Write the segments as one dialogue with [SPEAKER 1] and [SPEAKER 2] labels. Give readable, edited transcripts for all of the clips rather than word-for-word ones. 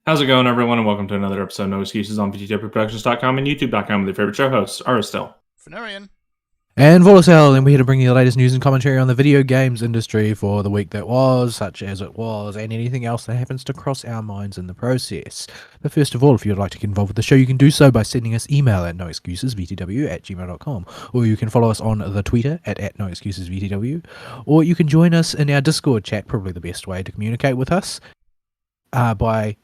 [SPEAKER 1] How's it going, everyone, and welcome to another episode of No Excuses on VGWProductions.com and YouTube.com with your favorite show hosts, Aristel.
[SPEAKER 2] Fenarian.
[SPEAKER 3] And Volosel, and we're here to bring you the latest news and commentary on the video games industry for the week that was, such as it was, and anything else that happens to cross our minds in the process. But first of all, if you'd like to get involved with the show, you can do so by sending us email at noexcusesvtw@gmail.com, or you can follow us on the Twitter at noexcusesvtw, or you can join us in our Discord chat, probably the best way to communicate with us, by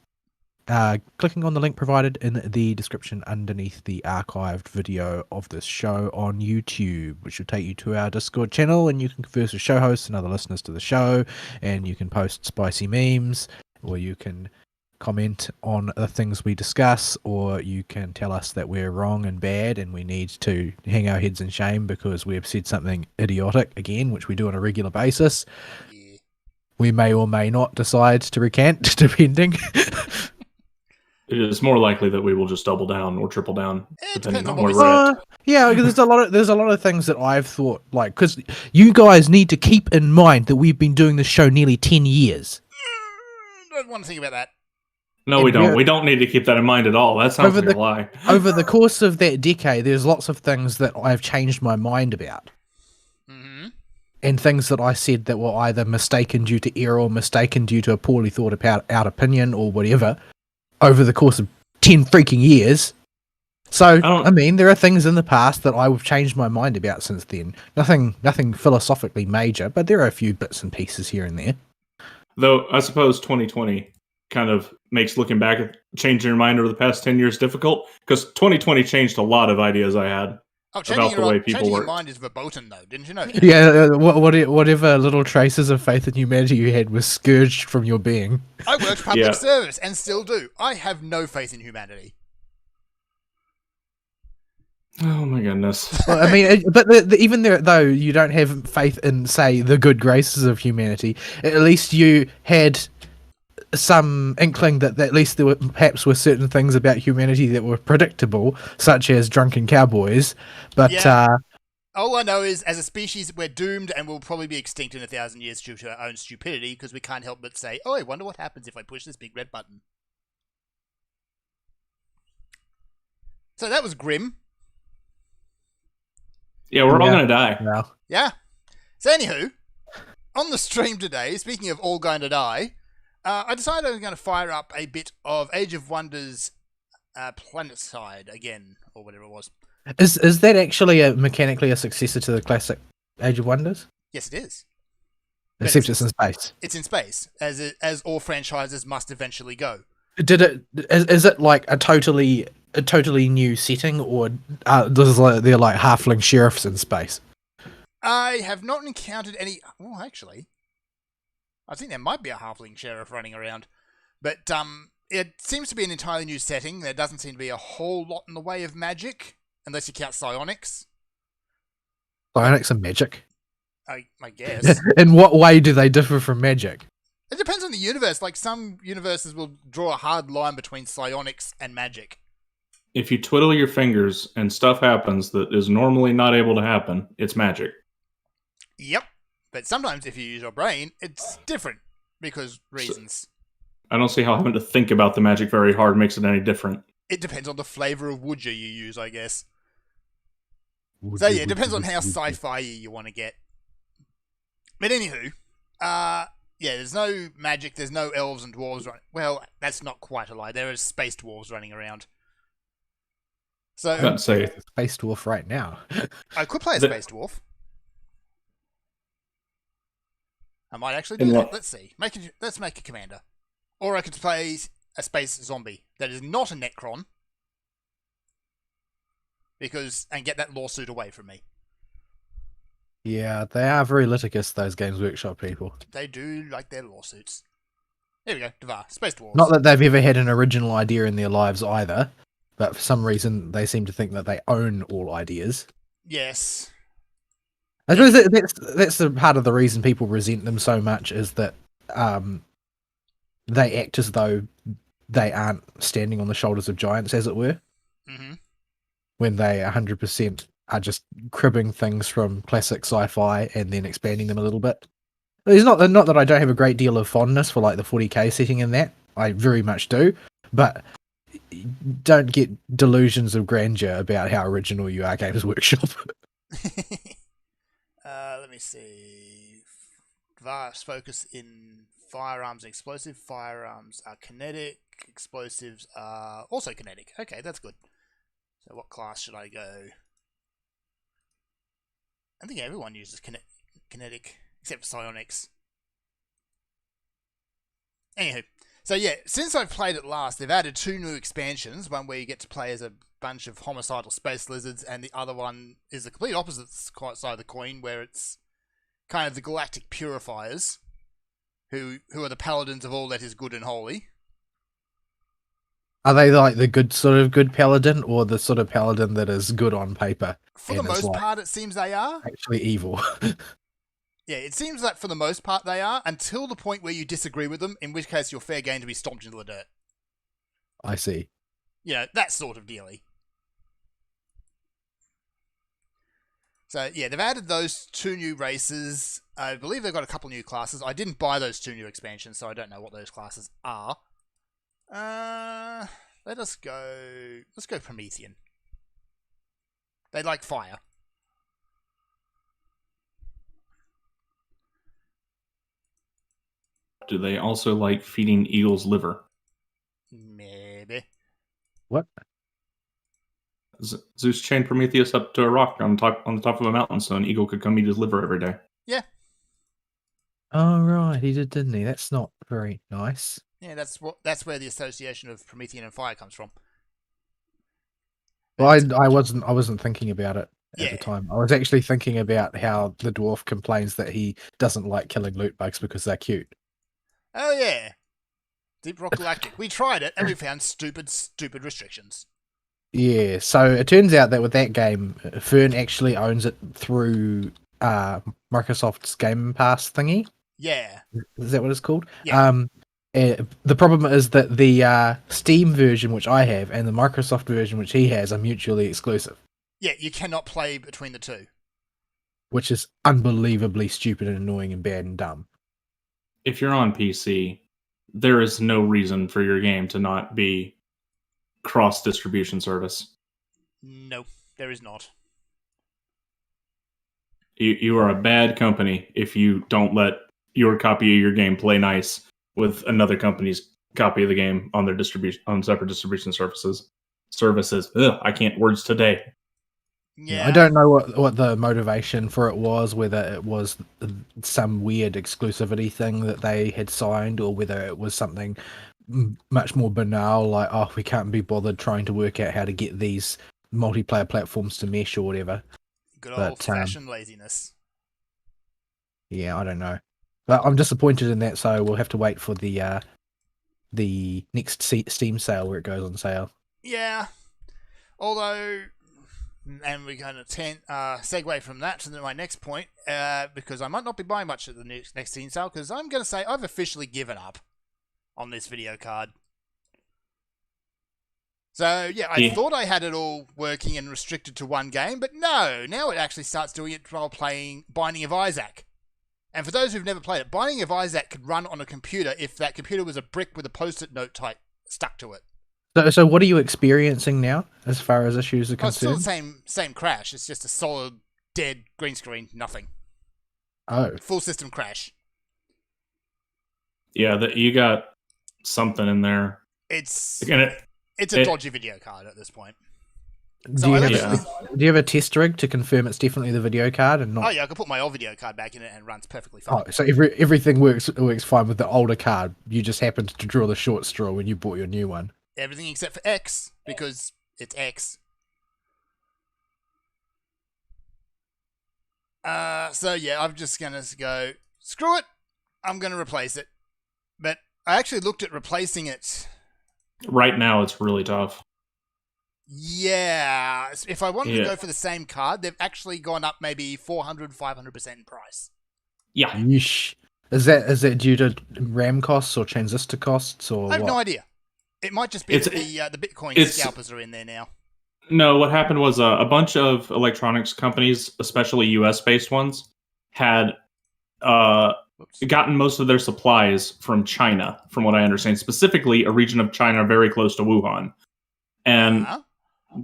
[SPEAKER 3] clicking on the link provided in the description underneath the archived video of this show on YouTube, which will take you to our Discord channel, and you can converse with show hosts and other listeners to the show, and you can post spicy memes, or you can comment on the things we discuss, or you can tell us that we're wrong and bad and we need to hang our heads in shame because we've said something idiotic again, which we do on a regular basis.
[SPEAKER 2] Yeah.
[SPEAKER 3] We may or may not decide to recant, depending.
[SPEAKER 1] It is more likely that we will just double down or triple down, depending
[SPEAKER 2] depends
[SPEAKER 1] on
[SPEAKER 2] on
[SPEAKER 1] where
[SPEAKER 2] what
[SPEAKER 1] we're at.
[SPEAKER 3] Yeah, there's a lot of things that I've thought, like, because you guys need to keep in mind that we've been doing this show nearly 10 years.
[SPEAKER 2] Don't want to think about that.
[SPEAKER 1] No, we don't. We don't need to keep that in mind at all. That sounds like a lie.
[SPEAKER 3] Over the course of that decade, there's lots of things that I've changed my mind about.
[SPEAKER 2] Mm-hmm.
[SPEAKER 3] And things that I said that were either mistaken due to error or mistaken due to a poorly thought out opinion or whatever, over the course of 10 freaking years. So, I mean, there are things in the past that I've changed my mind about since then. Nothing philosophically major, but there are a few bits and pieces here and there.
[SPEAKER 1] Though, I suppose 2020 kind of makes looking back at changing your mind over the past 10 years difficult, because 2020 changed a lot of ideas I had about the way people
[SPEAKER 2] changing
[SPEAKER 1] work.
[SPEAKER 2] your mind is verboten, though. Didn't you know?
[SPEAKER 3] Yeah, whatever little traces of faith in humanity you had was scourged from your being.
[SPEAKER 2] I worked public service and still do. I have no faith in humanity.
[SPEAKER 1] Oh my goodness.
[SPEAKER 3] Well, I mean, but even though you don't have faith in, say, the good graces of humanity, at least you had some inkling that at least there perhaps were certain things about humanity that were predictable, such as drunken cowboys. But
[SPEAKER 2] all I know is, as a species, we're doomed and we'll probably be extinct in 1,000 years due to our own stupidity, because we can't help but say, "Oh, I wonder what happens if I push this big red button." So that was grim.
[SPEAKER 1] Yeah, we're all going to die.
[SPEAKER 3] No.
[SPEAKER 2] Yeah. So anywho, on the stream today, speaking of all going to die, I decided I was going to fire up a bit of Age of Wonders Planetside again, or whatever it was.
[SPEAKER 3] Is that actually mechanically a successor to the classic Age of Wonders?
[SPEAKER 2] Yes, it is.
[SPEAKER 3] Except it's in space.
[SPEAKER 2] It's in space, as all franchises must eventually go.
[SPEAKER 3] Is it like a totally new setting, or they're like halfling sheriffs in space?
[SPEAKER 2] I have not encountered any. Well, actually, I think there might be a halfling sheriff running around, but it seems to be an entirely new setting. There doesn't seem to be a whole lot in the way of magic, unless you count psionics.
[SPEAKER 3] Psionics and magic.
[SPEAKER 2] I guess.
[SPEAKER 3] In what way do they differ from magic?
[SPEAKER 2] It depends on the universe. Like, some universes will draw a hard line between psionics and magic.
[SPEAKER 1] If you twiddle your fingers and stuff happens that is normally not able to happen, it's magic.
[SPEAKER 2] Yep. But sometimes if you use your brain, it's different because reasons.
[SPEAKER 1] I don't see how having to think about the magic very hard makes it any different.
[SPEAKER 2] It depends on the flavor of woodja you use, I guess. So yeah, it depends on how sci-fi you want to get. But anywho, yeah, there's no magic, there's no elves and dwarves running. Well, that's not quite a lie. There are space dwarves running around. So
[SPEAKER 1] Let's say
[SPEAKER 3] Space dwarf right now.
[SPEAKER 2] I could play a space dwarf. I might actually do that. Let's see. Let's make a commander. Or I could play a space zombie that is not a Necron. And get that lawsuit away from me.
[SPEAKER 3] Yeah, they are very litigious, those Games Workshop people.
[SPEAKER 2] They do like their lawsuits. There we go, Devar. Space Dwarves.
[SPEAKER 3] Not that they've ever had an original idea in their lives either, but for some reason they seem to think that they own all ideas.
[SPEAKER 2] Yes.
[SPEAKER 3] I suppose that's the part of the reason people resent them so much, is that they act as though they aren't standing on the shoulders of giants, as it were.
[SPEAKER 2] Mm-hmm.
[SPEAKER 3] When they 100% are just cribbing things from classic sci-fi and then expanding them a little bit. It's not that I don't have a great deal of fondness for like the 40k setting in that. I very much do. but don't get delusions of grandeur about how original you are, Games Workshop.
[SPEAKER 2] Let me see. Vast focus in firearms and explosive. Firearms are kinetic. Explosives are also kinetic. Okay, that's good. So what class should I go? I think everyone uses kinetic, except for psionics. Anywho, so yeah, since I've played it last, they've added 2 new expansions. One where you get to play as a bunch of homicidal space lizards, and the other one is the complete opposite side of the coin, where it's kind of the galactic purifiers, who are the paladins of all that is good and holy.
[SPEAKER 3] Are they like the good sort of good paladin, or the sort of paladin that is good on paper?
[SPEAKER 2] For the most part, it seems they are.
[SPEAKER 3] Actually evil.
[SPEAKER 2] Yeah, it seems that for the most part they are, until the point where you disagree with them, in which case you're fair game to be stomped into the dirt.
[SPEAKER 3] I see.
[SPEAKER 2] You know, that sort of dealy. So, yeah, they've added those 2 new races. I believe they've got a couple new classes. I didn't buy those 2 new expansions, so I don't know what those classes are. Let's go Promethean. They like fire.
[SPEAKER 1] Do they also like feeding eagles liver?
[SPEAKER 2] Maybe.
[SPEAKER 3] What?
[SPEAKER 1] Zeus chained Prometheus up to a rock on the top of a mountain, so an eagle could come eat his liver every day.
[SPEAKER 2] Yeah.
[SPEAKER 3] Oh right, he did, didn't he? That's not very nice.
[SPEAKER 2] Yeah, that's where the association of Promethean and fire comes from.
[SPEAKER 3] Well, I wasn't thinking about it at the time. I was actually thinking about how the dwarf complains that he doesn't like killing loot bugs because they're cute.
[SPEAKER 2] Oh yeah, Deep Rock Galactic. We tried it and we found stupid restrictions.
[SPEAKER 3] Yeah, so it turns out that with that game, Fern actually owns it through Microsoft's Game Pass thingy.
[SPEAKER 2] Yeah.
[SPEAKER 3] Is that what it's called?
[SPEAKER 2] Yeah.
[SPEAKER 3] The problem is that the Steam version, which I have, and the Microsoft version, which he has, are mutually exclusive.
[SPEAKER 2] Yeah, you cannot play between the two.
[SPEAKER 3] Which is unbelievably stupid and annoying and bad and dumb.
[SPEAKER 1] If you're on PC, there is no reason for your game to not be cross-distribution service.
[SPEAKER 2] No, there is not.
[SPEAKER 1] You are a bad company if you don't let your copy of your game play nice with another company's copy of the game on their separate distribution services. Ugh, I can't words today.
[SPEAKER 2] Yeah.
[SPEAKER 3] I don't know what the motivation for it was, whether it was some weird exclusivity thing that they had signed, or whether it was something much more banal, like, oh, we can't be bothered trying to work out how to get these multiplayer platforms to mesh or whatever.
[SPEAKER 2] Good old-fashioned laziness.
[SPEAKER 3] Yeah, I don't know. But I'm disappointed in that, so we'll have to wait for the next Steam sale where it goes on sale.
[SPEAKER 2] Yeah. Although, and we're going to segue from that to my next point, because I might not be buying much at the next Steam sale, because I'm going to say I've officially given up on this video card. So, yeah, I thought I had it all working and restricted to one game, but no, now it actually starts doing it while playing Binding of Isaac. And for those who've never played it, Binding of Isaac could run on a computer if that computer was a brick with a post-it note type stuck to it.
[SPEAKER 3] So what are you experiencing now, as far as issues are concerned?
[SPEAKER 2] It's still the same crash. It's just a solid, dead green screen, nothing.
[SPEAKER 3] Oh.
[SPEAKER 2] Full system crash.
[SPEAKER 1] Yeah, you got something in there.
[SPEAKER 2] It's a dodgy video card at this point.
[SPEAKER 3] Do you have a test rig to confirm it's definitely the video card and not?
[SPEAKER 2] Oh yeah, I can put my old video card back in it and it runs perfectly fine.
[SPEAKER 3] Oh, so everything works fine with the older card. You just happened to draw the short straw when you bought your new one.
[SPEAKER 2] Everything except for X, because it's X. So yeah, I'm just gonna go, screw it, I'm gonna replace it. But I actually looked at replacing it.
[SPEAKER 1] Right now, it's really tough.
[SPEAKER 2] Yeah, if I wanted to go for the same card, they've actually gone up maybe 400-500% in price.
[SPEAKER 1] Yeah.
[SPEAKER 3] Yeesh. Is that due to RAM costs or transistor costs or?
[SPEAKER 2] I have no idea. It might just be that the Bitcoin scalpers are in there now.
[SPEAKER 1] No, what happened was a bunch of electronics companies, especially US-based ones, had
[SPEAKER 2] Well,
[SPEAKER 1] gotten most of their supplies from China, from what I understand, specifically a region of China very close to Wuhan. And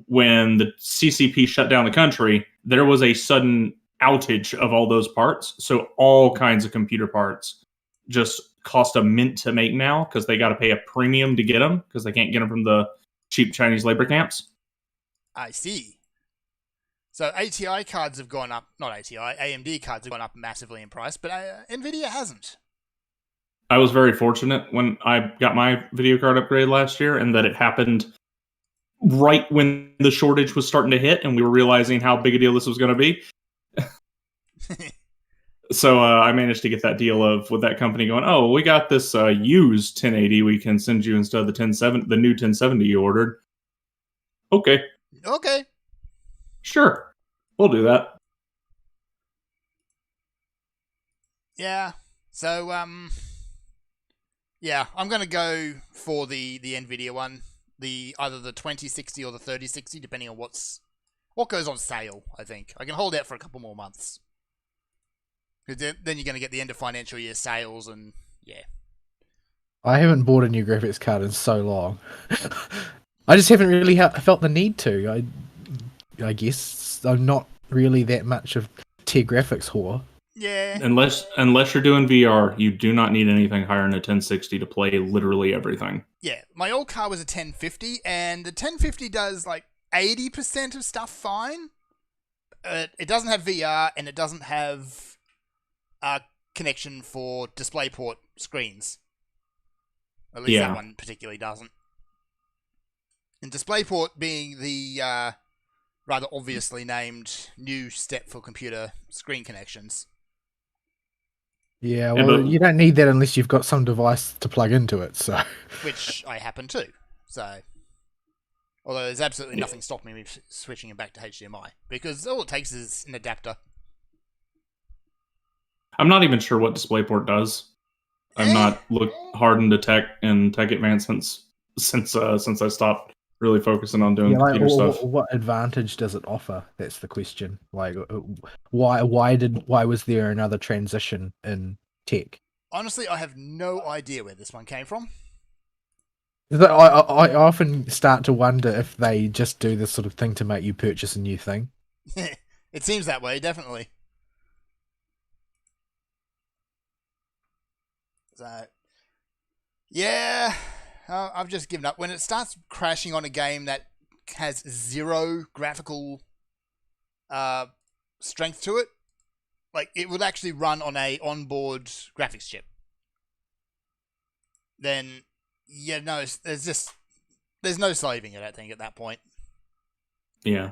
[SPEAKER 1] when the CCP shut down the country, there was a sudden outage of all those parts. So all kinds of computer parts just cost a mint to make now because they got to pay a premium to get them because they can't get them from the cheap Chinese labor camps.
[SPEAKER 2] I see. So ATI cards have gone up, not ATI, AMD cards have gone up massively in price, but Nvidia hasn't.
[SPEAKER 1] I was very fortunate when I got my video card upgrade last year, and that it happened right when the shortage was starting to hit and we were realizing how big a deal this was going to be. So I managed to get that deal with that company going, oh, we got this used 1080 we can send you instead of the the new 1070 you ordered. Okay. Sure. We'll do that.
[SPEAKER 2] Yeah. So, yeah, I'm going to go for the Nvidia one. Either the 2060 or the 3060, depending on what goes on sale, I think. I can hold out for a couple more months. Then you're going to get the end of financial year sales, and yeah.
[SPEAKER 3] I haven't bought a new graphics card in so long. I just haven't really felt the need to. I guess I'm not really that much of tier graphics whore.
[SPEAKER 2] Yeah.
[SPEAKER 1] Unless you're doing VR, you do not need anything higher than a 1060 to play literally everything.
[SPEAKER 2] Yeah, my old car was a 1050, and the 1050 does like 80% of stuff fine. It doesn't have VR, and it doesn't have a connection for DisplayPort screens. At least that one particularly doesn't. And DisplayPort being the rather obviously named new step for computer screen connections.
[SPEAKER 3] Yeah, well, you don't need that unless you've got some device to plug into it, so...
[SPEAKER 2] Which I happen to, so... Although there's absolutely nothing stopping me switching it back to HDMI, because all it takes is an adapter.
[SPEAKER 1] I'm not even sure what DisplayPort does. I've not looked hard into tech and tech advancements since I stopped really focusing on doing computer stuff.
[SPEAKER 3] What advantage does it offer? That's the question. Like, why was there another transition in tech?
[SPEAKER 2] Honestly, I have no idea where this one came from.
[SPEAKER 3] I often start to wonder if they just do this sort of thing to make you purchase a new thing.
[SPEAKER 2] It seems that way, definitely. So, yeah, I've just given up. When it starts crashing on a game that has zero graphical strength to it, like it would actually run on a onboard graphics chip, then yeah, no, there's no saving it, I think, at that point.
[SPEAKER 1] Yeah.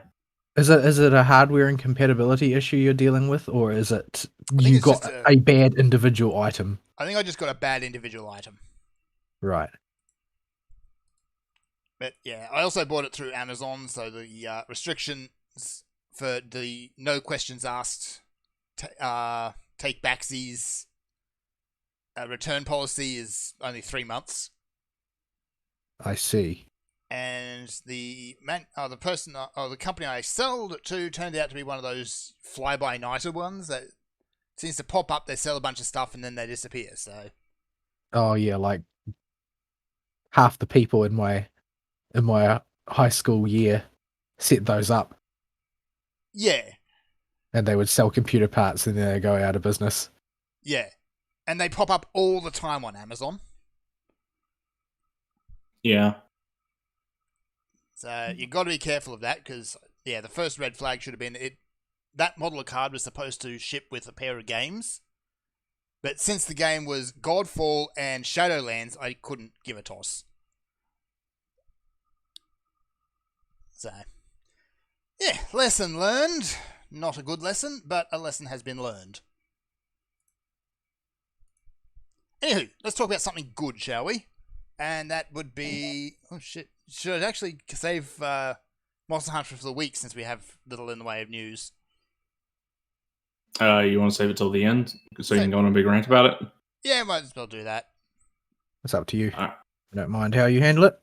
[SPEAKER 3] Is it a hardware incompatibility issue you're dealing with, or is it you got a bad individual item?
[SPEAKER 2] I think I just got a bad individual item.
[SPEAKER 3] Right.
[SPEAKER 2] But yeah, I also bought it through Amazon, so the restrictions for the no questions asked, take backsies return policy is only 3 months.
[SPEAKER 3] I see.
[SPEAKER 2] And the company I sold it to turned out to be one of those fly-by-nighter ones that seems to pop up, they sell a bunch of stuff, and then they disappear, so...
[SPEAKER 3] Oh, yeah, like half the people in my high school year set those up.
[SPEAKER 2] Yeah.
[SPEAKER 3] And they would sell computer parts and then they go out of business.
[SPEAKER 2] Yeah. And they pop up all the time on Amazon.
[SPEAKER 1] Yeah.
[SPEAKER 2] So you've got to be careful of that, because, yeah, the first red flag should have been that model of card was supposed to ship with a pair of games. But since the game was Godfall and Shadowlands, I couldn't give a toss. So, yeah, lesson learned. Not a good lesson, but a lesson has been learned. Anywho, let's talk about something good, shall we? And that would be... Oh, shit. Should I actually save Monster Hunter for the week, since we have little in the way of news?
[SPEAKER 1] You want to save it till the end, so you can go on a big rant about it?
[SPEAKER 2] Yeah, might as well do that.
[SPEAKER 3] It's up to you.
[SPEAKER 1] Right.
[SPEAKER 3] I don't mind how you handle it.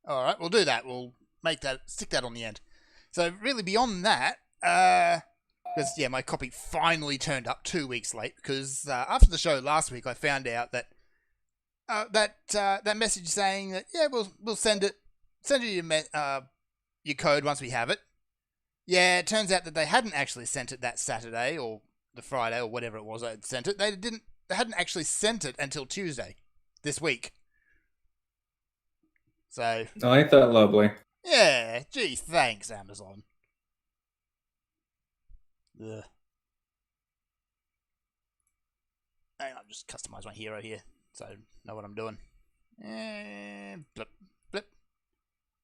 [SPEAKER 2] Alright, we'll do that. We'll stick that on the end. So really beyond that, Because, yeah, my copy finally turned up 2 weeks late because after the show last week, I found out that that message saying that, yeah, we'll send you your code once we have it. Yeah, it turns out that they hadn't actually sent it that Saturday or the Friday or whatever it was I had sent it. They hadn't actually sent it until Tuesday this week. So,
[SPEAKER 1] Oh, ain't that lovely?
[SPEAKER 2] yeah, gee, thanks, Amazon. Ugh. Hang on, just customize my hero here so I know what I'm doing. And blip, blip.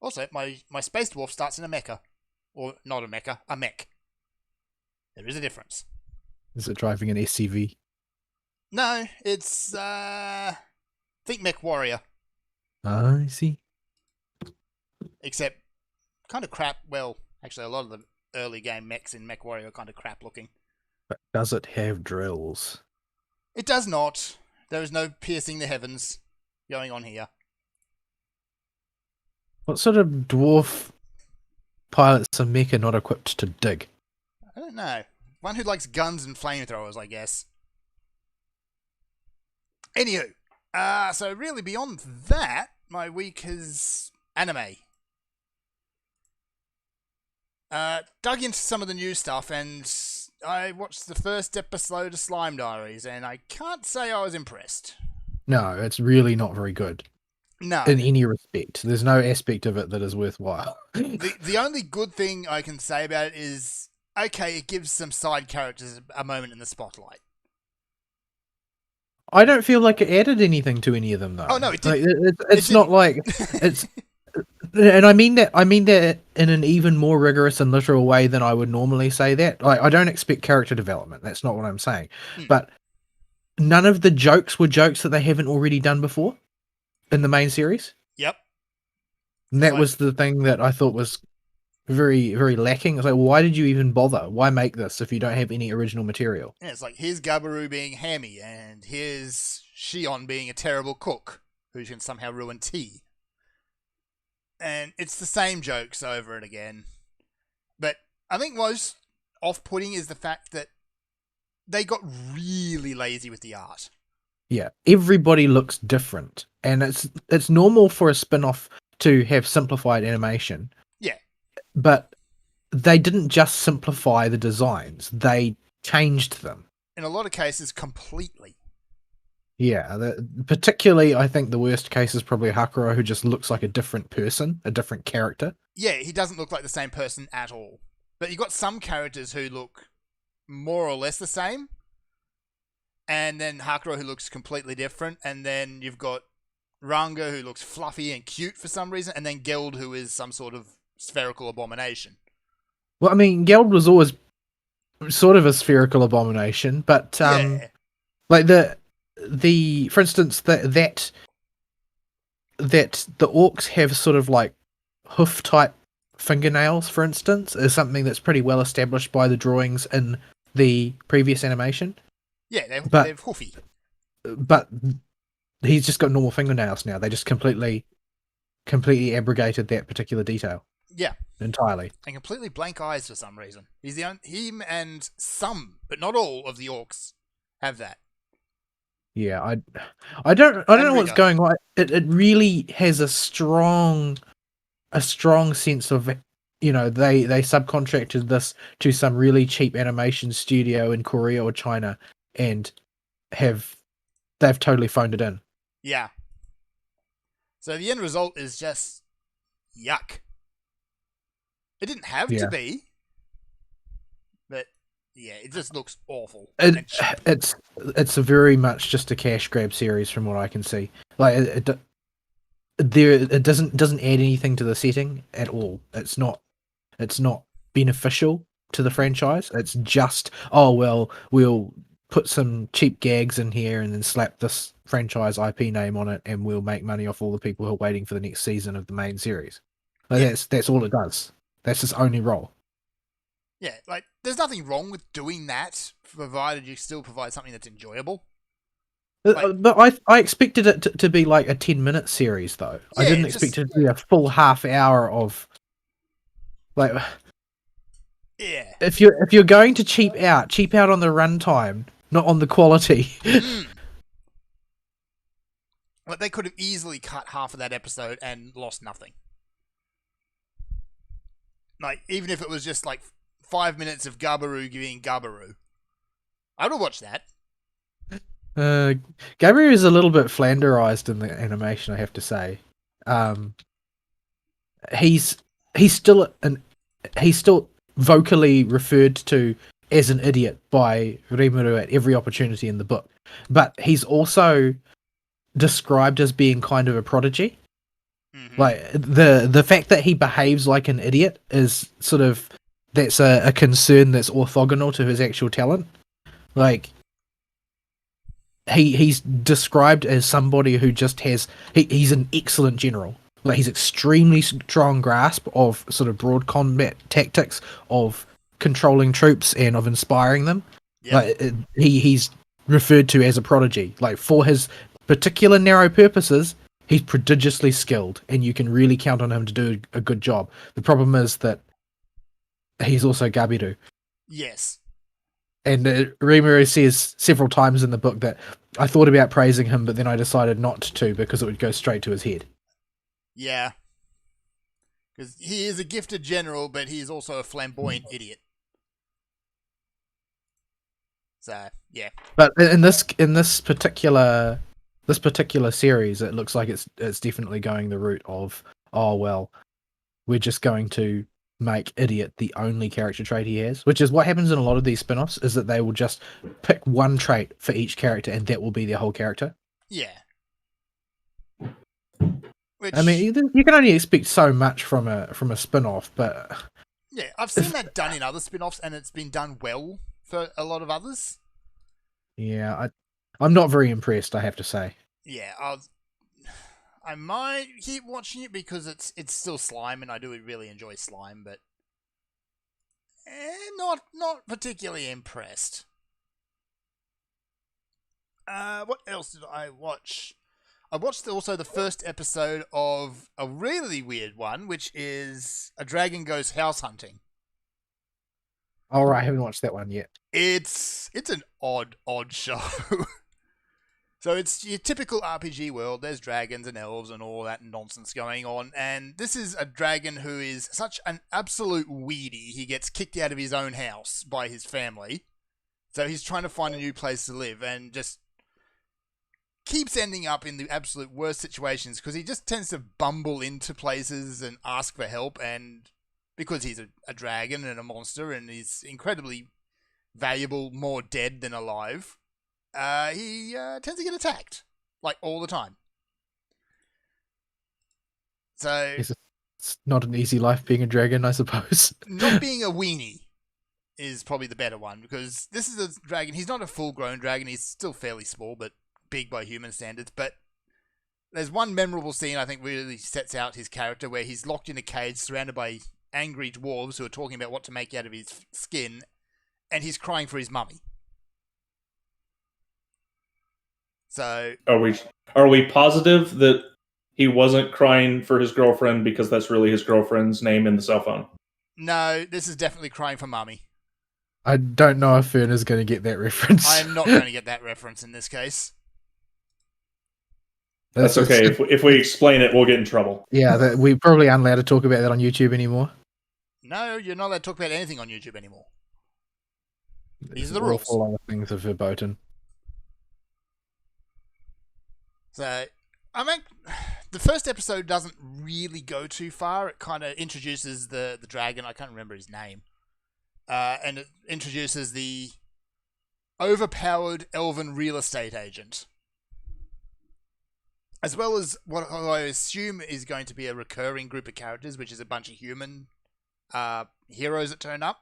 [SPEAKER 2] Also, my Space Dwarf starts in a mecha. Or not a mecha, a mech. There is a difference.
[SPEAKER 3] Is it driving an SCV?
[SPEAKER 2] No, it's think Mech Warrior.
[SPEAKER 3] I see.
[SPEAKER 2] Except kind of crap. Well, actually, a lot of the early game mechs in Mech Warrior are kind of crap looking.
[SPEAKER 3] But does it have drills?
[SPEAKER 2] It does not. There is no piercing the heavens going on here.
[SPEAKER 3] What sort of dwarf pilots are mecha not equipped to dig?
[SPEAKER 2] I don't know. One who likes guns and flamethrowers, I guess. Anywho, so really beyond that, my week is anime. Dug into some of the new stuff, and I watched the first episode of Slime Diaries, and I can't say I was impressed.
[SPEAKER 3] No, it's really not very good.
[SPEAKER 2] No.
[SPEAKER 3] In any respect. There's no aspect of it that is worthwhile.
[SPEAKER 2] The only good thing I can say about it is, okay, it gives some side characters a moment in the spotlight.
[SPEAKER 3] I don't feel like it added anything to any of them, though.
[SPEAKER 2] Oh, no, it
[SPEAKER 3] Like,
[SPEAKER 2] didn't.
[SPEAKER 3] it's not like it's, and I mean that in an even more rigorous and literal way than I would normally say that. Like, I don't expect character development. That's not what I'm saying. But none of the jokes were jokes that they haven't already done before in the main series.
[SPEAKER 2] Yep.
[SPEAKER 3] And that was the thing that I thought was very, very lacking. It's like, why did you even bother? Why make this if you don't have any original material?
[SPEAKER 2] Yeah, it's like, here's Gabaru being hammy, and here's Shion being a terrible cook who can somehow ruin tea. And it's the same jokes over and again. But I think most off-putting is the fact that they got really lazy with the art.
[SPEAKER 3] Yeah, everybody looks different, and it's normal for a spin-off to have simplified animation.
[SPEAKER 2] Yeah.
[SPEAKER 3] But they didn't just simplify the designs, they changed them.
[SPEAKER 2] In a lot of cases, completely.
[SPEAKER 3] Yeah, particularly, I think the worst case is probably Hakuro, who just looks like a different person, a different character.
[SPEAKER 2] Yeah, he doesn't look like the same person at all. But you've got some characters who look more or less the same, and then Hakuro, who looks completely different, and then you've got Ranga, who looks fluffy and cute for some reason, and then Geld, who is some sort of spherical abomination.
[SPEAKER 3] Well, I mean, Geld was always sort of a spherical abomination, but like the for instance that the orcs have sort of like hoof type fingernails, for instance, is something that's pretty well established by the drawings in the previous animation.
[SPEAKER 2] Yeah, they're hoofy.
[SPEAKER 3] But he's just got normal fingernails now. They just completely abrogated that particular detail.
[SPEAKER 2] Yeah.
[SPEAKER 3] Entirely.
[SPEAKER 2] And completely blank eyes for some reason. He's him and some, but not all, of the orcs have that.
[SPEAKER 3] Yeah, I don't know what's going on. It really has a strong sense of, you know, they subcontracted this to some really cheap animation studio in Korea or China, and they've totally phoned it in.
[SPEAKER 2] Yeah. So the end result is just yuck. It didn't have to be, but yeah, it just looks awful.
[SPEAKER 3] It's a very much just a cash grab series from what I can see. Like it doesn't add anything to the setting at all. It's not beneficial to the franchise. It's just, oh well, we'll put some cheap gags in here and then slap this franchise IP name on it, and we'll make money off all the people who are waiting for the next season of the main series. Like, that's all it does. That's its only role.
[SPEAKER 2] Yeah, like, there's nothing wrong with doing that, provided you still provide something that's enjoyable.
[SPEAKER 3] But I expected it to be like a 10-minute series, though. Yeah, I didn't expect it to be a full half hour of, like,
[SPEAKER 2] Yeah.
[SPEAKER 3] If you're going to cheap out on the runtime, not on the quality.
[SPEAKER 2] But they could have easily cut half of that episode and lost nothing. Like, even if it was just like 5 minutes of Gabaru being Gabaru. I would have watched that.
[SPEAKER 3] Gabriel is a little bit flanderized in the animation, I have to say. He's still vocally referred to as an idiot by Rimuru at every opportunity in the book, but he's also described as being kind of a prodigy.
[SPEAKER 2] Mm-hmm.
[SPEAKER 3] Like the fact that he behaves like an idiot is sort of that's a concern that's orthogonal to his actual talent. Like he's described as somebody who just has he's an excellent general. Like he's extremely strong grasp of sort of broad combat tactics, of controlling troops and of inspiring them.
[SPEAKER 2] Yep.
[SPEAKER 3] Like he's referred to as a prodigy. Like for his particular narrow purposes, he's prodigiously skilled, and you can really count on him to do a good job. The problem is that he's also Gabiru.
[SPEAKER 2] Yes.
[SPEAKER 3] And Rimuru says several times in the book that I thought about praising him, but then I decided not to because it would go straight to his head.
[SPEAKER 2] Yeah. Because he is a gifted general, but he is also a flamboyant idiot. So, yeah.
[SPEAKER 3] But in this particular series, it looks like it's definitely going the route of, oh well, we're just going to make idiot the only character trait he has, which is what happens in a lot of these spin-offs, is that they will just pick one trait for each character and that will be their whole character.
[SPEAKER 2] Yeah. Which,
[SPEAKER 3] I mean, you can only expect so much from a spin-off, but
[SPEAKER 2] yeah, I've seen that done in other spin-offs, and it's been done well for a lot of others.
[SPEAKER 3] Yeah, I'm not very impressed, I have to say.
[SPEAKER 2] Yeah, I might keep watching it because it's still Slime, and I do really enjoy Slime, but not particularly impressed. What else did I watch? I watched also the first episode of a really weird one, which is A Dragon Goes House Hunting.
[SPEAKER 3] All right, I haven't watched that one yet.
[SPEAKER 2] It's an odd show. So it's your typical RPG world. There's dragons and elves and all that nonsense going on. And this is a dragon who is such an absolute weedy. He gets kicked out of his own house by his family. So he's trying to find a new place to live and just keeps ending up in the absolute worst situations because he just tends to bumble into places and ask for help. And because he's a dragon and a monster and he's incredibly valuable, more dead than alive, he tends to get attacked, like, all the time. So
[SPEAKER 3] it's not an easy life being a dragon, I suppose.
[SPEAKER 2] Not being a weenie is probably the better one, because this is a dragon. He's not a full-grown dragon. He's still fairly small, but big by human standards. But there's one memorable scene I think really sets out his character, where he's locked in a cage surrounded by angry dwarves who are talking about what to make out of his skin, and he's crying for his mummy. So
[SPEAKER 1] are we positive that he wasn't crying for his girlfriend because that's really his girlfriend's name in the cell phone?
[SPEAKER 2] No, this is definitely crying for mummy.
[SPEAKER 3] I don't know if Fern is going to get that reference.
[SPEAKER 2] I'm not going to get that reference in this case.
[SPEAKER 1] That's okay. If we explain it, we'll get in trouble.
[SPEAKER 3] Yeah, we probably aren't allowed to talk about that on YouTube anymore.
[SPEAKER 2] No, you're not allowed to talk about anything on YouTube anymore. These are the
[SPEAKER 3] rules.
[SPEAKER 2] rules.
[SPEAKER 3] A lot of things are verboten.
[SPEAKER 2] So, I mean, the first episode doesn't really go too far. It kind of introduces the dragon. I can't remember his name. And it introduces the overpowered elven real estate agent, as well as what I assume is going to be a recurring group of characters, which is a bunch of human heroes that turn up.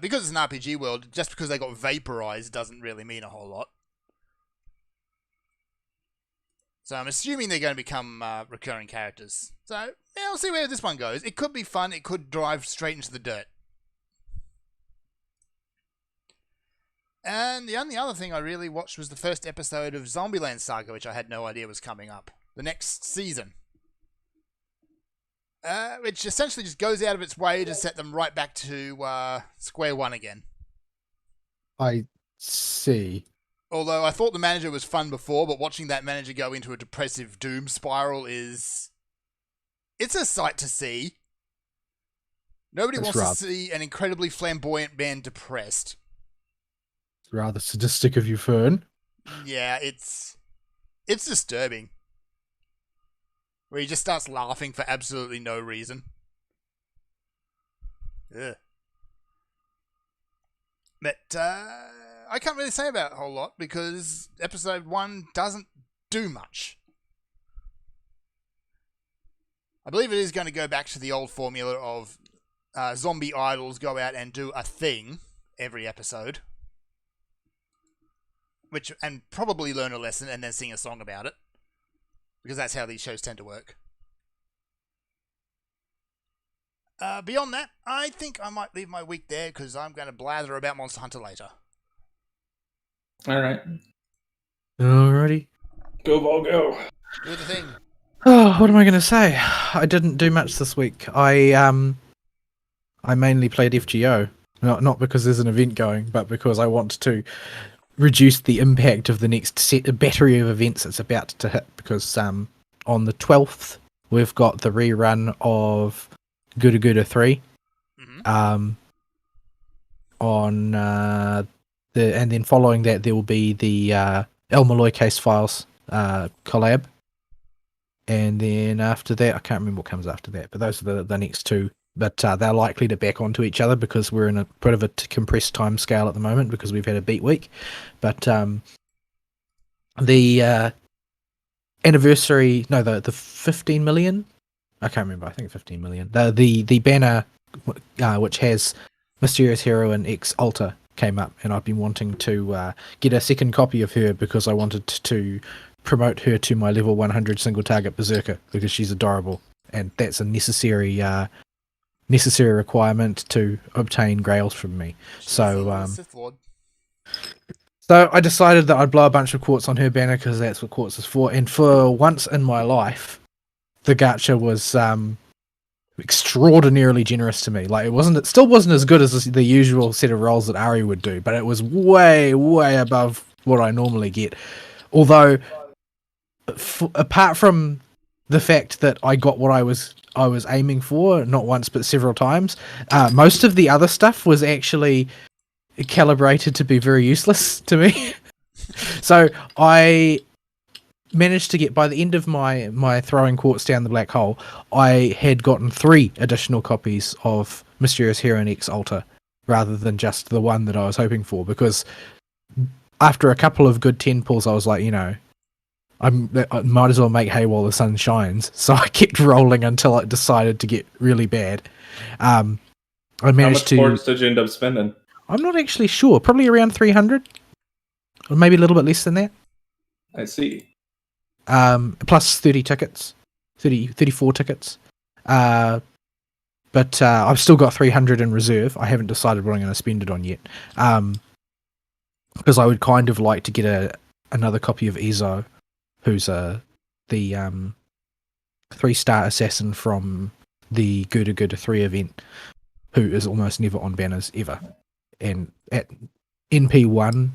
[SPEAKER 2] Because it's an RPG world, just because they got vaporized doesn't really mean a whole lot. So I'm assuming they're going to become recurring characters. So, yeah, we'll see where this one goes. It could be fun. It could drive straight into the dirt. And the only other thing I really watched was the first episode of Zombieland Saga, which I had no idea was coming up. The next season. which essentially just goes out of its way to set them right back to square one again.
[SPEAKER 3] I see.
[SPEAKER 2] Although I thought the manager was fun before, but watching that manager go into a depressive doom spiral it's a sight to see. Nobody
[SPEAKER 3] That's
[SPEAKER 2] wants to see an incredibly flamboyant man depressed.
[SPEAKER 3] Rather sadistic of you, Fern.
[SPEAKER 2] Yeah, it's disturbing. Where he just starts laughing for absolutely no reason. Ugh. But I can't really say about it a whole lot because episode 1 doesn't do much. I believe it is going to go back to the old formula of zombie idols go out and do a thing every episode. And probably learn a lesson and then sing a song about it. Because that's how these shows tend to work. Beyond that, I think I might leave my week there because I'm going to blather about Monster Hunter later.
[SPEAKER 1] All right.
[SPEAKER 3] Alrighty.
[SPEAKER 1] Go, Vol, go.
[SPEAKER 2] Do the thing.
[SPEAKER 3] Oh, what am I going to say? I didn't do much this week. I mainly played FGO. Not because there's an event going, but because I want to reduce the impact of the next battery of events it's about to hit. Because on the 12th, we've got the rerun of Guda Guda 3.
[SPEAKER 2] Mm-hmm.
[SPEAKER 3] And then following that, there will be the El Malloy Case Files collab. And then after that, I can't remember what comes after that, but those are the next two. But they're likely to back onto each other because we're in a bit of a compressed time scale at the moment because we've had a beat week. But the anniversary, no, the 15 million, I can't remember, I think 15 million. The banner, which has Mysterious Heroine X Alter, came up, and I've been wanting to get a second copy of her because I wanted to promote her to my level 100 single target berserker because she's adorable, and that's a necessary requirement to obtain grails from me. So I decided that I'd blow a bunch of quartz on her banner because that's what quartz is for. And for once in my life, the gacha was extraordinarily generous to me. Like it still wasn't as good as the usual set of rolls that Ari would do, but it was way, way above what I normally get. Although, apart from the fact that I got what I was aiming for, not once but several times, most of the other stuff was actually calibrated to be very useless to me. So I managed to get, by the end of my throwing quartz down the black hole, I had gotten 3 additional copies of Mysterious Heroine X Alter rather than just the one that I was hoping for, because after a couple of good 10 pulls I was like, I might as well make hay while the sun shines. So I kept rolling until it decided to get really bad. I managed
[SPEAKER 1] How much quartz did you end up spending?
[SPEAKER 3] I'm not actually sure. Probably around 300, or maybe a little bit less than that.
[SPEAKER 1] I see.
[SPEAKER 3] Plus 34 tickets. But I've still got 300 in reserve. I haven't decided what I'm going to spend it on yet. Because I would kind of like to get another copy of Ezo, who's the 3-star assassin from the Guda Guda 3 event, who is almost never on banners ever. And at NP1,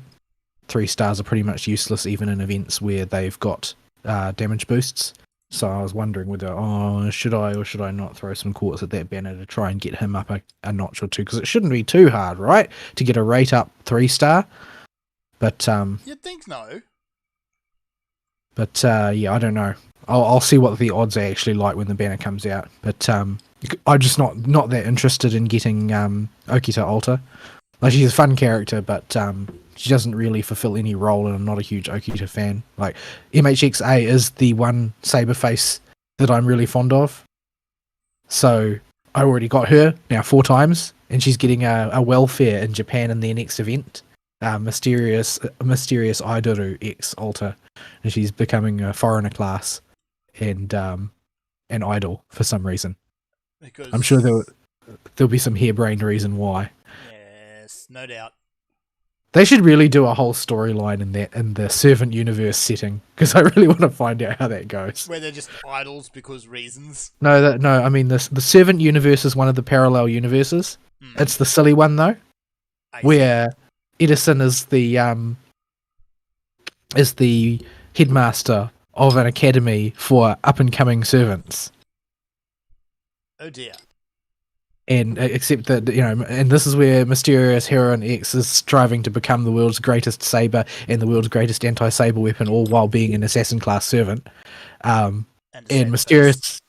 [SPEAKER 3] 3 stars are pretty much useless even in events where they've got damage boosts. So I was wondering whether, should I or should I not throw some quartz at that banner to try and get him up a notch or two, because it shouldn't be too hard, right, to get a rate up 3-star. But
[SPEAKER 2] you'd think no.
[SPEAKER 3] But yeah, I don't know. I'll see what the odds are actually like when the banner comes out. But I'm just not that interested in getting Okita Alter. Like, she's a fun character, but she doesn't really fulfill any role, and I'm not a huge Okita fan. Like, MHXA is the one Saberface that I'm really fond of. So I already got her now 4 times, and she's getting a welfare in Japan in their next event. Mysterious Iduru X Alter, and she's becoming a foreigner class and an idol for some reason.
[SPEAKER 2] Because
[SPEAKER 3] I'm sure there'll be some harebrained reason why.
[SPEAKER 2] Yes, no doubt.
[SPEAKER 3] They should really do a whole storyline in the servant universe setting, because I really want to find out how that goes.
[SPEAKER 2] Where they're just idols because reasons.
[SPEAKER 3] No, I mean the servant universe is one of the parallel universes.
[SPEAKER 2] Hmm.
[SPEAKER 3] It's the silly one though,
[SPEAKER 2] I see.
[SPEAKER 3] where Edison is the headmaster of an academy for up and coming servants.
[SPEAKER 2] Oh dear.
[SPEAKER 3] And except that, you know, and this is where mysterious Heroine X is striving to become the world's greatest saber and the world's greatest anti-saber weapon, all while being an assassin class servant. And mysterious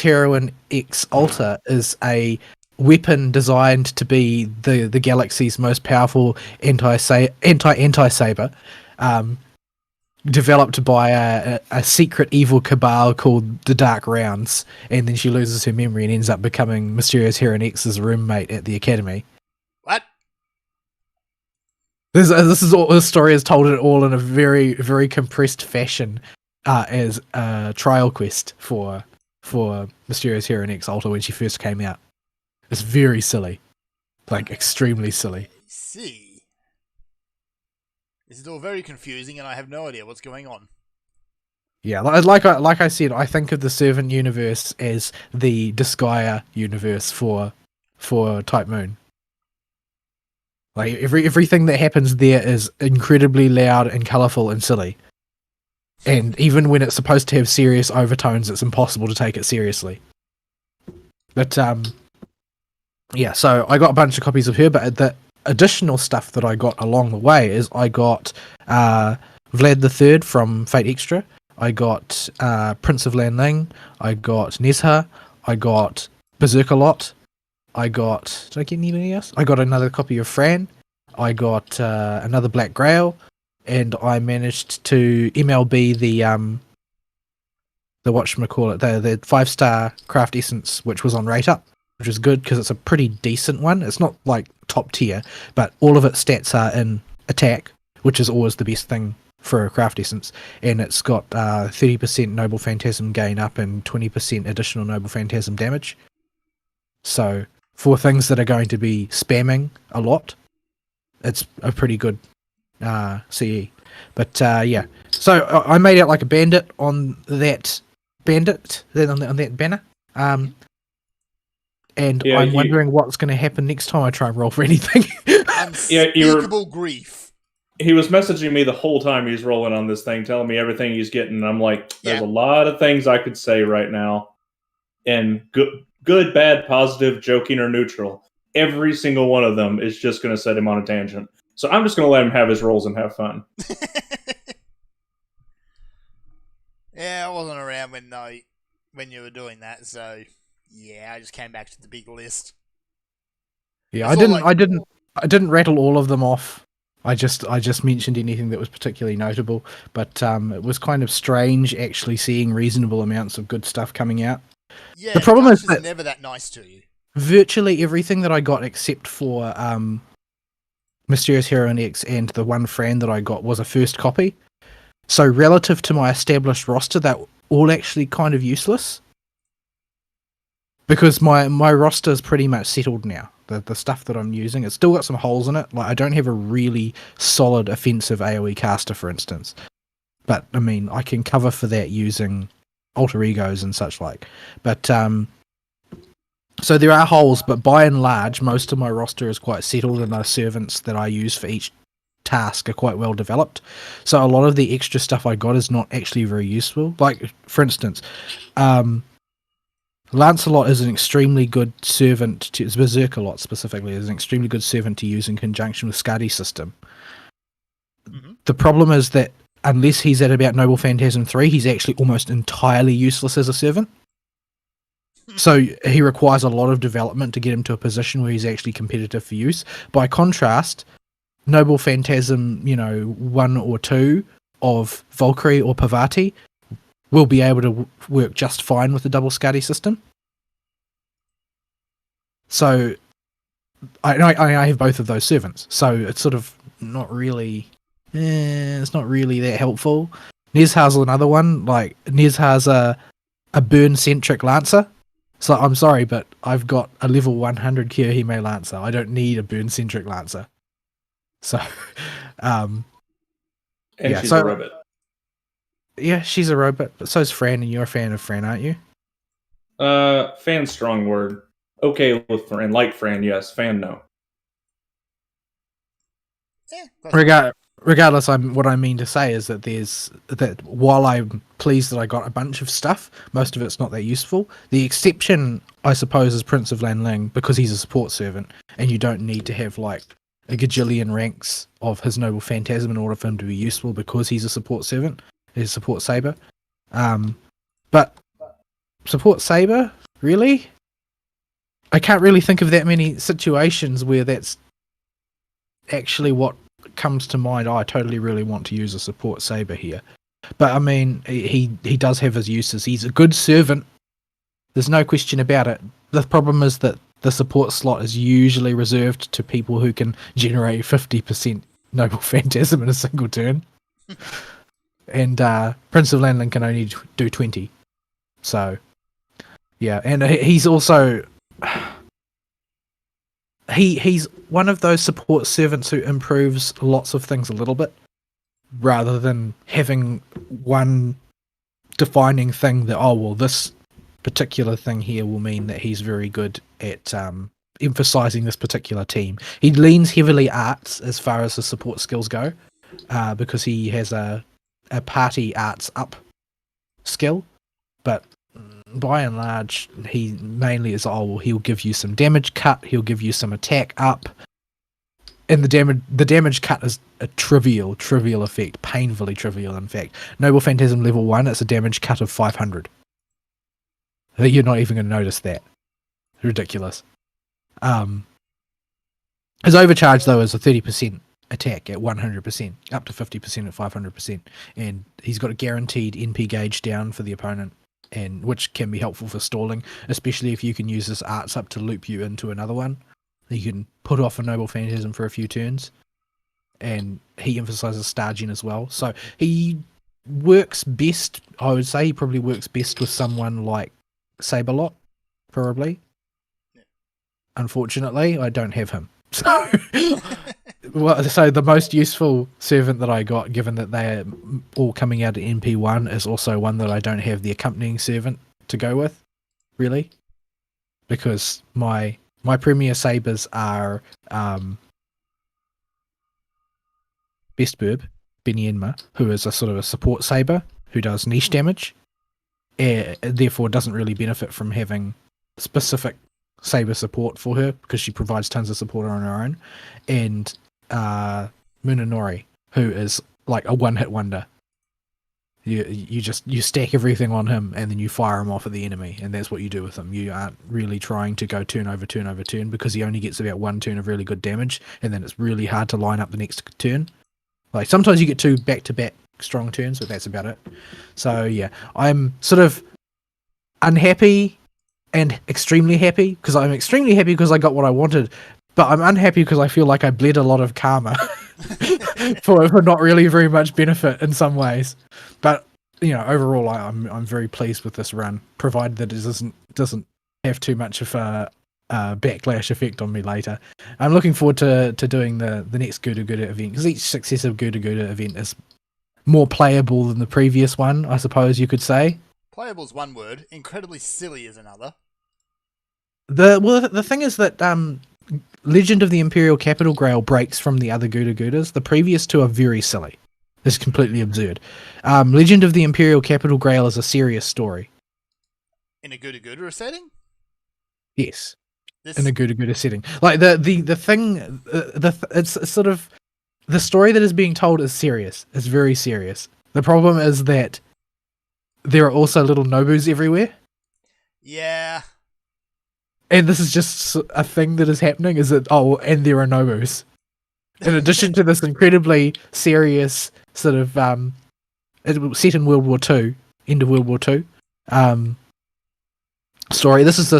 [SPEAKER 3] Heroine X Alta is a weapon designed to be the galaxy's most powerful anti-saber, developed by a secret evil cabal called the Dark Rounds, and then she loses her memory and ends up becoming Mysterious Heroine X's roommate at the academy.
[SPEAKER 2] What?
[SPEAKER 3] This story is told all in a very, very compressed fashion as a trial quest for Mysterious Heroine X Alta when she first came out. It's very silly, like extremely silly.
[SPEAKER 2] I see. This is all very confusing, and I have no idea what's going on.
[SPEAKER 3] Yeah, like I said, I think of the Servant universe as the Disgaea universe for Type Moon. Like everything that happens there is incredibly loud and colourful and silly. And even when it's supposed to have serious overtones, it's impossible to take it seriously. But yeah, so I got a bunch of copies of her, but the additional stuff that I got along the way is I got Vlad III from Fate Extra, I got Prince of Lanling, I got Nezha, I got Berserker-Lot, I got... Did I get anything else? I got another copy of Fran, I got another Black Grail, and I managed to MLB the whatchamacallit, the 5-star craft essence, which was on Rate Up, which is good because it's a pretty decent one. It's not like top tier, but all of its stats are in attack, which is always the best thing for a craft essence, and it's got 30% Noble Phantasm gain up and 20% additional Noble Phantasm damage. So for things that are going to be spamming a lot, it's a pretty good CE. But yeah, so I made out like a bandit on that banner. And
[SPEAKER 1] Yeah,
[SPEAKER 3] I'm wondering what's going to happen next time I try and roll for anything.
[SPEAKER 2] Unspeakable grief.
[SPEAKER 1] He was messaging me the whole time he's rolling on this thing, telling me everything he's getting. And I'm like, there's a lot of things I could say right now. And good, bad, positive, joking, or neutral. Every single one of them is just going to set him on a tangent. So I'm just going to let him have his rolls and have fun.
[SPEAKER 2] Yeah, I wasn't around when you were doing that, so yeah, I just came back to the big list.
[SPEAKER 3] Yeah, I didn't rattle all of them off. I just mentioned anything that was particularly notable, but it was kind of strange actually seeing reasonable amounts of good stuff coming out.
[SPEAKER 2] Yeah,
[SPEAKER 3] the problem is that
[SPEAKER 2] never that nice to you.
[SPEAKER 3] Virtually everything that I got except for Mysterious Heroine X and the one Fran that I got was a first copy. So relative to my established roster, they're all actually kind of useless. Because my roster is pretty much settled now. The stuff that I'm using, it's still got some holes in it. Like I don't have a really solid offensive AoE caster, for instance. But I mean, I can cover for that using alter egos and such like. But so there are holes, but by and large, most of my roster is quite settled, and the servants that I use for each task are quite well developed. So a lot of the extra stuff I got is not actually very useful. Like, for instance, Lancelot is an extremely good servant to Berserker-Lot specifically is an extremely good servant to use in conjunction with Skadi's system. Mm-hmm. The problem is that unless he's at about Noble Phantasm 3, he's actually almost entirely useless as a servant. So he requires a lot of development to get him to a position where he's actually competitive for use. By contrast, Noble Phantasm, 1 or 2 of Valkyrie or Parvati will be able to work just fine with the double Skadi system. So I have both of those servants, so it's sort of not really it's not really that helpful. Nezha's another one. Like Nezha's a burn centric lancer. So I'm sorry, but I've got a level 100 Kirihime lancer. I don't need a burn centric lancer. So,
[SPEAKER 1] And
[SPEAKER 3] yeah,
[SPEAKER 1] she's
[SPEAKER 3] so-
[SPEAKER 1] a robot.
[SPEAKER 3] yeah, she's a robot, but so's Fran, and you're a fan of Fran, aren't you?
[SPEAKER 1] Fan, strong word. Okay with Fran, like Fran, yes. Fan, no.
[SPEAKER 2] Yeah,
[SPEAKER 3] Regardless, what I mean to say is that while I'm pleased that I got a bunch of stuff, most of it's not that useful. The exception, I suppose, is Prince of Lanling, because he's a support servant, and you don't need to have like a gajillion ranks of his noble phantasm in order for him to be useful, because he's a support servant, he's a support saber. But support saber, really? I can't really think of that many situations where that's actually what comes to mind. I totally really want to use a support saber here, but I mean, he does have his uses. He's a good servant, there's no question about it. The problem is that the support slot is usually reserved to people who can generate 50% noble phantasm in a single turn, and Prince of Landling can only do 20. So yeah, and he's also he's one of those support servants who improves lots of things a little bit, rather than having one defining thing that, oh well, this particular thing here will mean that he's very good at emphasizing this particular team. He leans heavily arts as far as his support skills go, because he has a party arts up skill, but by and large, he mainly is, oh well, he'll give you some damage cut, he'll give you some attack up, and the damage cut is a trivial effect, painfully trivial in fact. Noble Phantasm level 1, it's a damage cut of 500. You're not even going to notice that. Ridiculous. His overcharge though is a 30% attack at 100%, up to 50% at 500%, and he's got a guaranteed NP gauge down for the opponent, and which can be helpful for stalling, especially if you can use this arts up to loop you into another one. You can put off a Noble Phantasm for a few turns, and he emphasizes Stargin as well. So he works best, I would say he probably works best with someone like Saberlot, probably.
[SPEAKER 2] Yeah.
[SPEAKER 3] Unfortunately, I don't have him. So, so the most useful servant that I got, given that they're all coming out at NP1, is also one that I don't have the accompanying servant to go with, really, because my premier sabers are Bestburb, Benienma, who is a sort of a support saber who does niche damage, therefore doesn't really benefit from having specific saber support for her because she provides tons of support on her own, and Munanori, who is like a one-hit wonder. You stack everything on him and then you fire him off at the enemy, and that's what you do with him. You aren't really trying to go turn over turn over turn, because he only gets about one turn of really good damage, and then it's really hard to line up the next turn. Like sometimes you get 2 back-to-back strong turns, but that's about it. So yeah, I'm sort of unhappy and extremely happy, because I'm extremely happy because I got what I wanted, but I'm unhappy because I feel like I bled a lot of karma for not really very much benefit in some ways. But you know, overall, I'm very pleased with this run, provided that it doesn't have too much of a backlash effect on me later. I'm looking forward to doing the next Guda Guda event, because each successive Guda Guda event is more playable than the previous one, I suppose you could say.
[SPEAKER 2] Playable's one word. Incredibly silly is another.
[SPEAKER 3] The thing is that Legend of the Imperial Capital Grail breaks from the other Guda Gudas. The previous two are very silly. It's completely absurd. Legend of the Imperial Capital Grail is a serious story.
[SPEAKER 2] In a Guda Guda setting?
[SPEAKER 3] Yes.
[SPEAKER 2] This...
[SPEAKER 3] In a Guda Guda setting. Like the thing, it's sort of, the story that is being told is serious. It's very serious. The problem is that there are also little Nobus everywhere.
[SPEAKER 2] Yeah.
[SPEAKER 3] And this is just a thing that is happening, is that, oh, and there are Nobus. In addition to this incredibly serious sort of, set in World War II, end of World War II, story. This is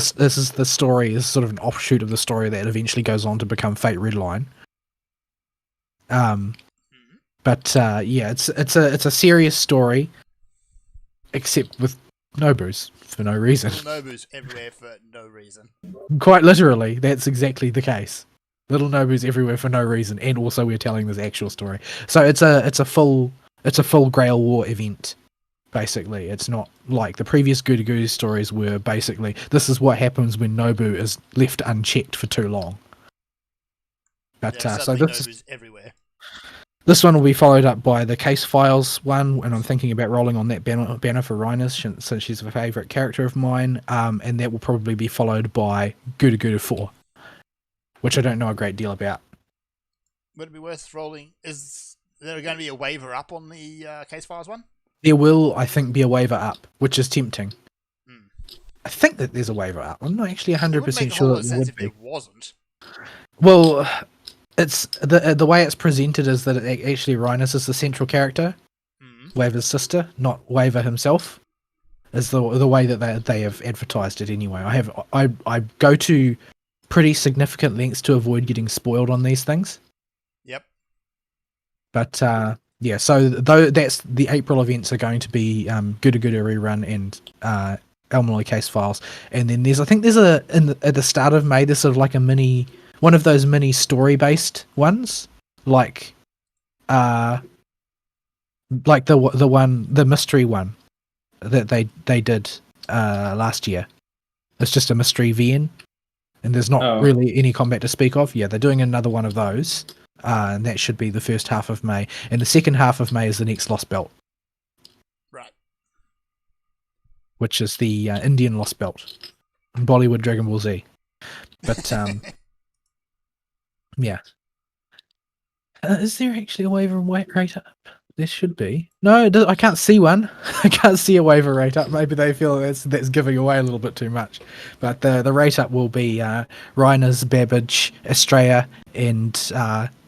[SPEAKER 3] the story, is sort of an offshoot of the story that eventually goes on to become Fate Redline. But yeah, it's a serious story, except with Nobus for no reason.
[SPEAKER 2] Nobus everywhere for no reason.
[SPEAKER 3] Quite literally, that's exactly the case. Little Nobu's everywhere for no reason, and also we're telling this actual story. So it's a full Grail War event. Basically, it's not like the previous Goo Goo stories were basically this is what happens when Nobu is left unchecked for too long. But
[SPEAKER 2] Yeah,
[SPEAKER 3] so
[SPEAKER 2] suddenly
[SPEAKER 3] this
[SPEAKER 2] Nobu's everywhere.
[SPEAKER 3] this one will be followed up by the Case Files one, and I'm thinking about rolling on that banner for Rhinus since she's a favourite character of mine, and that will probably be followed by Goo Goo 4, which I don't know a great deal about.
[SPEAKER 2] Would it be worth rolling? Is there going to be a waiver up on the Case Files one?
[SPEAKER 3] There will, I think, be a waiver up, which is tempting.
[SPEAKER 2] Hmm.
[SPEAKER 3] I think that there's a waiver up. I'm not actually 100%
[SPEAKER 2] It would make a
[SPEAKER 3] sure
[SPEAKER 2] whole lot
[SPEAKER 3] that
[SPEAKER 2] of
[SPEAKER 3] there
[SPEAKER 2] sense
[SPEAKER 3] would
[SPEAKER 2] if
[SPEAKER 3] be.
[SPEAKER 2] there wasn't.
[SPEAKER 3] Well, it's the way it's presented is that it actually Rhinus is the central character, Waver's sister, not Waver himself. Is the way that they have advertised it anyway. I go to pretty significant lengths to avoid getting spoiled on these things.
[SPEAKER 2] Yep.
[SPEAKER 3] But yeah, so though that's the April events are going to be Gooda Gooda Rerun and Elmaloy Case Files, and then there's at the start of May there's sort of like one of those mini story based ones, like the mystery one that they did last year. It's just a mystery VN, and there's not really any combat to speak of. Yeah, they're doing another one of those, and that should be the first half of May, and the second half of May is the next Lost Belt,
[SPEAKER 2] Right.
[SPEAKER 3] which is the Indian Lost Belt, Bollywood Dragon Ball Z. But yeah. Is there actually a waiver and weight rate up? There should be. No, I can't see one. I can't see a waiver rate up. Maybe they feel that's giving away a little bit too much. But the rate up will be Rhinus, Babbage, Estrella, and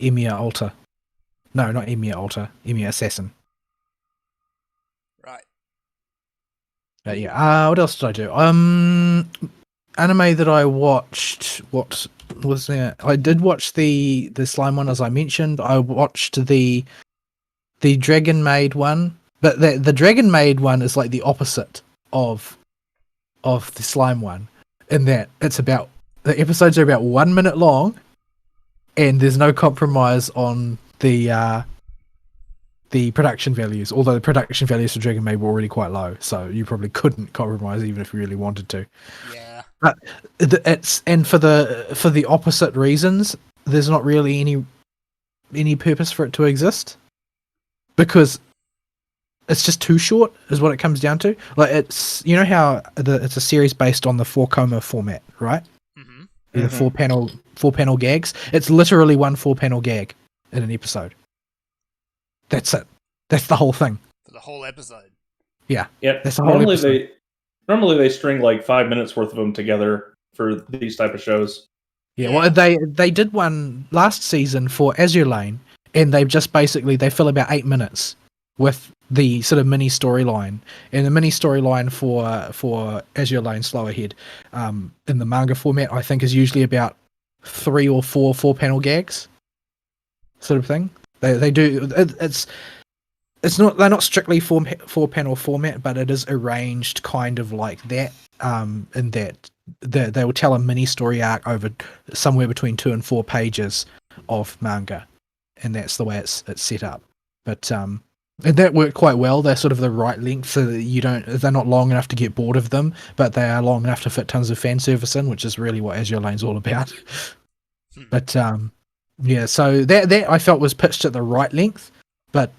[SPEAKER 3] Emir Alta. No, not Emir Alta. Emir Assassin.
[SPEAKER 2] Right.
[SPEAKER 3] But yeah. What else did I do? Anime that I watched. What was there? I did watch the slime one, as I mentioned. I watched the Dragon Maid one, but the Dragon Maid one is like the opposite of the slime one, in that the episodes are about 1 minute long, and there's no compromise on the production values. Although the production values for Dragon Maid were already quite low, so you probably couldn't compromise even if you really wanted to.
[SPEAKER 2] Yeah.
[SPEAKER 3] But it's for the opposite reasons. There's not really any purpose for it to exist, because it's just too short, is what it comes down to. Like it's how it's a series based on the 4-coma format, right?
[SPEAKER 2] Mm-hmm.
[SPEAKER 3] The four panel gags. It's literally one 4-panel gag in an episode. That's it. That's the whole thing.
[SPEAKER 2] For the whole episode.
[SPEAKER 3] Yeah.
[SPEAKER 1] Yep.
[SPEAKER 3] That's the whole episode.
[SPEAKER 1] Normally they string like 5 minutes worth of them together for these type of shows.
[SPEAKER 3] Yeah, well, they did one last season for Azure Lane, and they fill about 8 minutes with the sort of mini storyline. And the mini storyline for Azure Lane Slow Ahead, in the manga format, I think is usually about 3 or 4 4-panel gags, sort of thing. They do it's not, they're not strictly 4-panel format, but it is arranged kind of like that. In that they will tell a mini story arc over somewhere between 2 and 4 pages of manga, and that's the way it's set up. But and that worked quite well. They're sort of the right length, so that they're not long enough to get bored of them, but they are long enough to fit tons of fan service in, which is really what Azure Lane's all about. But yeah, so that I felt was pitched at the right length, but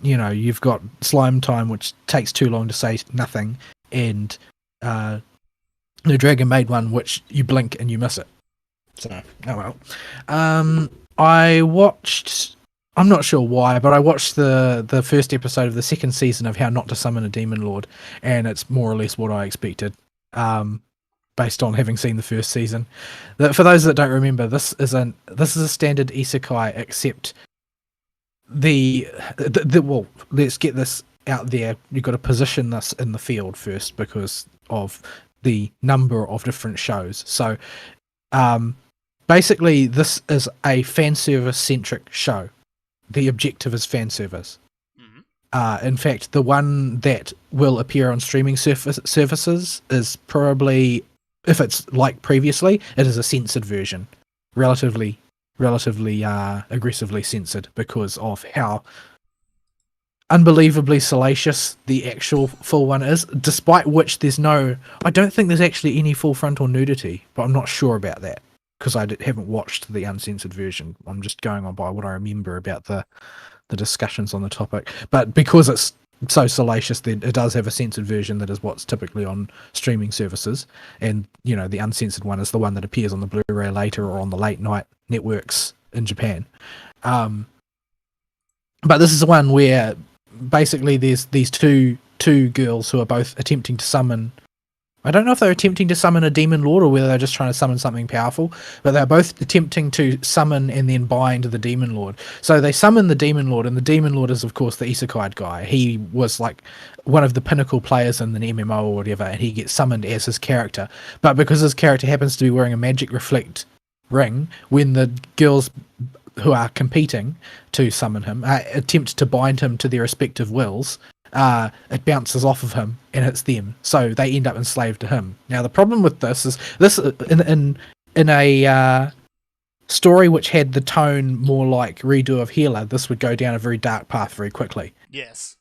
[SPEAKER 3] you've got Slime Time, which takes too long to say nothing, and the Dragon Maid one, which you blink and you miss it. So, oh well. I watched, I'm not sure why, but I watched the first episode of the second season of How Not to Summon a Demon Lord, and it's more or less what I expected, based on having seen the first season. For those that don't remember, this is a standard isekai, except well, let's get this out there. You've got to position this in the field first because of the number of different shows. So basically this is a fan service centric show. The objective is fan service. In fact, the one that will appear on streaming services is probably, if it's like previously, it is a censored version, relatively relatively aggressively censored because of how unbelievably salacious the actual full one is, despite which I don't think there's actually any full frontal nudity, but I'm not sure about that because I haven't watched the uncensored version. I'm just going on by what I remember about the discussions on the topic. But because it's so salacious, then it does have a censored version that is what's typically on streaming services, and the uncensored one is the one that appears on the Blu-ray later or on the late night networks in Japan. But this is the one where basically there's these two girls who are both attempting to summon. I don't know if they're attempting to summon a demon lord or whether they're just trying to summon something powerful, but they're both attempting to summon and then bind the demon lord. So they summon the demon lord, and the demon lord is of course the isekai guy. He was like one of the pinnacle players in the MMO or whatever, and he gets summoned as his character. But because his character happens to be wearing a magic reflect ring, when the girls who are competing to summon him attempt to bind him to their respective wills, it bounces off of him and hits them, so they end up enslaved to him. Now the problem with this is in a story which had the tone more like Redo of Healer, this would go down a very dark path very quickly.
[SPEAKER 2] Yes.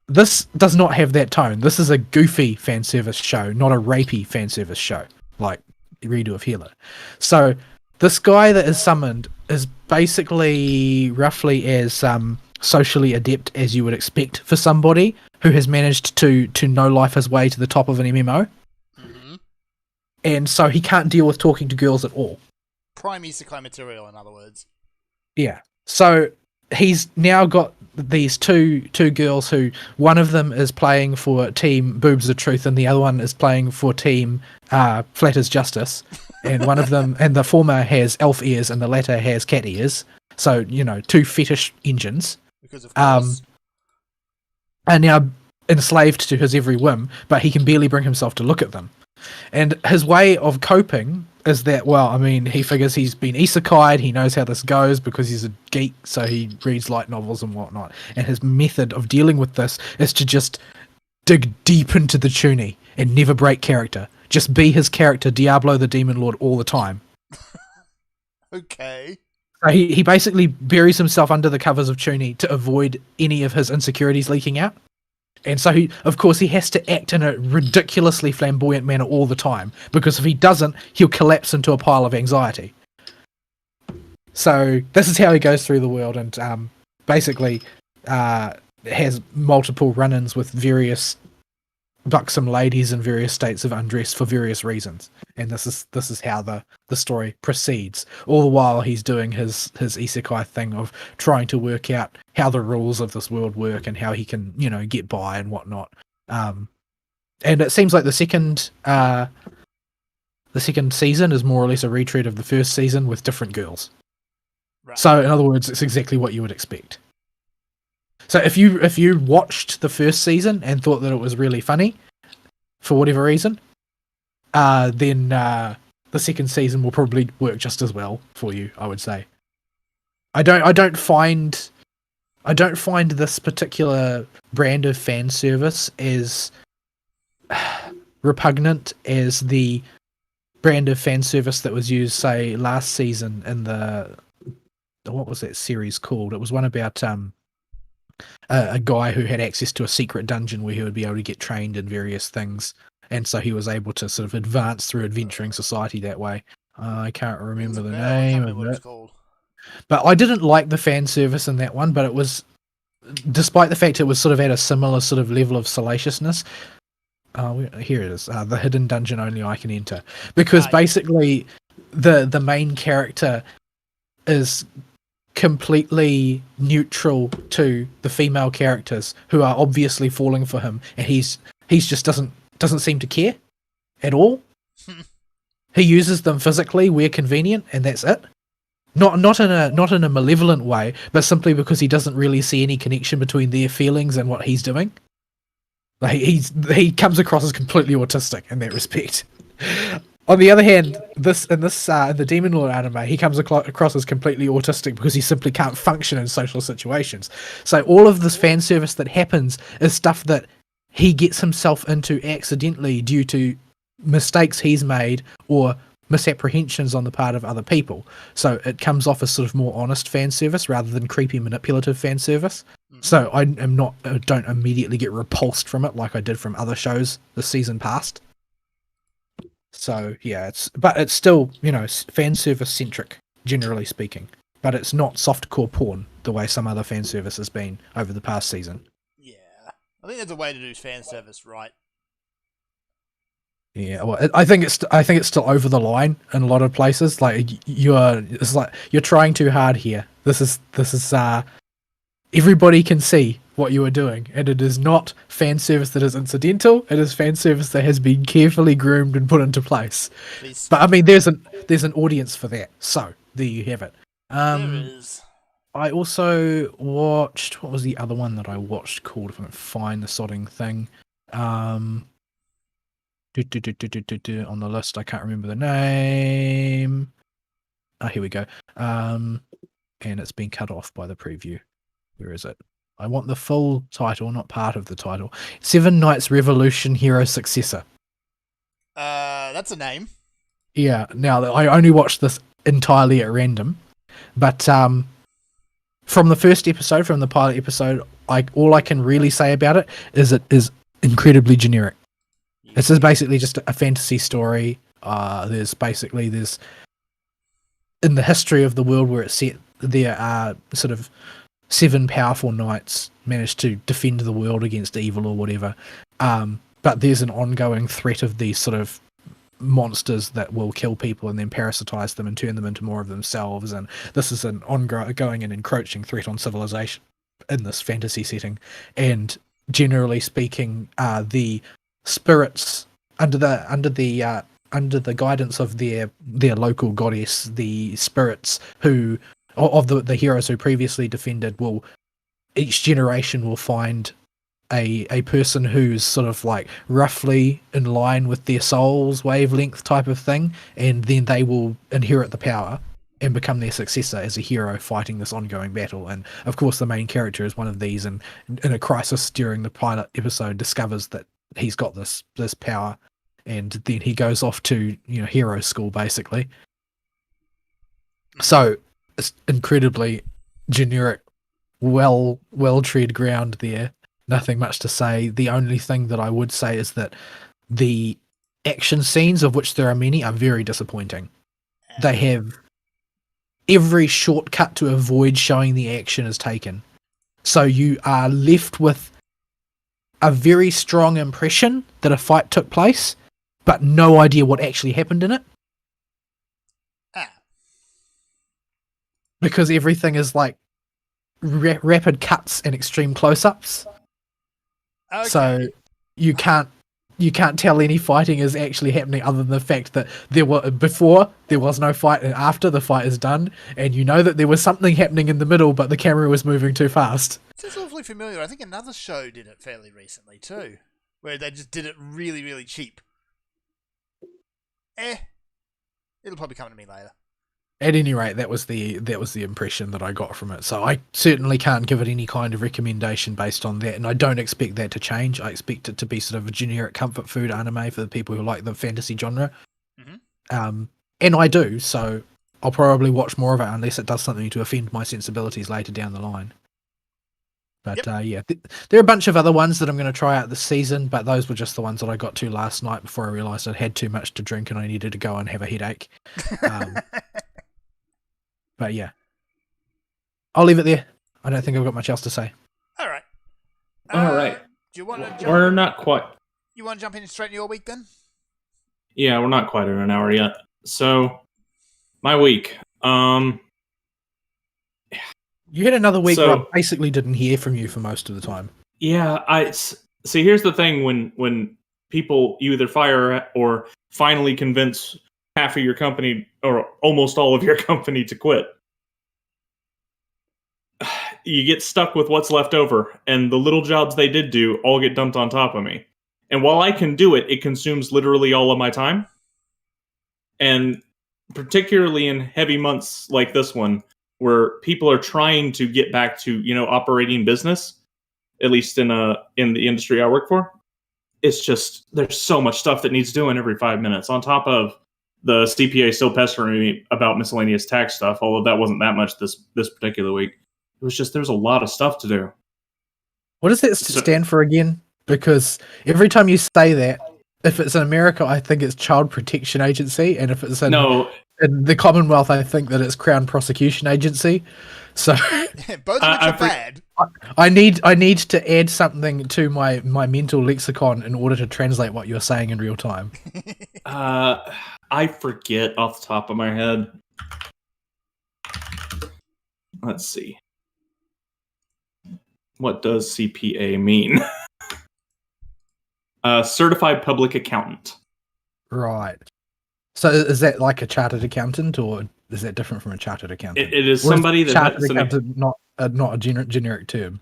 [SPEAKER 3] This does not have that tone. This is a goofy fan service show, not a rapey fan service show like Redo of Healer. So this guy that is summoned is basically roughly as socially adept as you would expect for somebody who has managed to know life his way to the top of an MMO.
[SPEAKER 2] Mm-hmm.
[SPEAKER 3] And so he can't deal with talking to girls at all.
[SPEAKER 2] Prime isekai material, in other words.
[SPEAKER 3] Yeah. So he's now got these two girls who, one of them is playing for Team Boobs of Truth and the other one is playing for Team Flat as Justice. And one of them, and the former has elf ears and the latter has cat ears. So, two fetish engines.
[SPEAKER 2] Because of course.
[SPEAKER 3] Are now enslaved to his every whim, but he can barely bring himself to look at them. And his way of coping is that, he figures he's been isekai'd, he knows how this goes because he's a geek, so he reads light novels and whatnot. And his method of dealing with this is to just dig deep into the tunie and never break character. Just be his character, Diablo the Demon Lord, all the time.
[SPEAKER 2] Okay.
[SPEAKER 3] He basically buries himself under the covers of Tunie to avoid any of his insecurities leaking out. And so, he has to act in a ridiculously flamboyant manner all the time, because if he doesn't, he'll collapse into a pile of anxiety. So this is how he goes through the world, and basically has multiple run-ins with various buxom ladies in various states of undress for various reasons. And this is how the story proceeds. All the while he's doing his isekai thing of trying to work out how the rules of this world work and how he can, get by and whatnot. And it seems like the second season is more or less a retread of the first season with different girls.
[SPEAKER 2] Right.
[SPEAKER 3] So in other words, it's exactly what you would expect. So if you watched the first season and thought that it was really funny, for whatever reason, then the second season will probably work just as well for you, I would say. I don't find this particular brand of fan service as repugnant as the brand of fan service that was used, say, last season in what was that series called? It was one about a guy who had access to a secret dungeon where he would be able to get trained in various things, and so he was able to sort of advance through adventuring society that way. I can't remember the name of it. But I didn't like the fan service in that one, but it was, despite the fact it was sort of at a similar sort of level of salaciousness. Here it is, the hidden dungeon only I can enter. Because basically the main character is completely neutral to the female characters who are obviously falling for him, and he's just doesn't seem to care at all. He uses them physically where convenient, and that's it. Not in a malevolent way, but simply because he doesn't really see any connection between their feelings and what he's doing. Like he comes across as completely autistic in that respect. On the other hand, in the Demon Lord anime, he comes across as completely autistic because he simply can't function in social situations. So all of this fan service that happens is stuff that he gets himself into accidentally due to mistakes he's made or misapprehensions on the part of other people. So it comes off as sort of more honest fan service rather than creepy manipulative fan service. So I don't immediately get repulsed from it like I did from other shows the season past. So yeah, it's still, fan service centric, generally speaking. But it's not softcore porn the way some other fan service has been over the past season.
[SPEAKER 2] Yeah, I think there's a way to do fan service right.
[SPEAKER 3] Yeah, well, I think it's still over the line in a lot of places. Like you're trying too hard here. This is everybody can see what you are doing, and it is not fan service that is incidental. It is fan service that has been carefully groomed and put into place.
[SPEAKER 2] Please.
[SPEAKER 3] But I mean, there's an audience for that. So there you have it.
[SPEAKER 2] There is.
[SPEAKER 3] I also watched, what was the other one that I watched called? If I can find the sodding thing. On the list, I can't remember the name. Here we go. And it's been cut off by the preview. Where is it? I want the full title, not part of the title. Seven Knights Revolution Hero Successor.
[SPEAKER 2] That's a name.
[SPEAKER 3] Yeah, now I only watched this entirely at random. But from the first episode, from the pilot episode, all I can really say about it is incredibly generic. This is basically just a fantasy story. There's in the history of the world where it's set, there are sort of 7 powerful knights managed to defend the world against evil or whatever. But there's an ongoing threat of these sort of monsters that will kill people and then parasitize them and turn them into more of themselves, and this is an ongoing and encroaching threat on civilization in this fantasy setting. And generally speaking, the spirits under the guidance of their local goddess, the spirits who of the heroes who previously defended, each generation will find a person who's sort of like roughly in line with their soul's wavelength type of thing, and then they will inherit the power and become their successor as a hero fighting this ongoing battle. And of course the main character is one of these, and in a crisis during the pilot episode discovers that he's got this power, and then he goes off to hero school basically. So it's incredibly generic, well tread ground there. Nothing much to say. The only thing that I would say is that the action scenes, of which there are many, are very disappointing. They have every shortcut to avoid showing the action is taken. So you are left with a very strong impression that a fight took place, but no idea what actually happened in it. Because everything is like rapid cuts and extreme close-ups.
[SPEAKER 2] Okay.
[SPEAKER 3] So you can't tell any fighting is actually happening other than the fact that before there was no fight and after the fight is done, and you know that there was something happening in the middle, but the camera was moving too fast.
[SPEAKER 2] It's awfully familiar. I think another show did it fairly recently too, where they just did it really, really cheap. It'll probably come to me later.
[SPEAKER 3] At any rate, that was the impression that I got from it. So I certainly can't give it any kind of recommendation based on that, and I don't expect that to change. I expect it to be sort of a generic comfort food anime for the people who like the fantasy genre. Mm-hmm. And I do, so I'll probably watch more of it unless it does something to offend my sensibilities later down the line. But there are a bunch of other ones that I'm going to try out this season, but those were just the ones that I got to last night before I realised I'd had too much to drink and I needed to go and have a headache. But yeah, I'll leave it there. I don't think I've got much else to say.
[SPEAKER 2] All right.
[SPEAKER 1] All right.
[SPEAKER 2] Do you want to jump?
[SPEAKER 1] We're not quite.
[SPEAKER 2] You want to jump in straight into your week then?
[SPEAKER 1] Yeah, we're not quite at an hour yet. So, my week.
[SPEAKER 3] You had another week where I basically didn't hear from you for most of the time.
[SPEAKER 1] Yeah, see. Here's the thing: when people, you either fire or finally convince half of your company or almost all of your company to quit, you get stuck with what's left over, and the little jobs they did do all get dumped on top of me. And while I can do it, it consumes literally all of my time. And particularly in heavy months like this one, where people are trying to get back to, operating business, at least in the industry I work for, it's just, there's so much stuff that needs doing every 5 minutes on top of the CPA still pestering me about miscellaneous tax stuff, although that wasn't that much this particular week. It was just there's a lot of stuff to do.
[SPEAKER 3] What does that stand for again? Because every time you say that, if it's in America, I think it's Child Protection Agency, and if it's in the Commonwealth, I think that it's Crown Prosecution Agency. So
[SPEAKER 2] both of which are bad.
[SPEAKER 3] I need to add something to my mental lexicon in order to translate what you're saying in real time.
[SPEAKER 1] I forget off the top of my head. Let's see. What does CPA mean? Certified Public Accountant.
[SPEAKER 3] Right. So is that like a chartered accountant, or is that different from a chartered accountant?
[SPEAKER 1] It is somebody that
[SPEAKER 3] chartered accountant, not a generic term.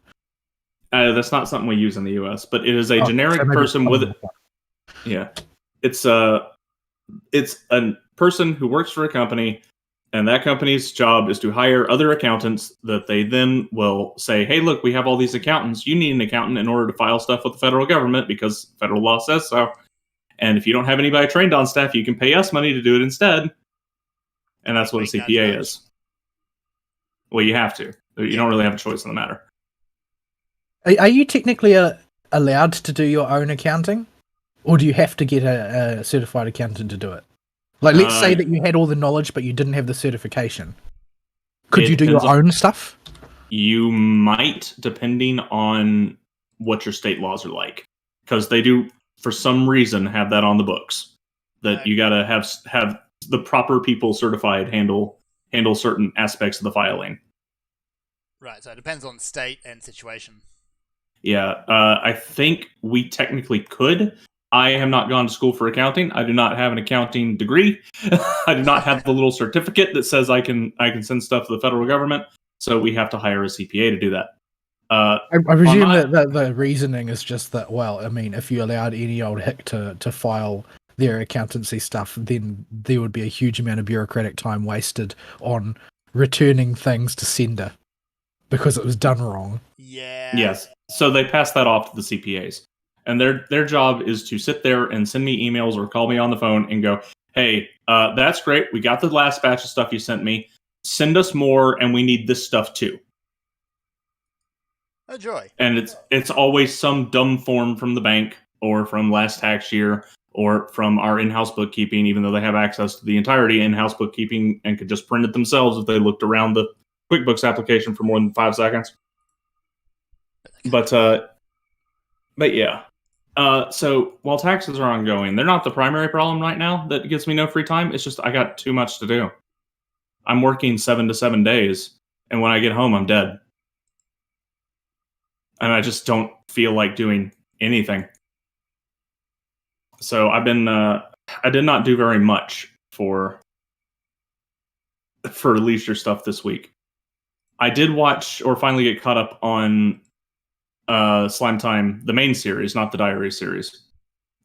[SPEAKER 1] That's not something we use in the U.S., but it is a generic person with it. Yeah, it's a person who works for a company, and that company's job is to hire other accountants that they then will say, "Hey, look, we have all these accountants. You need an accountant in order to file stuff with the federal government because federal law says so. And if you don't have anybody trained on staff, you can pay us money to do it instead." And that's what a CPA is. Well, you have to. You don't really have a choice in the matter.
[SPEAKER 3] Are you technically allowed to do your own accounting? Or do you have to get a certified accountant to do it? Like, let's say that you had all the knowledge, but you didn't have the certification. Could you do your own stuff?
[SPEAKER 1] You might, depending on what your state laws are like. Because they do, for some reason, have that on the books. That you got to have the proper people certified handle certain aspects of the filing.
[SPEAKER 2] Right, so it depends on state and situation.
[SPEAKER 1] Yeah, I think we technically could. I have not gone to school for accounting. I do not have an accounting degree. I do not have the little certificate that says I can send stuff to the federal government. So we have to hire a CPA to do that.
[SPEAKER 3] I presume that the reasoning is just that, well, I mean, if you allowed any old hick to file their accountancy stuff, then there would be a huge amount of bureaucratic time wasted on returning things to sender because it was done wrong.
[SPEAKER 2] Yeah.
[SPEAKER 1] Yes. So they pass that off to the CPAs. And their job is to sit there and send me emails or call me on the phone and go, "Hey, that's great. We got the last batch of stuff you sent me. Send us more, and we need this stuff too."
[SPEAKER 2] Oh, joy.
[SPEAKER 1] And it's always some dumb form from the bank or from last tax year or from our in-house bookkeeping, even though they have access to the entirety in-house bookkeeping and could just print it themselves if they looked around the QuickBooks application for more than 5 seconds. But yeah. So while taxes are ongoing, they're not the primary problem right now that gives me no free time. It's just I got too much to do. I'm working 7 to 7 days, and when I get home, I'm dead. And I just don't feel like doing anything. So I did not do very much for leisure stuff this week. I did watch or finally get caught up on Slime Time, the main series, not the Diary series.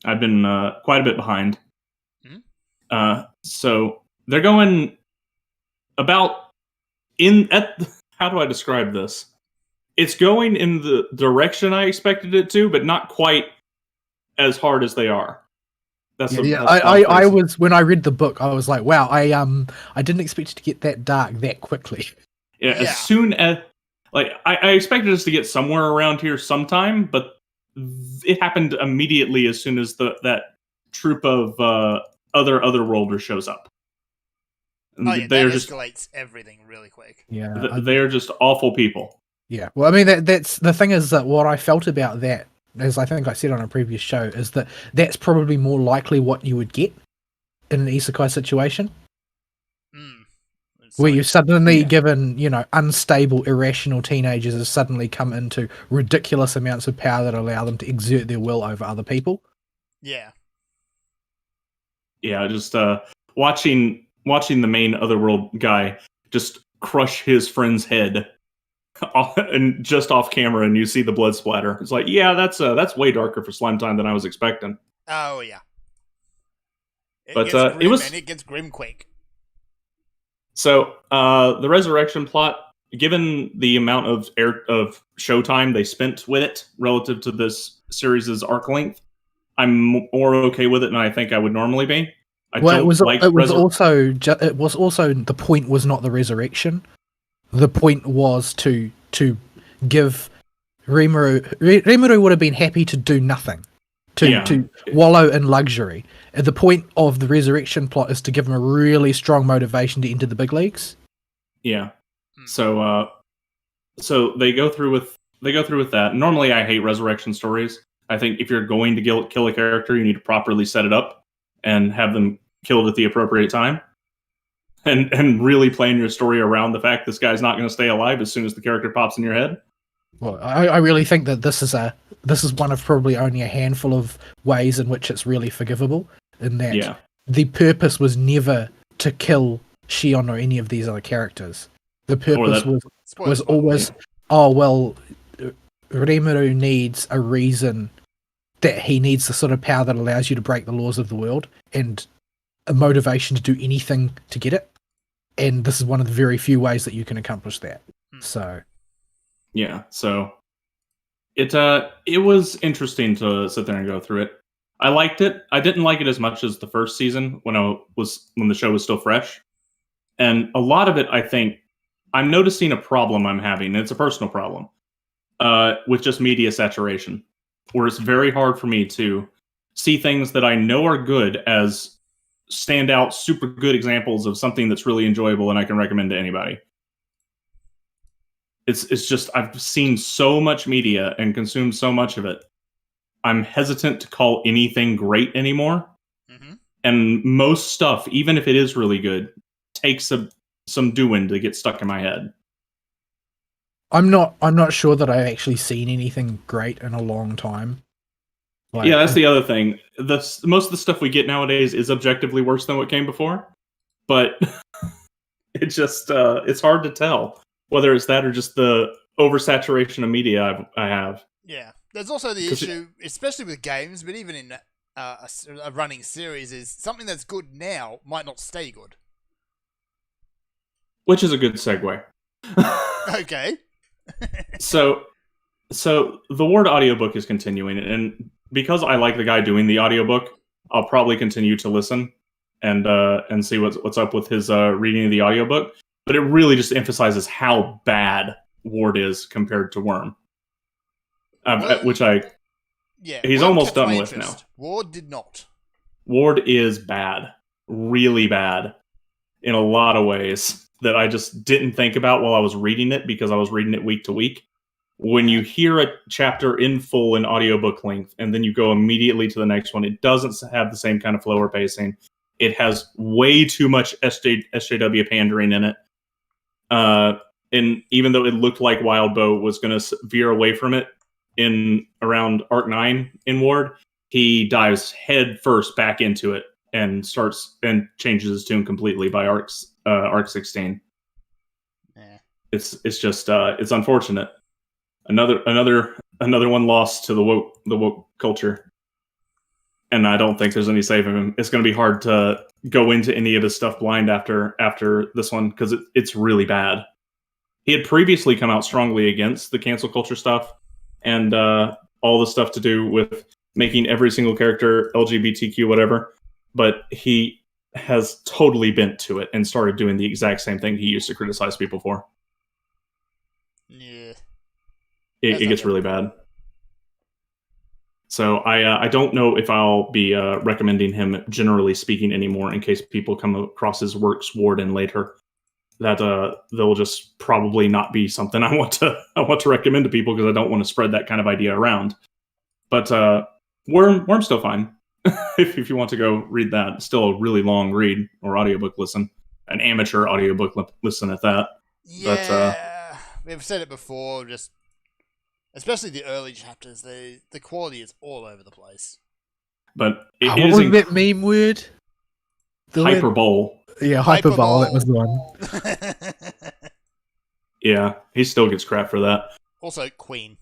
[SPEAKER 1] I've been quite a bit behind. So they're going about how do I describe this? It's going in the direction I expected it to, but not quite as hard as they are.
[SPEAKER 3] I was, when I read the book, I was like, wow, I didn't expect it to get that dark that quickly.
[SPEAKER 1] Yeah, as soon as I expected us to get somewhere around here sometime, but it happened immediately as soon as that troop of other worlders shows up.
[SPEAKER 2] Oh yeah, that escalates everything really quick.
[SPEAKER 3] Yeah,
[SPEAKER 1] they are just awful people.
[SPEAKER 3] Yeah, well, I mean that's the thing is that what I felt about that, as I think I said on a previous show, is that that's probably more likely what you would get in an isekai situation. Where you're suddenly given, unstable, irrational teenagers have suddenly come into ridiculous amounts of power that allow them to exert their will over other people.
[SPEAKER 2] Yeah.
[SPEAKER 1] Yeah, just watching the main Otherworld guy just crush his friend's head and just off camera, and you see the blood splatter. It's like, yeah, that's way darker for Slime Time than I was expecting.
[SPEAKER 2] Oh yeah.
[SPEAKER 1] It
[SPEAKER 2] gets grim quick.
[SPEAKER 1] So, the Resurrection plot, given the amount of showtime they spent with it relative to this series' arc length, I'm more okay with it than I think I would normally be.
[SPEAKER 3] It was also the point was not the resurrection. The point was to give Rimuru would have been happy to do nothing, to wallow in luxury. And the point of the resurrection plot is to give him a really strong motivation to enter the big leagues.
[SPEAKER 1] Yeah. So they go through with that. Normally, I hate resurrection stories. I think if you're going to kill a character, you need to properly set it up and have them killed at the appropriate time. And really plan your story around the fact this guy's not going to stay alive as soon as the character pops in your head.
[SPEAKER 3] Well, I really think that this is one of probably only a handful of ways in which it's really forgivable. In that the purpose was never to kill Shion or any of these other characters. The purpose was always, Rimuru needs a reason, that he needs the sort of power that allows you to break the laws of the world and a motivation to do anything to get it. And this is one of the very few ways that you can accomplish that. So
[SPEAKER 1] it was interesting to sit there and go through it. I liked it. I didn't like it as much as the first season when the show was still fresh. And a lot of it, I think, I'm noticing a problem I'm having, and it's a personal problem, with just media saturation, where it's very hard for me to see things that I know are good as standout, super good examples of something that's really enjoyable and I can recommend to anybody. It's just, I've seen so much media and consumed so much of it. I'm hesitant to call anything great anymore. Mm-hmm. And most stuff, even if it is really good, takes some doing to get stuck in my head.
[SPEAKER 3] I'm not sure that I've actually seen anything great in a long time.
[SPEAKER 1] Yeah, that's the other thing. Most of the stuff we get nowadays is objectively worse than what came before, but it's just it's hard to tell whether it's that or just the oversaturation of media I have.
[SPEAKER 2] Yeah, there's also the issue, especially with games, but even in a running series, is something that's good now might not stay good.
[SPEAKER 1] Which is a good segue.
[SPEAKER 2] Okay.
[SPEAKER 1] So the Ward audiobook is continuing, and because I like the guy doing the audiobook, I'll probably continue to listen and see what's up with his reading of the audiobook. But it really just emphasizes how bad Ward is compared to Worm. He's
[SPEAKER 2] Ward
[SPEAKER 1] almost done with now.
[SPEAKER 2] Ward did not.
[SPEAKER 1] Ward is bad. Really bad. In a lot of ways that I just didn't think about while I was reading it, because I was reading it week to week. When you hear a chapter in full in audiobook length and then you go immediately to the next one, it doesn't have the same kind of flow or pacing. It has way too much SJW pandering in it. And even though it looked like Wildbow was going to veer away from it in around Arc 9 in Ward, he dives head first back into it and changes his tune completely by Arc 16.
[SPEAKER 2] Yeah.
[SPEAKER 1] It's just it's unfortunate. Another one lost to the woke culture, and I don't think there's any saving him. It's going to be hard to go into any of his stuff blind after this one, because it's really bad. He had previously come out strongly against the cancel culture stuff and all the stuff to do with making every single character LGBTQ whatever, but he has totally bent to it and started doing the exact same thing he used to criticize people for.
[SPEAKER 2] Yeah.
[SPEAKER 1] It gets really bad. So I don't know if I'll be recommending him generally speaking anymore, in case people come across his works Warden later. That they'll just probably not be something I want to recommend to people, because I don't want to spread that kind of idea around. But Worm's still fine. if you want to go read that. It's still a really long read or audiobook listen. An amateur audiobook listen at that.
[SPEAKER 2] Yeah, we've said it before, just especially the early chapters, the quality is all over the place.
[SPEAKER 1] But
[SPEAKER 3] what was that meme word?
[SPEAKER 1] Hyperbole.
[SPEAKER 3] Yeah, Hyperbole, that was the one.
[SPEAKER 1] Yeah, he still gets crap for that.
[SPEAKER 2] Also, Queen.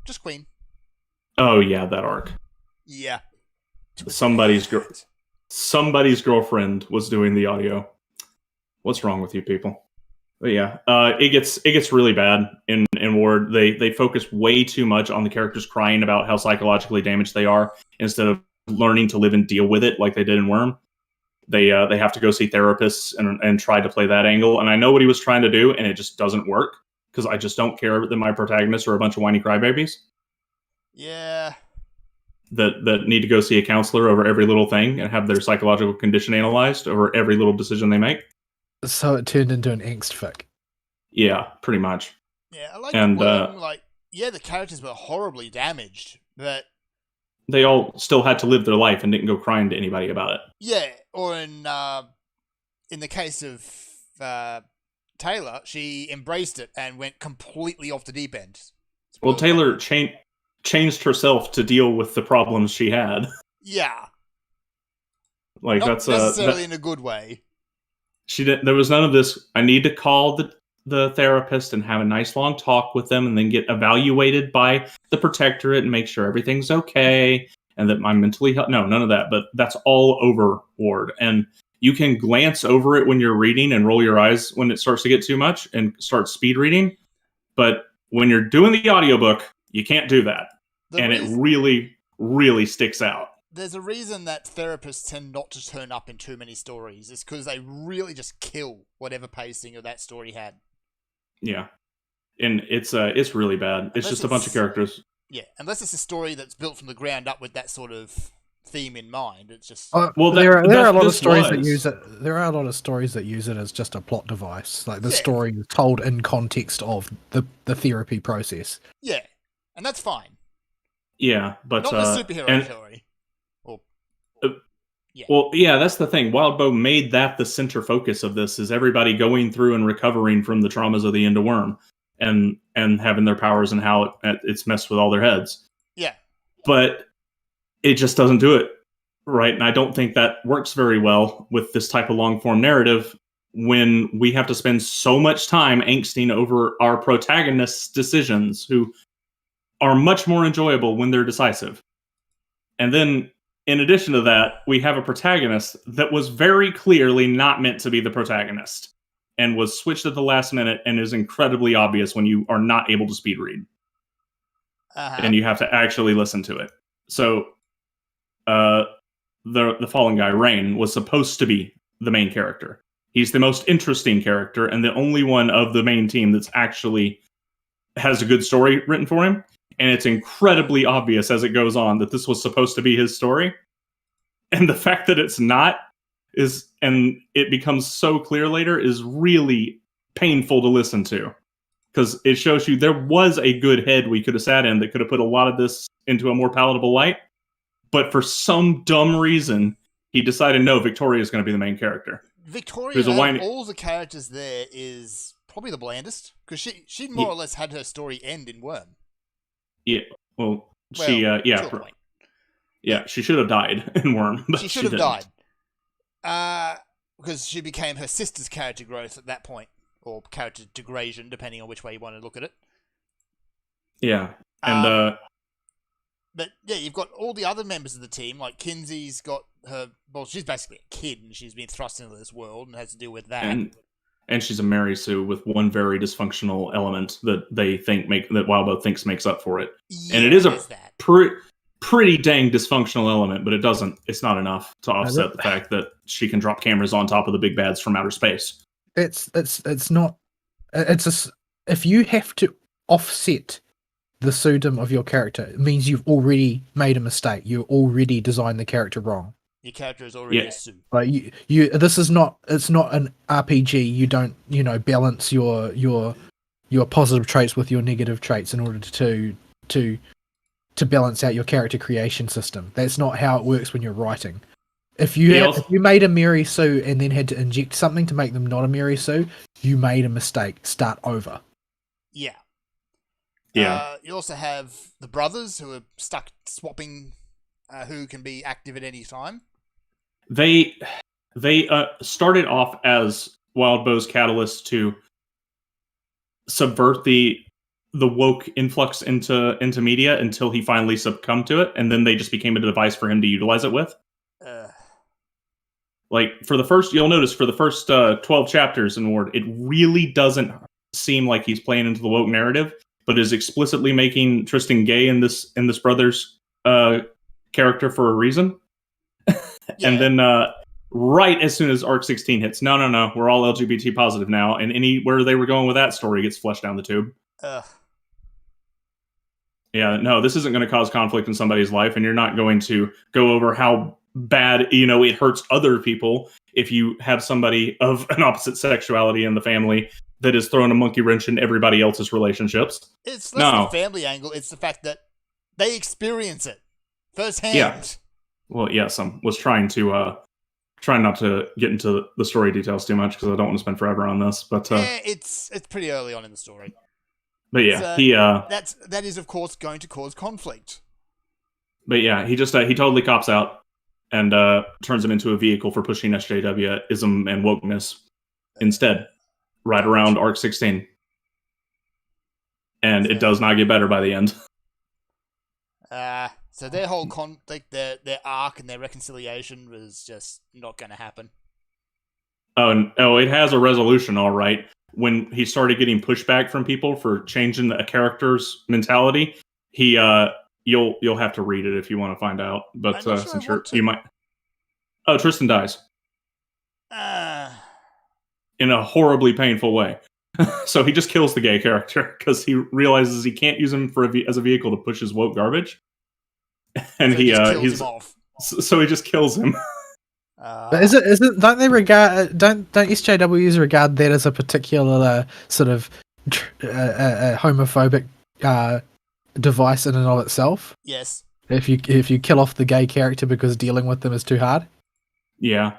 [SPEAKER 2] Just Queen.
[SPEAKER 1] Oh yeah, that arc.
[SPEAKER 2] Yeah.
[SPEAKER 1] Somebody's girlfriend was doing the audio. What's wrong with you people? But yeah, it gets really bad in Ward. They focus way too much on the characters crying about how psychologically damaged they are, instead of learning to live and deal with it like they did in Worm. they have to go see therapists and try to play that angle. And I know what he was trying to do, and it just doesn't work because I just don't care that my protagonists are a bunch of whiny crybabies.
[SPEAKER 2] Yeah.
[SPEAKER 1] That need to go see a counselor over every little thing and have their psychological condition analyzed over every little decision they make.
[SPEAKER 3] So it turned into an angst fic.
[SPEAKER 1] Yeah, pretty much.
[SPEAKER 2] Yeah, I like
[SPEAKER 1] And,
[SPEAKER 2] the characters were horribly damaged, but
[SPEAKER 1] they all still had to live their life and didn't go crying to anybody about it.
[SPEAKER 2] yeah, or in the case of Taylor, she embraced it and went completely off the deep end.
[SPEAKER 1] Well, Taylor changed herself to deal with the problems she had.
[SPEAKER 2] Yeah,
[SPEAKER 1] Like
[SPEAKER 2] not
[SPEAKER 1] that's
[SPEAKER 2] necessarily in a good way.
[SPEAKER 1] She did. There was none of this. I need to call the therapist and have a nice long talk with them, and then get evaluated by the protectorate and make sure everything's okay and that I'm mentally no, none of that. But that's all overboard, and you can glance over it when you're reading and roll your eyes when it starts to get too much and start speed reading. But when you're doing the audiobook, you can't do that, it really, really sticks out.
[SPEAKER 2] There's a reason that therapists tend not to turn up in too many stories. It's because they really just kill whatever pacing of that story had.
[SPEAKER 1] Yeah, and it's really bad. It's just a bunch of characters.
[SPEAKER 2] Yeah, unless it's a story that's built from the ground up with that sort of theme in mind. It's just
[SPEAKER 3] well, there are a lot of stories that use it. There are a lot of stories that use it as just a plot device. Like the story is told in context of the therapy process.
[SPEAKER 2] Yeah, and that's fine.
[SPEAKER 1] Yeah, but
[SPEAKER 2] not the superhero story.
[SPEAKER 1] Yeah. Well, yeah, that's the thing. Wildbow made that the center focus of this, is everybody going through and recovering from the traumas of the End of Worm and having their powers and how it's messed with all their heads.
[SPEAKER 2] Yeah.
[SPEAKER 1] But it just doesn't do it right. And I don't think that works very well with this type of long form narrative when we have to spend so much time angsting over our protagonists' decisions, who are much more enjoyable when they're decisive. And then, in addition to that, we have a protagonist that was very clearly not meant to be the protagonist and was switched at the last minute and is incredibly obvious when you are not able to speed read. And you have to actually listen to it. So the fallen guy, Rain, was supposed to be the main character. He's the most interesting character and the only one of the main team that's actually has a good story written for him. And it's incredibly obvious as it goes on that this was supposed to be his story. And the fact that it's not and it becomes so clear later, is really painful to listen to. Because it shows you there was a good head we could have sat in that could have put a lot of this into a more palatable light. But for some dumb reason, he decided, no, Victoria is going to be the main character.
[SPEAKER 2] Victoria, of all the characters there, is probably the blandest. Because she more or less had her story end in Worm.
[SPEAKER 1] Yeah, she should have died in Worm. But
[SPEAKER 2] she should have died. Because she became her sister's character growth at that point. Or character degradation, depending on which way you want to look at it.
[SPEAKER 1] Yeah, and
[SPEAKER 2] but yeah, you've got all the other members of the team. Like Kinsey's got her. Well, she's basically a kid, and she's been thrust into this world and has to deal with that.
[SPEAKER 1] And she's a Mary Sue with one very dysfunctional element that they think that Wildbow thinks makes up for it.
[SPEAKER 2] Yeah,
[SPEAKER 1] and it is a pretty dang dysfunctional element, but it's not enough to offset the fact that she can drop cameras on top of the big bads from outer space.
[SPEAKER 3] If you have to offset the pseudonym of your character, it means you've already made a mistake. You already designed the character wrong.
[SPEAKER 2] Your character is already a Sue.
[SPEAKER 3] Like it's not an RPG. You don't, balance your positive traits with your negative traits in order to balance out your character creation system. That's not how it works when you're writing. If you made a Mary Sue and then had to inject something to make them not a Mary Sue, you made a mistake. Start over.
[SPEAKER 2] Yeah.
[SPEAKER 1] Yeah.
[SPEAKER 2] You also have the brothers who are stuck swapping who can be active at any time.
[SPEAKER 1] They started off as Wildbow's catalyst to subvert the woke influx into media until he finally succumbed to it, and then they just became a device for him to utilize it with. Like you'll notice for the first 12 chapters in Ward, it really doesn't seem like he's playing into the woke narrative, but is explicitly making Tristan gay in this brother's character for a reason.
[SPEAKER 2] Yeah.
[SPEAKER 1] And then right as soon as Arc 16 hits. No, we're all LGBT positive now, and anywhere they were going with that story gets flushed down the tube.
[SPEAKER 2] Ugh.
[SPEAKER 1] Yeah, no, this isn't going to cause conflict in somebody's life, and you're not going to go over how bad, it hurts other people if you have somebody of an opposite sexuality in the family that is throwing a monkey wrench in everybody else's relationships.
[SPEAKER 2] It's less the family angle, it's the fact that they experience it firsthand.
[SPEAKER 1] Yeah. Well, yes, I was trying not to get into the story details too much because I don't want to spend forever on this. But
[SPEAKER 2] yeah, it's pretty early on in the story.
[SPEAKER 1] But yeah,
[SPEAKER 2] that is of course going to cause conflict.
[SPEAKER 1] But yeah, he totally cops out and turns him into a vehicle for pushing SJW-ism and wokeness instead, right around Arc 16. And it does not get better by the end.
[SPEAKER 2] So their whole their arc and their reconciliation was just not going to happen.
[SPEAKER 1] Oh, it has a resolution, all right. When he started getting pushback from people for changing a character's mentality, you'll have to read it if you want to find out. But since you might, Tristan dies in a horribly painful way. So he just kills the gay character because he realizes he can't use him as a vehicle to push his woke garbage, and
[SPEAKER 2] so he's him off.
[SPEAKER 1] So he just kills him.
[SPEAKER 3] But don't they regard don't SJWs regard that as a particular sort of homophobic device in and of itself?
[SPEAKER 2] Yes.
[SPEAKER 3] If you kill off the gay character because dealing with them is too hard.
[SPEAKER 1] Yeah.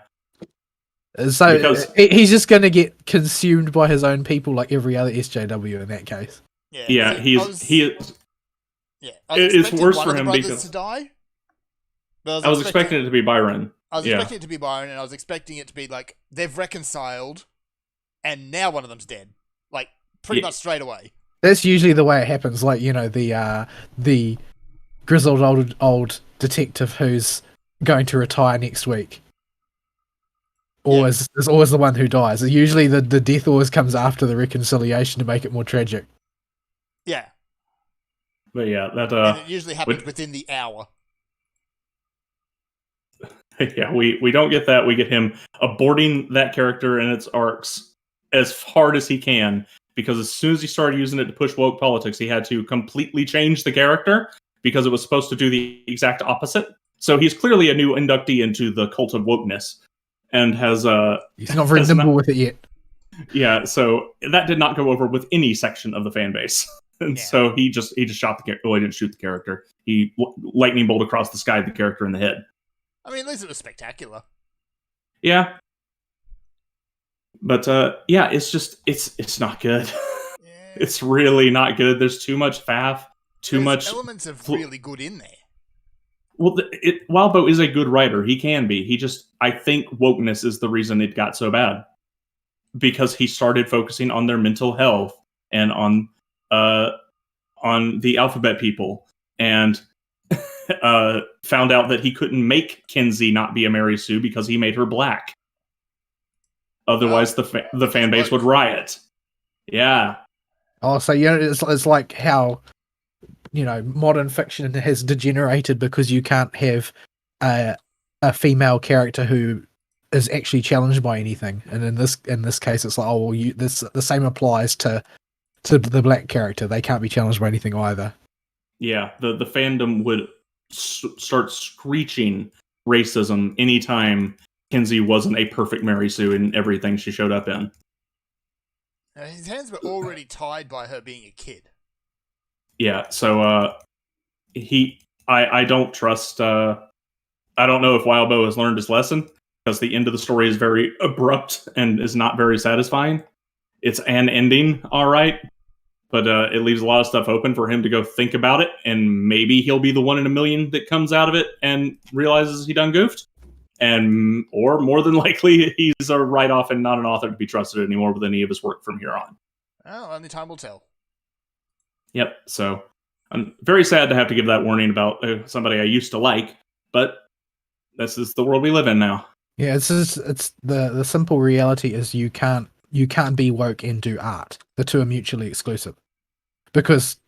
[SPEAKER 3] So he's just going to get consumed by his own people like every other SJW in that case.
[SPEAKER 1] Yeah, it's worse for him because
[SPEAKER 2] to die.
[SPEAKER 1] I was expecting it to be Byron.
[SPEAKER 2] I was expecting it to be Byron, and I was expecting it to be like they've reconciled, and now one of them's dead, like pretty much straight away.
[SPEAKER 3] That's usually the way it happens. Like the grizzled old detective who's going to retire next week. Is always the one who dies. Usually the death always comes after the reconciliation to make it more tragic.
[SPEAKER 2] Yeah.
[SPEAKER 1] But yeah, that
[SPEAKER 2] and it usually happens within the hour.
[SPEAKER 1] Yeah, we don't get that. We get him aborting that character and its arcs as hard as he can, because as soon as he started using it to push woke politics, he had to completely change the character because it was supposed to do the exact opposite. So he's clearly a new inductee into the cult of wokeness. And he's
[SPEAKER 3] not very nimble with it yet.
[SPEAKER 1] Yeah, so that did not go over with any section of the fan base. And so he just shot the character. Well, he didn't shoot the character. He lightning bolt across the sky the character in the head.
[SPEAKER 2] I mean, at least it was spectacular.
[SPEAKER 1] Yeah. But it's not good.
[SPEAKER 2] Yeah.
[SPEAKER 1] It's really not good. There's too much faff,
[SPEAKER 2] There's
[SPEAKER 1] much
[SPEAKER 2] elements of really good in there.
[SPEAKER 1] Well, Wildbow is a good writer. He can be. I think wokeness is the reason it got so bad. Because he started focusing on their mental health and on the alphabet people, and found out that he couldn't make Kenzie not be a Mary Sue because he made her black. Otherwise, the fan base would riot. Yeah.
[SPEAKER 3] Oh, so it's like how modern fiction has degenerated because you can't have a female character who is actually challenged by anything, and in this case, it's like, the same applies to the black character. They can't be challenged by anything either.
[SPEAKER 1] Yeah, the fandom would start screeching racism anytime Kenzie wasn't a perfect Mary Sue in everything she showed up in.
[SPEAKER 2] His hands were already tied by her being a kid.
[SPEAKER 1] Yeah, so I don't trust. I don't know if Wildbow has learned his lesson, because the end of the story is very abrupt and is not very satisfying. It's an ending, all right, but it leaves a lot of stuff open for him to go think about it, and maybe he'll be the 1 in a million that comes out of it and realizes he done goofed, or more than likely he's a write-off and not an author to be trusted anymore with any of his work from here on.
[SPEAKER 2] Well, only time will tell.
[SPEAKER 1] Yep, so I'm very sad to have to give that warning about somebody I used to like, but this is the world we live in now.
[SPEAKER 3] Yeah, it's the simple reality is you can't be woke and do art. The two are mutually exclusive, because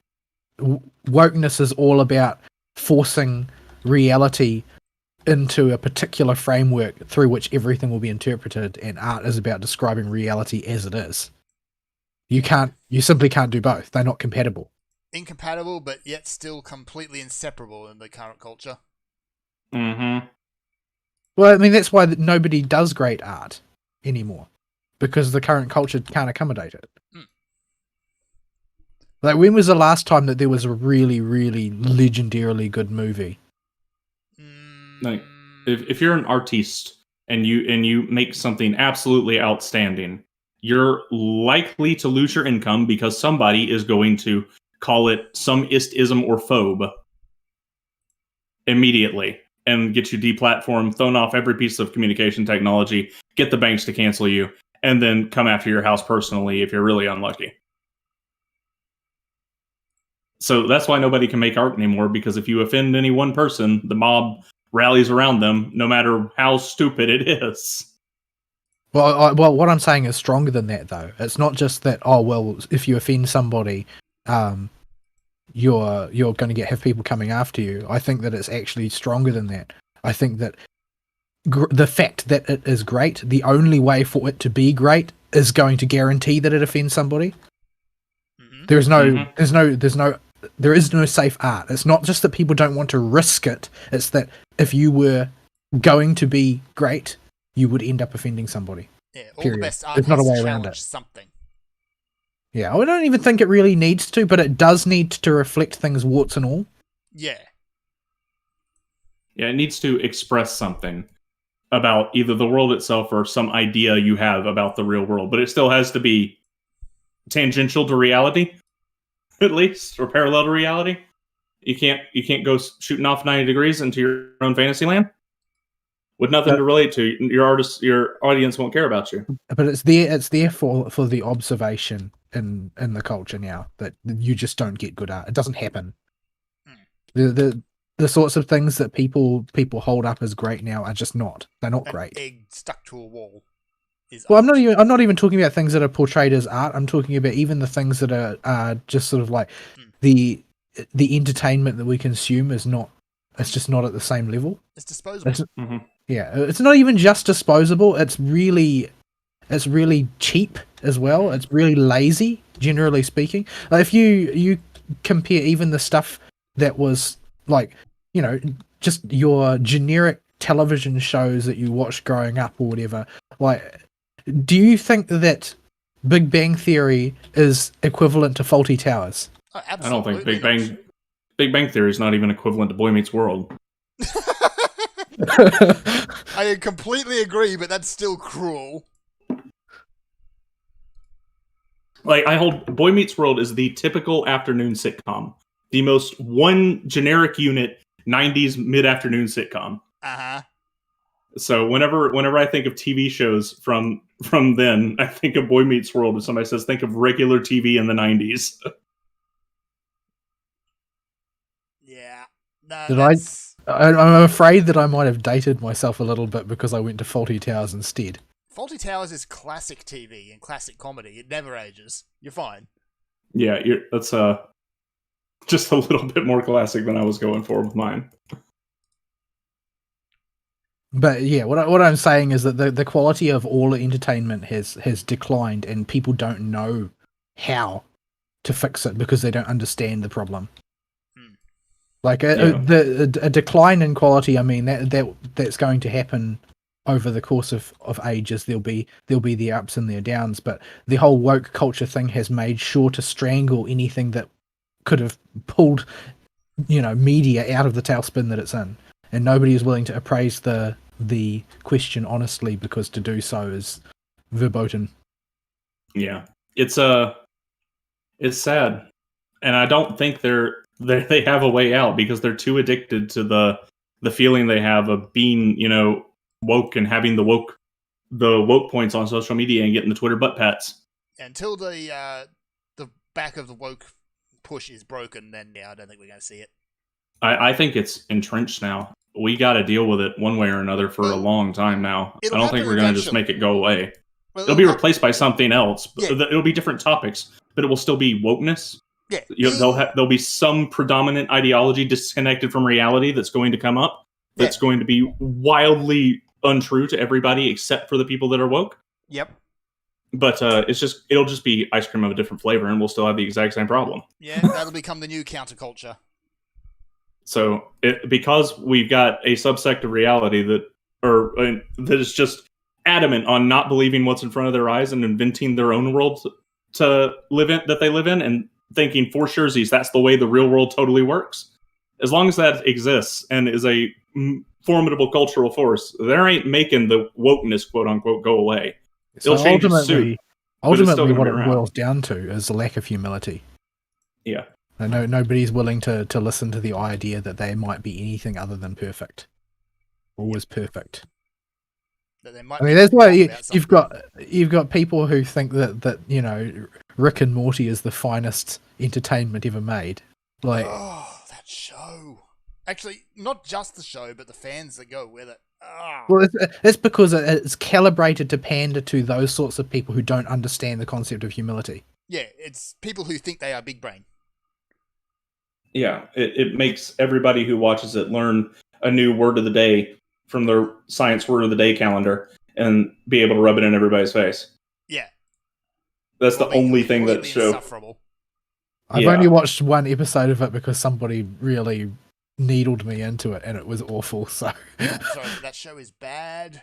[SPEAKER 3] wokeness is all about forcing reality into a particular framework through which everything will be interpreted, and art is about describing reality as it is. You simply can't do both. They're not compatible.
[SPEAKER 2] Incompatible, but yet still completely inseparable in the current culture.
[SPEAKER 1] Mm-hmm.
[SPEAKER 3] Well, I mean, that's why nobody does great art anymore, because the current culture can't accommodate it. Like, when was the last time that there was a really, really legendarily good movie?
[SPEAKER 1] Like, if you're an artiste and you make something absolutely outstanding, you're likely to lose your income because somebody is going to call it some ism or phobe immediately and get you deplatformed, thrown off every piece of communication technology, get the banks to cancel you, and then come after your house personally if you're really unlucky. So that's why nobody can make art anymore, because if you offend any one person, the mob rallies around them, no matter how stupid it is.
[SPEAKER 3] Well, what I'm saying is stronger than that, though. It's not just that, oh, well, if you offend somebody, you're going to have people coming after you. I think that it's actually stronger than that. I think that the fact that it is great, the only way for it to be great is going to guarantee that it offends somebody.
[SPEAKER 2] Mm-hmm.
[SPEAKER 3] There is no safe art. It's not just that people don't want to risk it. It's that if you were going to be great, you would end up offending somebody.
[SPEAKER 2] Yeah, all
[SPEAKER 3] Period.
[SPEAKER 2] the best art
[SPEAKER 3] There's not a
[SPEAKER 2] has
[SPEAKER 3] way
[SPEAKER 2] to
[SPEAKER 3] around
[SPEAKER 2] challenge
[SPEAKER 3] it.
[SPEAKER 2] something.
[SPEAKER 3] Yeah, I don't even think it really needs to, but it does need to reflect things warts and all.
[SPEAKER 2] Yeah.
[SPEAKER 1] Yeah, it needs to express something about either the world itself or some idea you have about the real world, but it still has to be tangential to reality, at least, or parallel to reality. You can't go shooting off 90 degrees into your own fantasy land with nothing to relate to. Your audience won't care about you.
[SPEAKER 3] But it's there for the observation in the culture now, that you just don't get good art. It doesn't happen. The sorts of things that people hold up as great now are just not. They're not
[SPEAKER 2] An
[SPEAKER 3] great.
[SPEAKER 2] egg stuck to a wall is
[SPEAKER 3] Well,
[SPEAKER 2] art.
[SPEAKER 3] I'm not even talking about things that are portrayed as art. I'm talking about even the things that are just sort of like the entertainment that we consume is not. It's just not at the same level.
[SPEAKER 2] It's disposable.
[SPEAKER 3] Yeah, it's not even just disposable. It's really cheap as well. It's really lazy, generally speaking. Like, if you compare even the stuff that was like, you know, just your generic television shows that you watched growing up or whatever, like, do you think that Big Bang Theory is equivalent to Faulty Towers?
[SPEAKER 2] Oh,
[SPEAKER 1] I don't think
[SPEAKER 2] absolutely
[SPEAKER 1] Big Bang Theory is not even equivalent to Boy Meets World.
[SPEAKER 2] I completely agree, but that's still cruel.
[SPEAKER 1] Like, I hold Boy Meets World is the typical afternoon sitcom. The most one generic unit 90s mid-afternoon sitcom.
[SPEAKER 2] Uh-huh.
[SPEAKER 1] So whenever I think of TV shows from then, I think of Boy Meets World. If somebody says, think of regular TV in the 90s.
[SPEAKER 2] Yeah. No,
[SPEAKER 3] I'm afraid that I might have dated myself a little bit because I went to Faulty Towers instead.
[SPEAKER 2] Faulty Towers is classic TV and classic comedy. It never ages. You're fine.
[SPEAKER 1] Yeah, that's just a little bit more classic than I was going for with mine.
[SPEAKER 3] But yeah, what I'm saying is that the quality of all entertainment has declined, and people don't know how to fix it because they don't understand the problem. Like a decline in quality. I mean, that's going to happen over the course of ages. There'll be the ups and the downs, but the whole woke culture thing has made sure to strangle anything that could have pulled, media out of the tailspin that it's in, and nobody is willing to appraise the question honestly, because to do so is verboten.
[SPEAKER 1] Yeah, it's sad, and I don't think they have a way out because they're too addicted to the feeling they have of being, woke and having the woke points on social media and getting the Twitter butt pats.
[SPEAKER 2] Until the back of the woke push is broken, then I don't think we're going to see it.
[SPEAKER 1] I think it's entrenched now. We got to deal with it one way or another for a long time now. I don't think we're going to just make it go away.
[SPEAKER 2] Well,
[SPEAKER 1] it'll be replaced by something else.
[SPEAKER 2] Yeah.
[SPEAKER 1] It'll be different topics, but it will still be wokeness.
[SPEAKER 2] Yeah.
[SPEAKER 1] There'll be some predominant ideology disconnected from reality that's going to come up. that's going to be wildly untrue to everybody except for the people that are woke.
[SPEAKER 2] Yep.
[SPEAKER 1] But it'll just be ice cream of a different flavor, and we'll still have the exact same problem.
[SPEAKER 2] Yeah, that'll become the new counterculture.
[SPEAKER 1] So, because we've got a subsect of reality that is just adamant on not believing what's in front of their eyes and inventing their own world to live in, that they live in, and thinking for surezies that's the way the real world totally works. As long as that exists and is a formidable cultural force, there ain't making the wokeness, quote unquote, go away.
[SPEAKER 3] So
[SPEAKER 1] It'll change its suit.
[SPEAKER 3] Ultimately, what it boils down to is a lack of humility.
[SPEAKER 1] Yeah.
[SPEAKER 3] Nobody's willing to listen to the idea that they might be anything other than perfect. Always perfect.
[SPEAKER 2] That they might
[SPEAKER 3] I mean, that's why you've got people who think that Rick and Morty is the finest entertainment ever made. Like,
[SPEAKER 2] oh, that show. Actually, not just the show, but the fans that go with it. Oh.
[SPEAKER 3] Well, it's because it's calibrated to pander to those sorts of people who don't understand the concept of humility.
[SPEAKER 2] Yeah, it's people who think they are big brain.
[SPEAKER 1] Yeah, it makes everybody who watches it learn a new word of the day from their science word of the day calendar and be able to rub it in everybody's face.
[SPEAKER 2] Yeah.
[SPEAKER 1] That's the only thing that show.
[SPEAKER 3] I've only watched one episode of it because somebody really needled me into it and it was awful. So
[SPEAKER 2] sorry, that show is bad.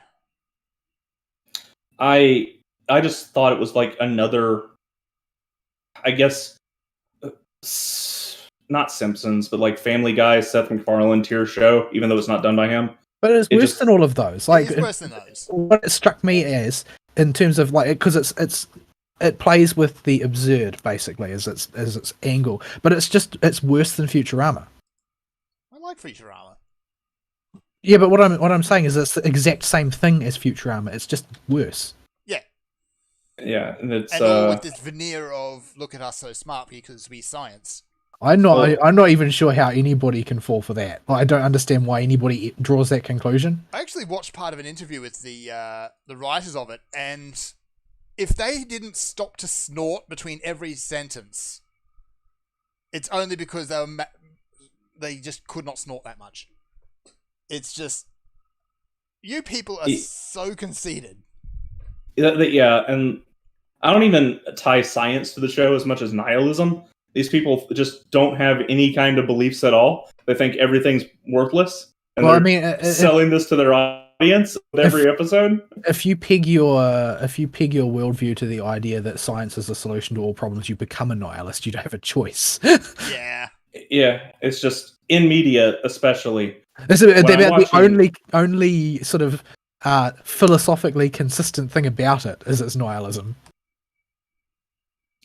[SPEAKER 1] I just thought it was like another, I guess, not Simpsons, but like Family Guy, Seth MacFarlane tier show, even though it's not done by him.
[SPEAKER 3] But it's worse than all of those. Like,
[SPEAKER 2] it's worse than those.
[SPEAKER 3] What it struck me as, in terms of like, because it plays with the absurd basically as its angle, but it's worse than Futurama.
[SPEAKER 2] I like Futurama.
[SPEAKER 3] Yeah, but what I'm saying is it's the exact same thing as Futurama. It's just worse.
[SPEAKER 2] Yeah.
[SPEAKER 1] Yeah, and it's
[SPEAKER 2] all with this veneer of look at us so smart because we science.
[SPEAKER 3] I'm not even sure how anybody can fall for that. I don't understand why anybody draws that conclusion.
[SPEAKER 2] I actually watched part of an interview with the writers of it, and if they didn't stop to snort between every sentence, it's only because they just could not snort that much. It's just you people are so conceited.
[SPEAKER 1] Yeah, and I don't even tie science to the show as much as nihilism. These people just don't have any kind of beliefs at all. They think everything's worthless, and selling this to their audience with every episode.
[SPEAKER 3] If you peg your worldview to the idea that science is the solution to all problems, you become a nihilist. You don't have a choice.
[SPEAKER 2] Yeah.
[SPEAKER 1] Yeah, it's just in media, especially.
[SPEAKER 3] It's about the only sort of philosophically consistent thing about it is its nihilism.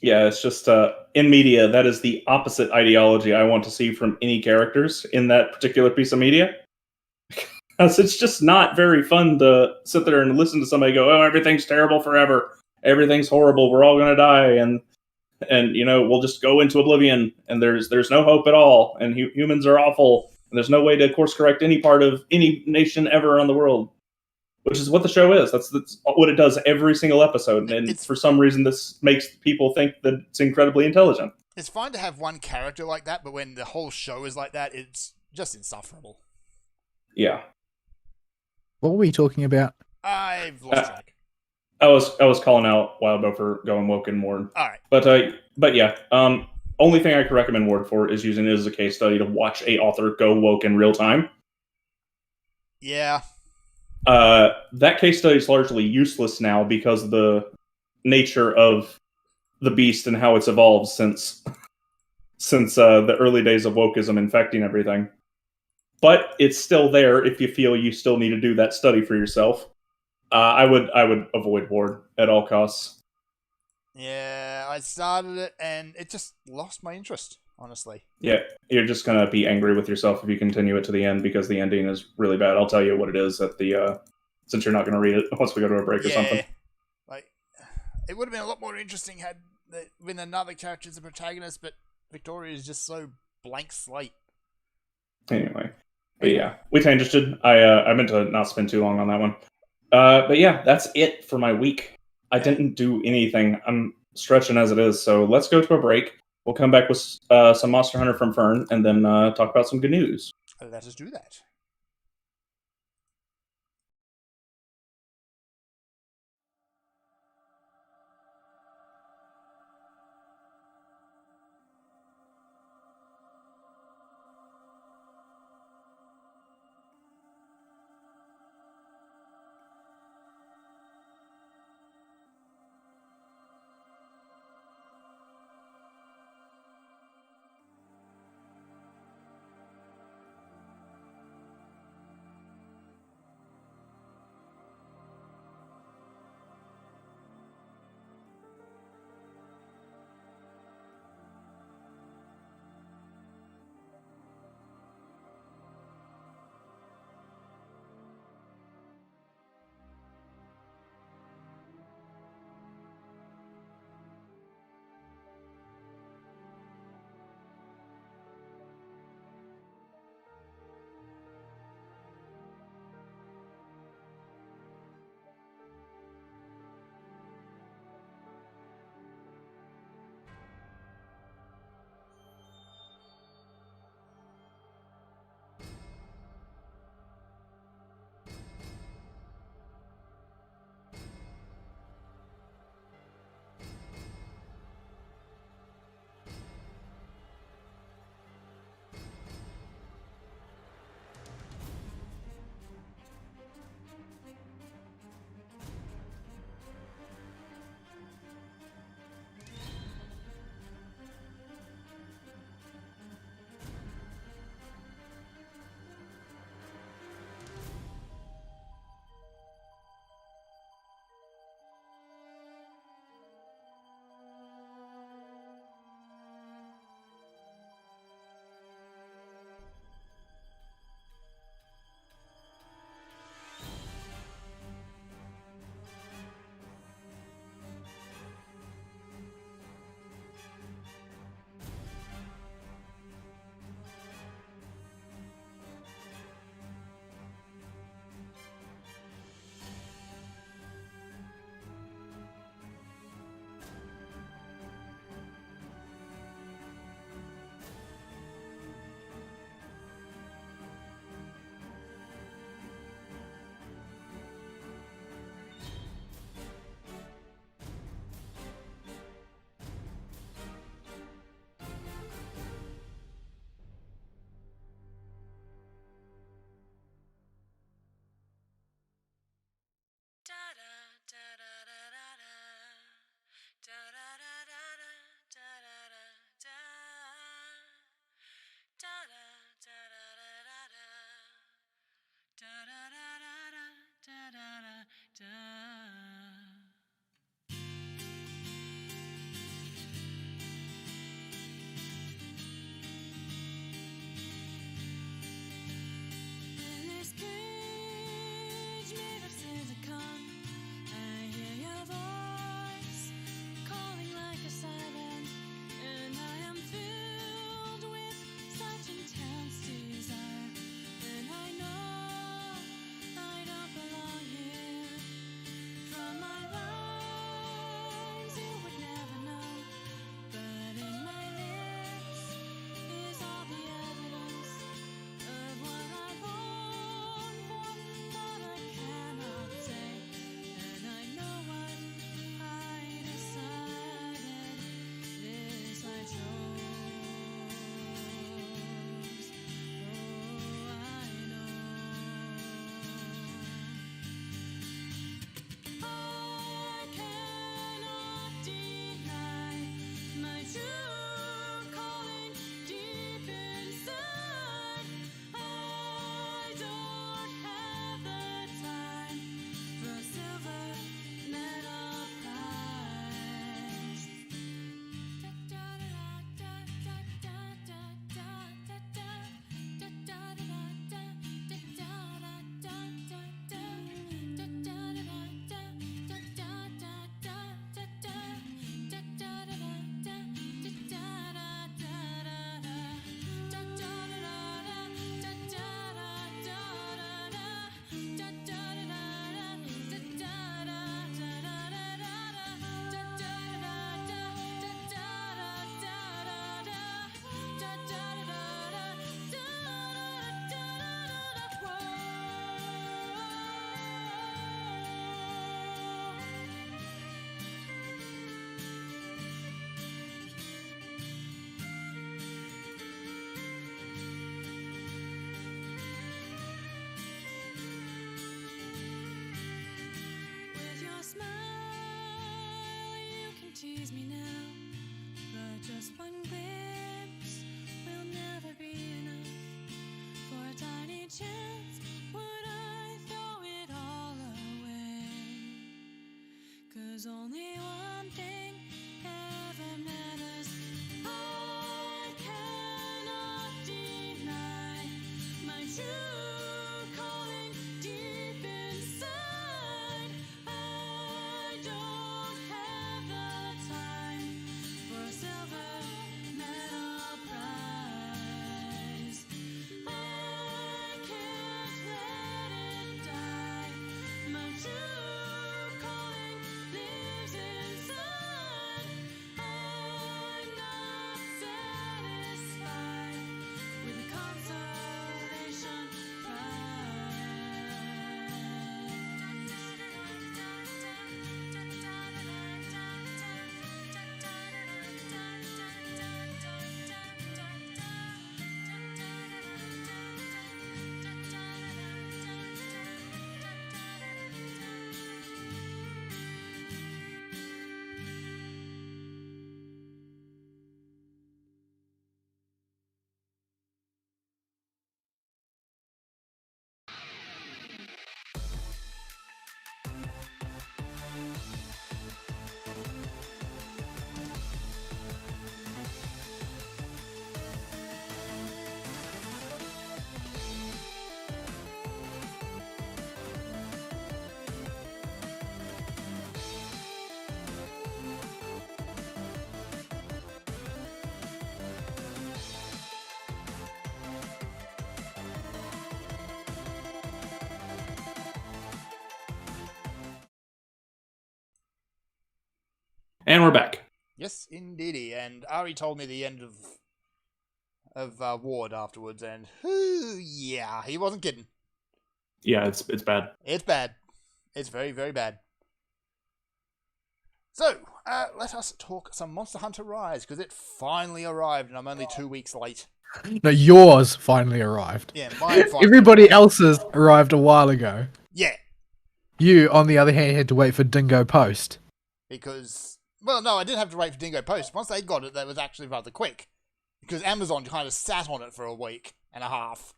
[SPEAKER 1] Yeah, it's just in media, that is the opposite ideology I want to see from any characters in that particular piece of media. Because it's just not very fun to sit there and listen to somebody go, "Oh, everything's terrible forever. Everything's horrible. We're all going to die, and we'll just go into oblivion, and there's no hope at all, and humans are awful, and there's no way to course correct any part of any nation ever on the world." Which is what the show is. That's what it does every single episode. And for some reason, this makes people think that it's incredibly intelligent.
[SPEAKER 2] It's fine to have one character like that, but when the whole show is like that, it's just insufferable.
[SPEAKER 1] Yeah.
[SPEAKER 3] What were we talking about?
[SPEAKER 2] I've lost track.
[SPEAKER 1] I was calling out Wildbow for going woke and Ward.
[SPEAKER 2] All right.
[SPEAKER 1] But yeah. Only thing I could recommend Ward for is using it as a case study to watch a author go woke in real time.
[SPEAKER 2] Yeah.
[SPEAKER 1] That case study is largely useless now because of the nature of the beast and how it's evolved since the early days of wokeism infecting everything. But it's still there if you feel you still need to do that study for yourself. I would avoid Ward at all costs.
[SPEAKER 2] Yeah, I started it and it just lost my interest, honestly.
[SPEAKER 1] Yeah, you're just gonna be angry with yourself if you continue it to the end because the ending is really bad. I'll tell you what it is at the since you're not gonna read it once we go to a break or something.
[SPEAKER 2] Like it would have been a lot more interesting had there been another character as a protagonist, but Victoria is just so blank slate.
[SPEAKER 1] Anyway, but yeah, we tangented. I meant to not spend too long on that one. But yeah, that's it for my week. I didn't do anything. I'm stretching as it is, so let's go to a break. We'll come back with some Monster Hunter from Fern, and then talk about some good news.
[SPEAKER 2] Let us do that.
[SPEAKER 4] In this cage made of silicone, I hear your voice calling like a siren, and I am filled with such intense desire, and I know I don't belong here. From my lines you would never know, but in my lips is all the evidence of what I long for, but I cannot say, and I know what I decided this life shows. Oh, I know. I cannot deny my true calling deep inside. I don't have the time for a silver medal prize. With your smile, you can tease me now, but just one glimpse will never be enough. For a tiny chance, would I throw it all away? 'Cause only one thing ever matters. I cannot deny my true calling deep inside. I don't have the time for a silver medal prize. I can't let it die. My true calling lives inside. I'm not satisfied with the consolation
[SPEAKER 1] And we're back.
[SPEAKER 2] Yes, indeedy. And Ari told me the end of Ward afterwards, and yeah, he wasn't kidding.
[SPEAKER 1] Yeah, it's bad.
[SPEAKER 2] It's bad. It's very, very bad. So, let us talk some Monster Hunter Rise, because it finally arrived, and I'm only 2 weeks late.
[SPEAKER 3] No, yours finally arrived.
[SPEAKER 2] Yeah, mine finally.
[SPEAKER 3] Everybody else's arrived a while ago.
[SPEAKER 2] Yeah,
[SPEAKER 3] You, on the other hand, had to wait for Dingo Post.
[SPEAKER 2] because... Well, no, I didn't have to wait for Dingo Post. Once they got it, that was actually rather quick. Because Amazon kind of sat on it for a week and a half.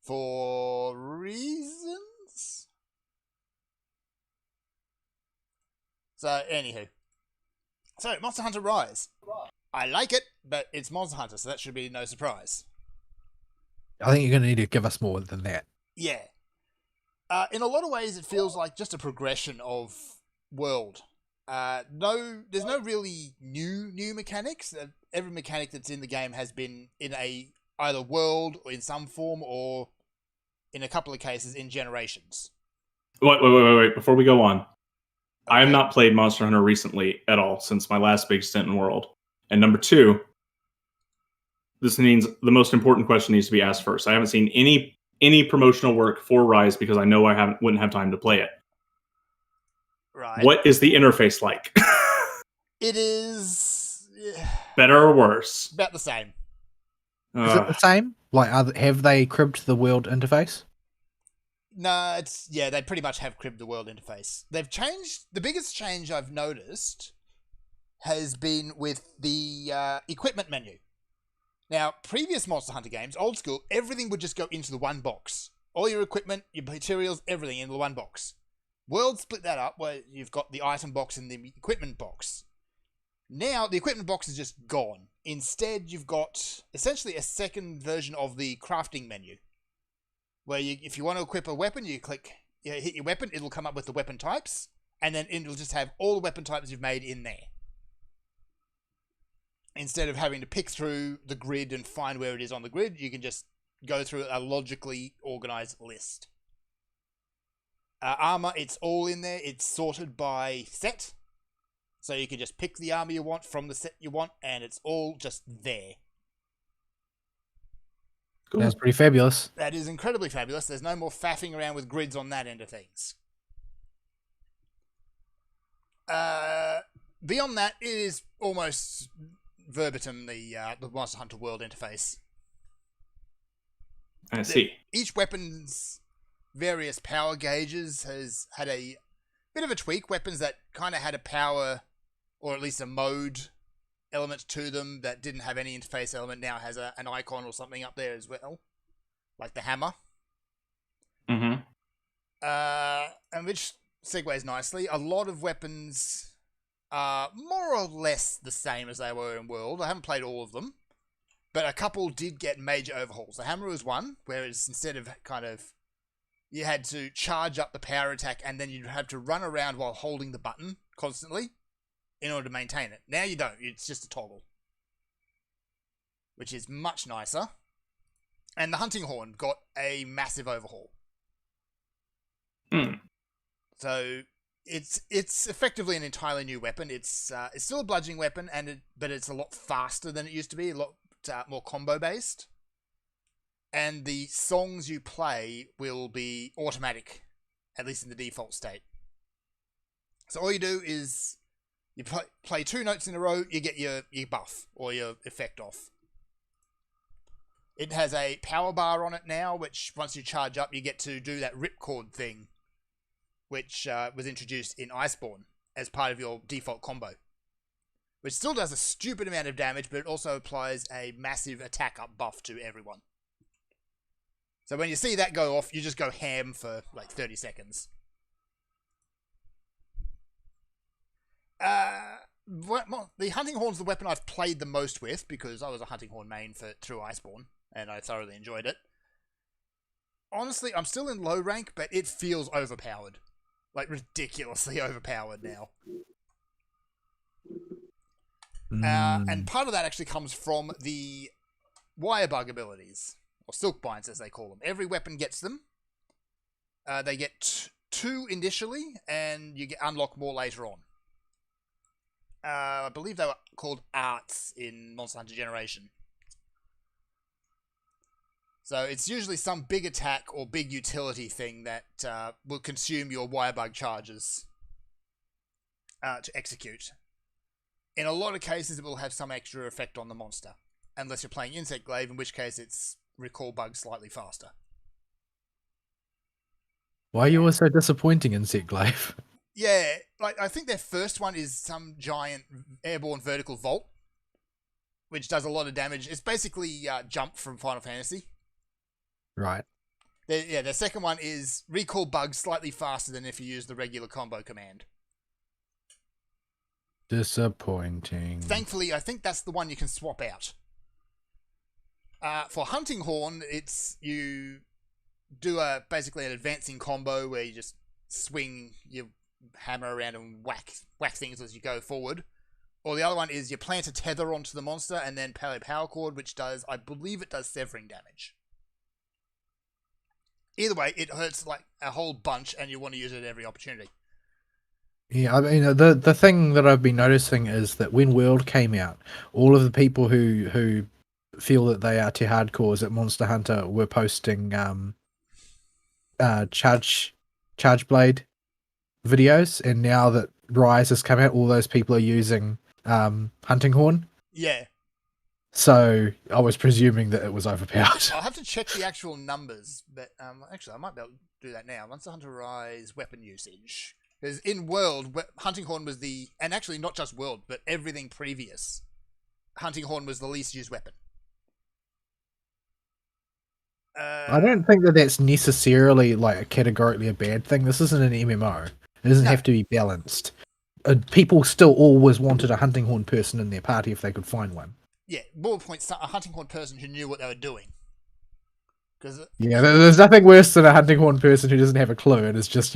[SPEAKER 2] For reasons? So, anywho. So, Monster Hunter Rise. I like it, but it's Monster Hunter, so that should be no surprise.
[SPEAKER 3] I think you're going to need to give us more than that.
[SPEAKER 2] Yeah. In a lot of ways, it feels like just a progression of World. There's no really new mechanics. Every mechanic that's in the game has been in either World or in some form, or in a couple of cases in Generations.
[SPEAKER 1] Wait. Before we go on, I have
[SPEAKER 2] Okay.
[SPEAKER 1] not played Monster Hunter recently at all since my last big stint in World. And number two, this means the most important question needs to be asked first. I haven't seen any promotional work for Rise because I know I wouldn't have time to play it.
[SPEAKER 2] Right.
[SPEAKER 1] What is the interface like?
[SPEAKER 2] It is
[SPEAKER 1] Better or worse?
[SPEAKER 2] about the same.
[SPEAKER 3] Is it the same? Like, have they cribbed the World interface?
[SPEAKER 2] No, they pretty much have cribbed the World interface. They've changed. The biggest change I've noticed has been with the equipment menu. Now, previous Monster Hunter games, old school, everything would just go into the one box. All your equipment, your materials, everything in the one box. World split that up where you've got the item box and the equipment box. Now, the equipment box is just gone. Instead, you've got essentially a second version of the crafting menu. Where if you want to equip a weapon, you hit your weapon, it'll come up with the weapon types, and then it'll just have all the weapon types you've made in there. Instead of having to pick through the grid and find where it is on the grid, you can just go through a logically organized list. Armor, it's all in there. It's sorted by set. So you can just pick the armor you want from the set you want, and it's all just there.
[SPEAKER 1] Cool.
[SPEAKER 3] That's pretty fabulous.
[SPEAKER 2] That is incredibly fabulous. There's no more faffing around with grids on that end of things. Beyond that, it is almost verbatim the Monster Hunter World interface.
[SPEAKER 1] I see.
[SPEAKER 2] Each weapon's various power gauges has had a bit of a tweak. Weapons that kind of had a power, or at least a mode element to them that didn't have any interface element now has an icon or something up there as well, like the hammer.
[SPEAKER 1] Mm-hmm.
[SPEAKER 2] And which segues nicely. A lot of weapons are more or less the same as they were in World. I haven't played all of them, but a couple did get major overhauls. The hammer was one, whereas instead of you had to charge up the power attack and then you'd have to run around while holding the button constantly in order to maintain it. Now you don't. It's just a toggle, which is much nicer. And the hunting horn got a massive overhaul. So it's effectively an entirely new weapon. It's still a bludgeoning weapon, but it's a lot faster than it used to be. A lot more combo based. And the songs you play will be automatic, at least in the default state. So all you do is you play 2 notes in a row, you get your buff or your effect off. It has a power bar on it now, which once you charge up, you get to do that ripcord thing, which was introduced in Iceborne as part of your default combo. Which still does a stupid amount of damage, but it also applies a massive attack up buff to everyone. So when you see that go off, you just go ham for like 30 seconds. The hunting horn's the weapon I've played the most with, because I was a hunting horn main through Iceborne, and I thoroughly enjoyed it. Honestly, I'm still in low rank, but it feels overpowered. Like, ridiculously overpowered now. And part of that actually comes from the wire bug abilities, or silk binds as they call them. Every weapon gets them. They get 2 initially, and you unlock more later on. I believe they were called arts in Monster Hunter Generation. So it's usually some big attack or big utility thing that will consume your wire bug charges to execute. In a lot of cases, it will have some extra effect on the monster. Unless you're playing Insect Glaive, in which case it's recall bugs slightly faster.
[SPEAKER 3] Why are you always so disappointing in Insect Glaive?
[SPEAKER 2] Yeah, like I think their first one is some giant airborne vertical vault, which does a lot of damage. It's basically Jump from Final Fantasy.
[SPEAKER 3] Right.
[SPEAKER 2] The second one is recall bugs slightly faster than if you use the regular combo command.
[SPEAKER 3] Disappointing.
[SPEAKER 2] Thankfully, I think that's the one you can swap out. For Hunting Horn, it's you do basically an advancing combo where you just swing your hammer around and whack things as you go forward. Or the other one is you plant a tether onto the monster and then power chord, which does, I believe it does severing damage. Either way, it hurts like a whole bunch and you want to use it at every opportunity.
[SPEAKER 3] Yeah, I mean the thing that I've been noticing is that when World came out, all of the people who feel that they are too hardcores at Monster Hunter were posting Charge Blade videos, and now that Rise has come out, all those people are using Hunting Horn.
[SPEAKER 2] Yeah.
[SPEAKER 3] So I was presuming that it was overpowered.
[SPEAKER 2] I'll have to check the actual numbers, but actually I might be able to do that now. Monster Hunter Rise weapon usage. Because in World, Hunting Horn was and actually not just World, but everything previous, Hunting Horn was the least used weapon.
[SPEAKER 3] I don't think that that's necessarily like categorically a bad thing. This isn't an MMO. It doesn't have to be balanced. People still always wanted a Hunting Horn person in their party if they could find one.
[SPEAKER 2] Yeah, more points, a Hunting Horn person who knew what they were doing.
[SPEAKER 3] Yeah, there's nothing worse than a Hunting Horn person who doesn't have a clue and is just,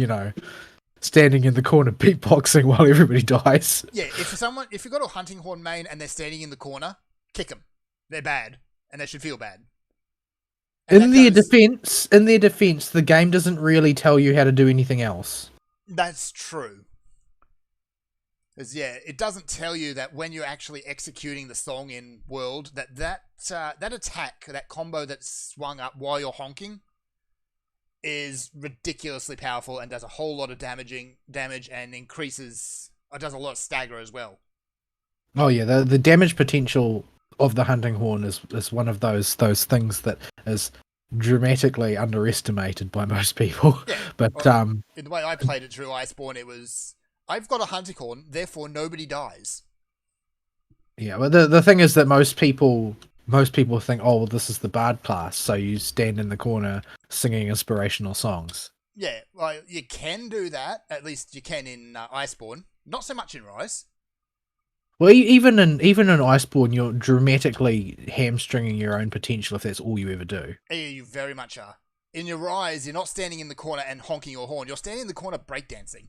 [SPEAKER 3] standing in the corner beatboxing while everybody dies.
[SPEAKER 2] Yeah, if you've got a Hunting Horn main and they're standing in the corner, kick them. They're bad, and they should feel bad. And
[SPEAKER 3] in their defense, the game doesn't really tell you how to do anything else.
[SPEAKER 2] That's true. Because it doesn't tell you that when you're actually executing the song in World, that attack, that combo that's swung up while you're honking, is ridiculously powerful and does a whole lot of damage and increases. It does a lot of stagger as well.
[SPEAKER 3] Oh yeah, the damage potential of the Hunting Horn is one of those things that is dramatically underestimated by most people.
[SPEAKER 2] Yeah.
[SPEAKER 3] But
[SPEAKER 2] in the way I played it through Iceborne, it was I've got a Hunting Horn, therefore nobody dies.
[SPEAKER 3] Yeah, but the thing is that most people think, oh, well, this is the bard class, so you stand in the corner singing inspirational songs.
[SPEAKER 2] Yeah, well, you can do that. At least you can in Iceborne. Not so much in Rise.
[SPEAKER 3] Well, even in Iceborne, you're dramatically hamstringing your own potential if that's all you ever do.
[SPEAKER 2] Yeah, you very much are. In your Rise, you're not standing in the corner and honking your horn. You're standing in the corner breakdancing.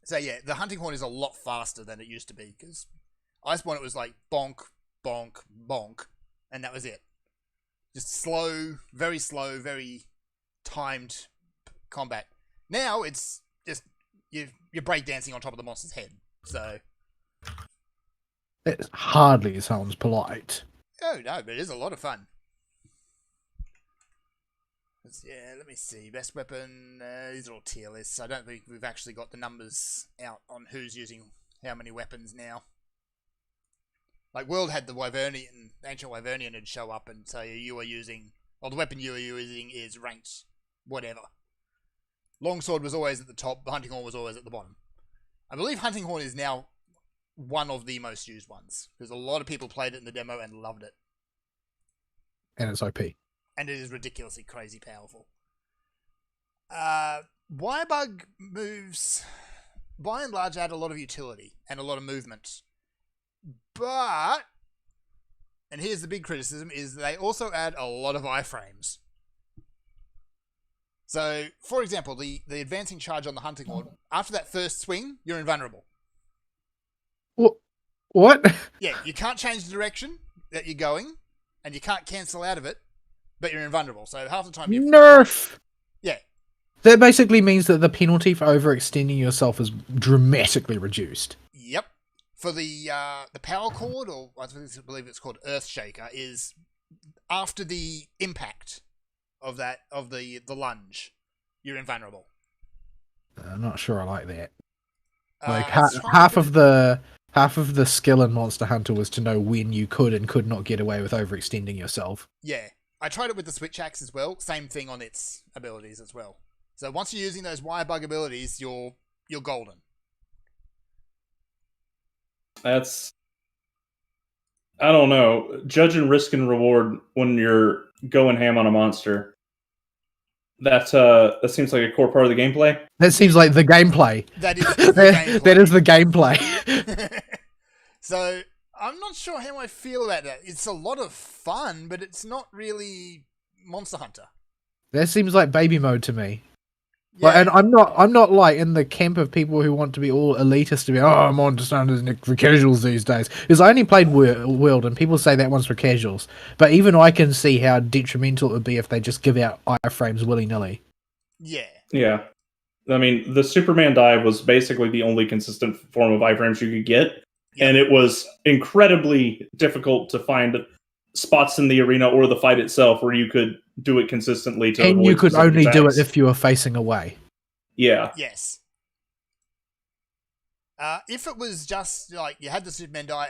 [SPEAKER 2] So yeah, the Hunting Horn is a lot faster than it used to be, because Iceborne it was like bonk, bonk, bonk, and that was it. Just slow, very timed combat. Now it's just you're breakdancing on top of the monster's head. So
[SPEAKER 3] it hardly sounds polite.
[SPEAKER 2] Oh no, but it is a lot of fun. Yeah, let me see. Best weapon. These are all tier lists. I don't think we've actually got the numbers out on who's using how many weapons now. Like World had the Wyvernian, Ancient Wyvernian would show up and say you are using, or the weapon you are using is ranked whatever. Longsword was always at the top. The Hunting Horn was always at the bottom. I believe Hunting Horn is now one of the most used ones because a lot of people played it in the demo and loved it.
[SPEAKER 3] And it's OP.
[SPEAKER 2] And it is ridiculously crazy powerful. Wirebug moves, by and large, add a lot of utility and a lot of movement. But, and here's the big criticism, is they also add a lot of iframes. So, for example, the advancing charge on the Hunting Horn, after that first swing, you're invulnerable.
[SPEAKER 3] What?
[SPEAKER 2] Yeah, you can't change the direction that you're going, and you can't cancel out of it, but you're invulnerable. So half the time you're...
[SPEAKER 3] Nerf!
[SPEAKER 2] Yeah.
[SPEAKER 3] That basically means that the penalty for overextending yourself is dramatically reduced.
[SPEAKER 2] Yep. For the power chord, or I believe it's called Earthshaker, is after the impact of the lunge, you're invulnerable.
[SPEAKER 3] I'm not sure I like that. Half of the skill in Monster Hunter was to know when you could and could not get away with overextending yourself.
[SPEAKER 2] Yeah. I tried it with the Switch Axe as well. Same thing on its abilities as well. So once you're using those Wirebug abilities, you're golden.
[SPEAKER 1] That's... I don't know. Judging risk and reward when you're going ham on a monster. That seems like a core part of the gameplay.
[SPEAKER 3] That seems like the gameplay.
[SPEAKER 2] That is the gameplay.
[SPEAKER 3] That is the gameplay.
[SPEAKER 2] So I'm not sure how I feel about that. It's a lot of fun, but it's not really Monster Hunter.
[SPEAKER 3] That seems like baby mode to me.
[SPEAKER 2] Yeah,
[SPEAKER 3] Like, and I'm not like in the camp of people who want to be all elitist to be, I'm on to standards for casuals these days. Because I only played World, and people say that one's for casuals. But even I can see how detrimental it would be if they just give out iframes willy nilly.
[SPEAKER 2] yeah,
[SPEAKER 1] Yeah. I mean, the Superman dive was basically the only consistent form of iframes you could get.
[SPEAKER 2] Yeah.
[SPEAKER 1] And it was incredibly difficult to find spots in the arena or the fight itself where you could do it consistently. To
[SPEAKER 3] And
[SPEAKER 1] avoid
[SPEAKER 3] you could
[SPEAKER 1] specific
[SPEAKER 3] only do it
[SPEAKER 1] attacks.
[SPEAKER 3] if you were facing away.
[SPEAKER 1] Yeah.
[SPEAKER 2] yes. If it was just like you had the Superman die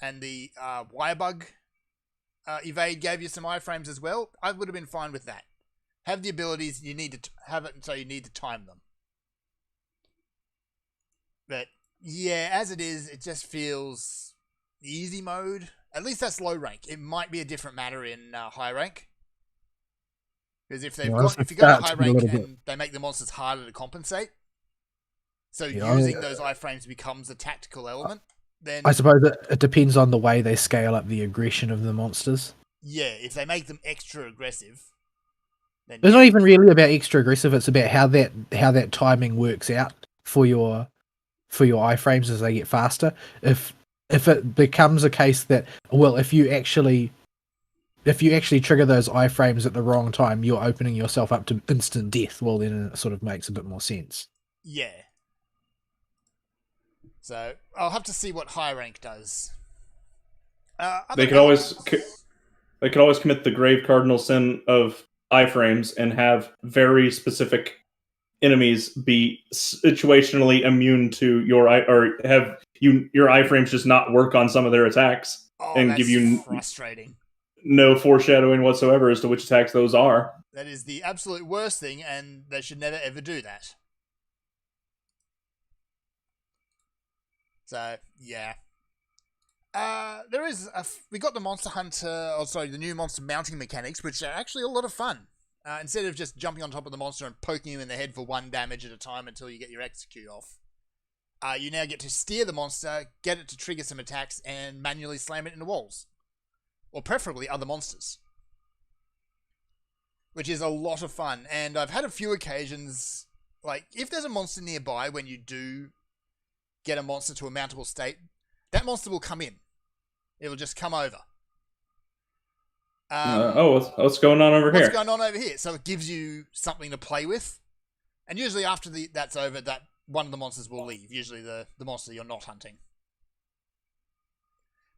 [SPEAKER 2] and the Wirebug evade gave you some iframes as well, I would have been fine with that. Have the abilities, you need to have it, so you need to time them. But yeah, as it is, it just feels easy mode. At least that's low rank. It might be a different matter in high rank. Because if they've
[SPEAKER 3] Yeah,
[SPEAKER 2] got,
[SPEAKER 3] honestly,
[SPEAKER 2] if you go to
[SPEAKER 3] that's
[SPEAKER 2] high
[SPEAKER 3] a
[SPEAKER 2] rank
[SPEAKER 3] little bit-
[SPEAKER 2] and they make the monsters harder to compensate, so
[SPEAKER 3] Yeah,
[SPEAKER 2] using those iframes becomes a tactical element, then
[SPEAKER 3] I suppose it depends on the way they scale up the aggression of the monsters.
[SPEAKER 2] yeah, if they make them extra aggressive, then
[SPEAKER 3] It's not even really about extra aggressive. It's about how that timing works out for your iframes as they get faster. If it becomes a case that, well, if you actually trigger those iframes at the wrong time, you're opening yourself up to instant death. Well, then it sort of makes a bit more sense.
[SPEAKER 2] yeah. So I'll have to see what high rank does.
[SPEAKER 1] They could always commit the grave cardinal sin of iframes and have very specific enemies be situationally immune to your or have your iframes just not work on some of their attacks and give you
[SPEAKER 2] frustrating.
[SPEAKER 1] no foreshadowing whatsoever as to which attacks those are.
[SPEAKER 2] That is the absolute worst thing, and they should never ever do that. So yeah, there is we got the Monster Hunter, the new monster mounting mechanics, which are actually a lot of fun. Instead of just jumping on top of the monster and poking him in the head for 1 damage at a time until you get your execute off, you now get to steer the monster, get it to trigger some attacks, and manually slam it into walls, or preferably other monsters, which is a lot of fun. And I've had a few occasions, like if there's a monster nearby when you do get a monster to a mountable state, that monster will come in. It will just come over.
[SPEAKER 1] What's going on over here?
[SPEAKER 2] What's going on over here? So it gives you something to play with. And usually after that's over, that one of the monsters will leave. Usually the monster you're not hunting.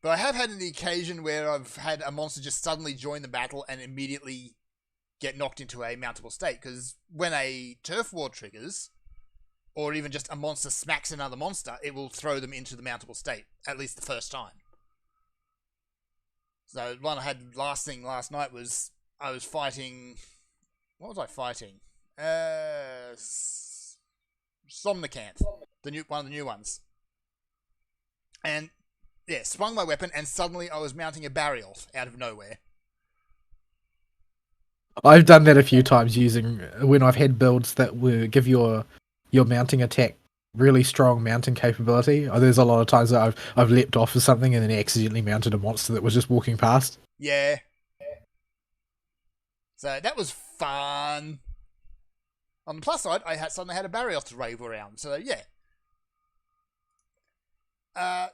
[SPEAKER 2] But I have had the occasion where I've had a monster just suddenly join the battle and immediately get knocked into a mountable state. Because when a turf war triggers, or even just a monster smacks another monster, it will throw them into the mountable state, at least the first time. So one I had last night was I was fighting. What was I fighting? Somnicanth, one of the new ones. And yeah, swung my weapon, and suddenly I was mounting a Barioth out of nowhere.
[SPEAKER 3] I've done that a few times when I've had builds that will give your mounting attack really strong mounting capability. There's a lot of times that I've leapt off of something and then accidentally mounted a monster that was just walking past.
[SPEAKER 2] Yeah. So that was fun. On the plus side, I suddenly had a Barioth to rave around. So yeah.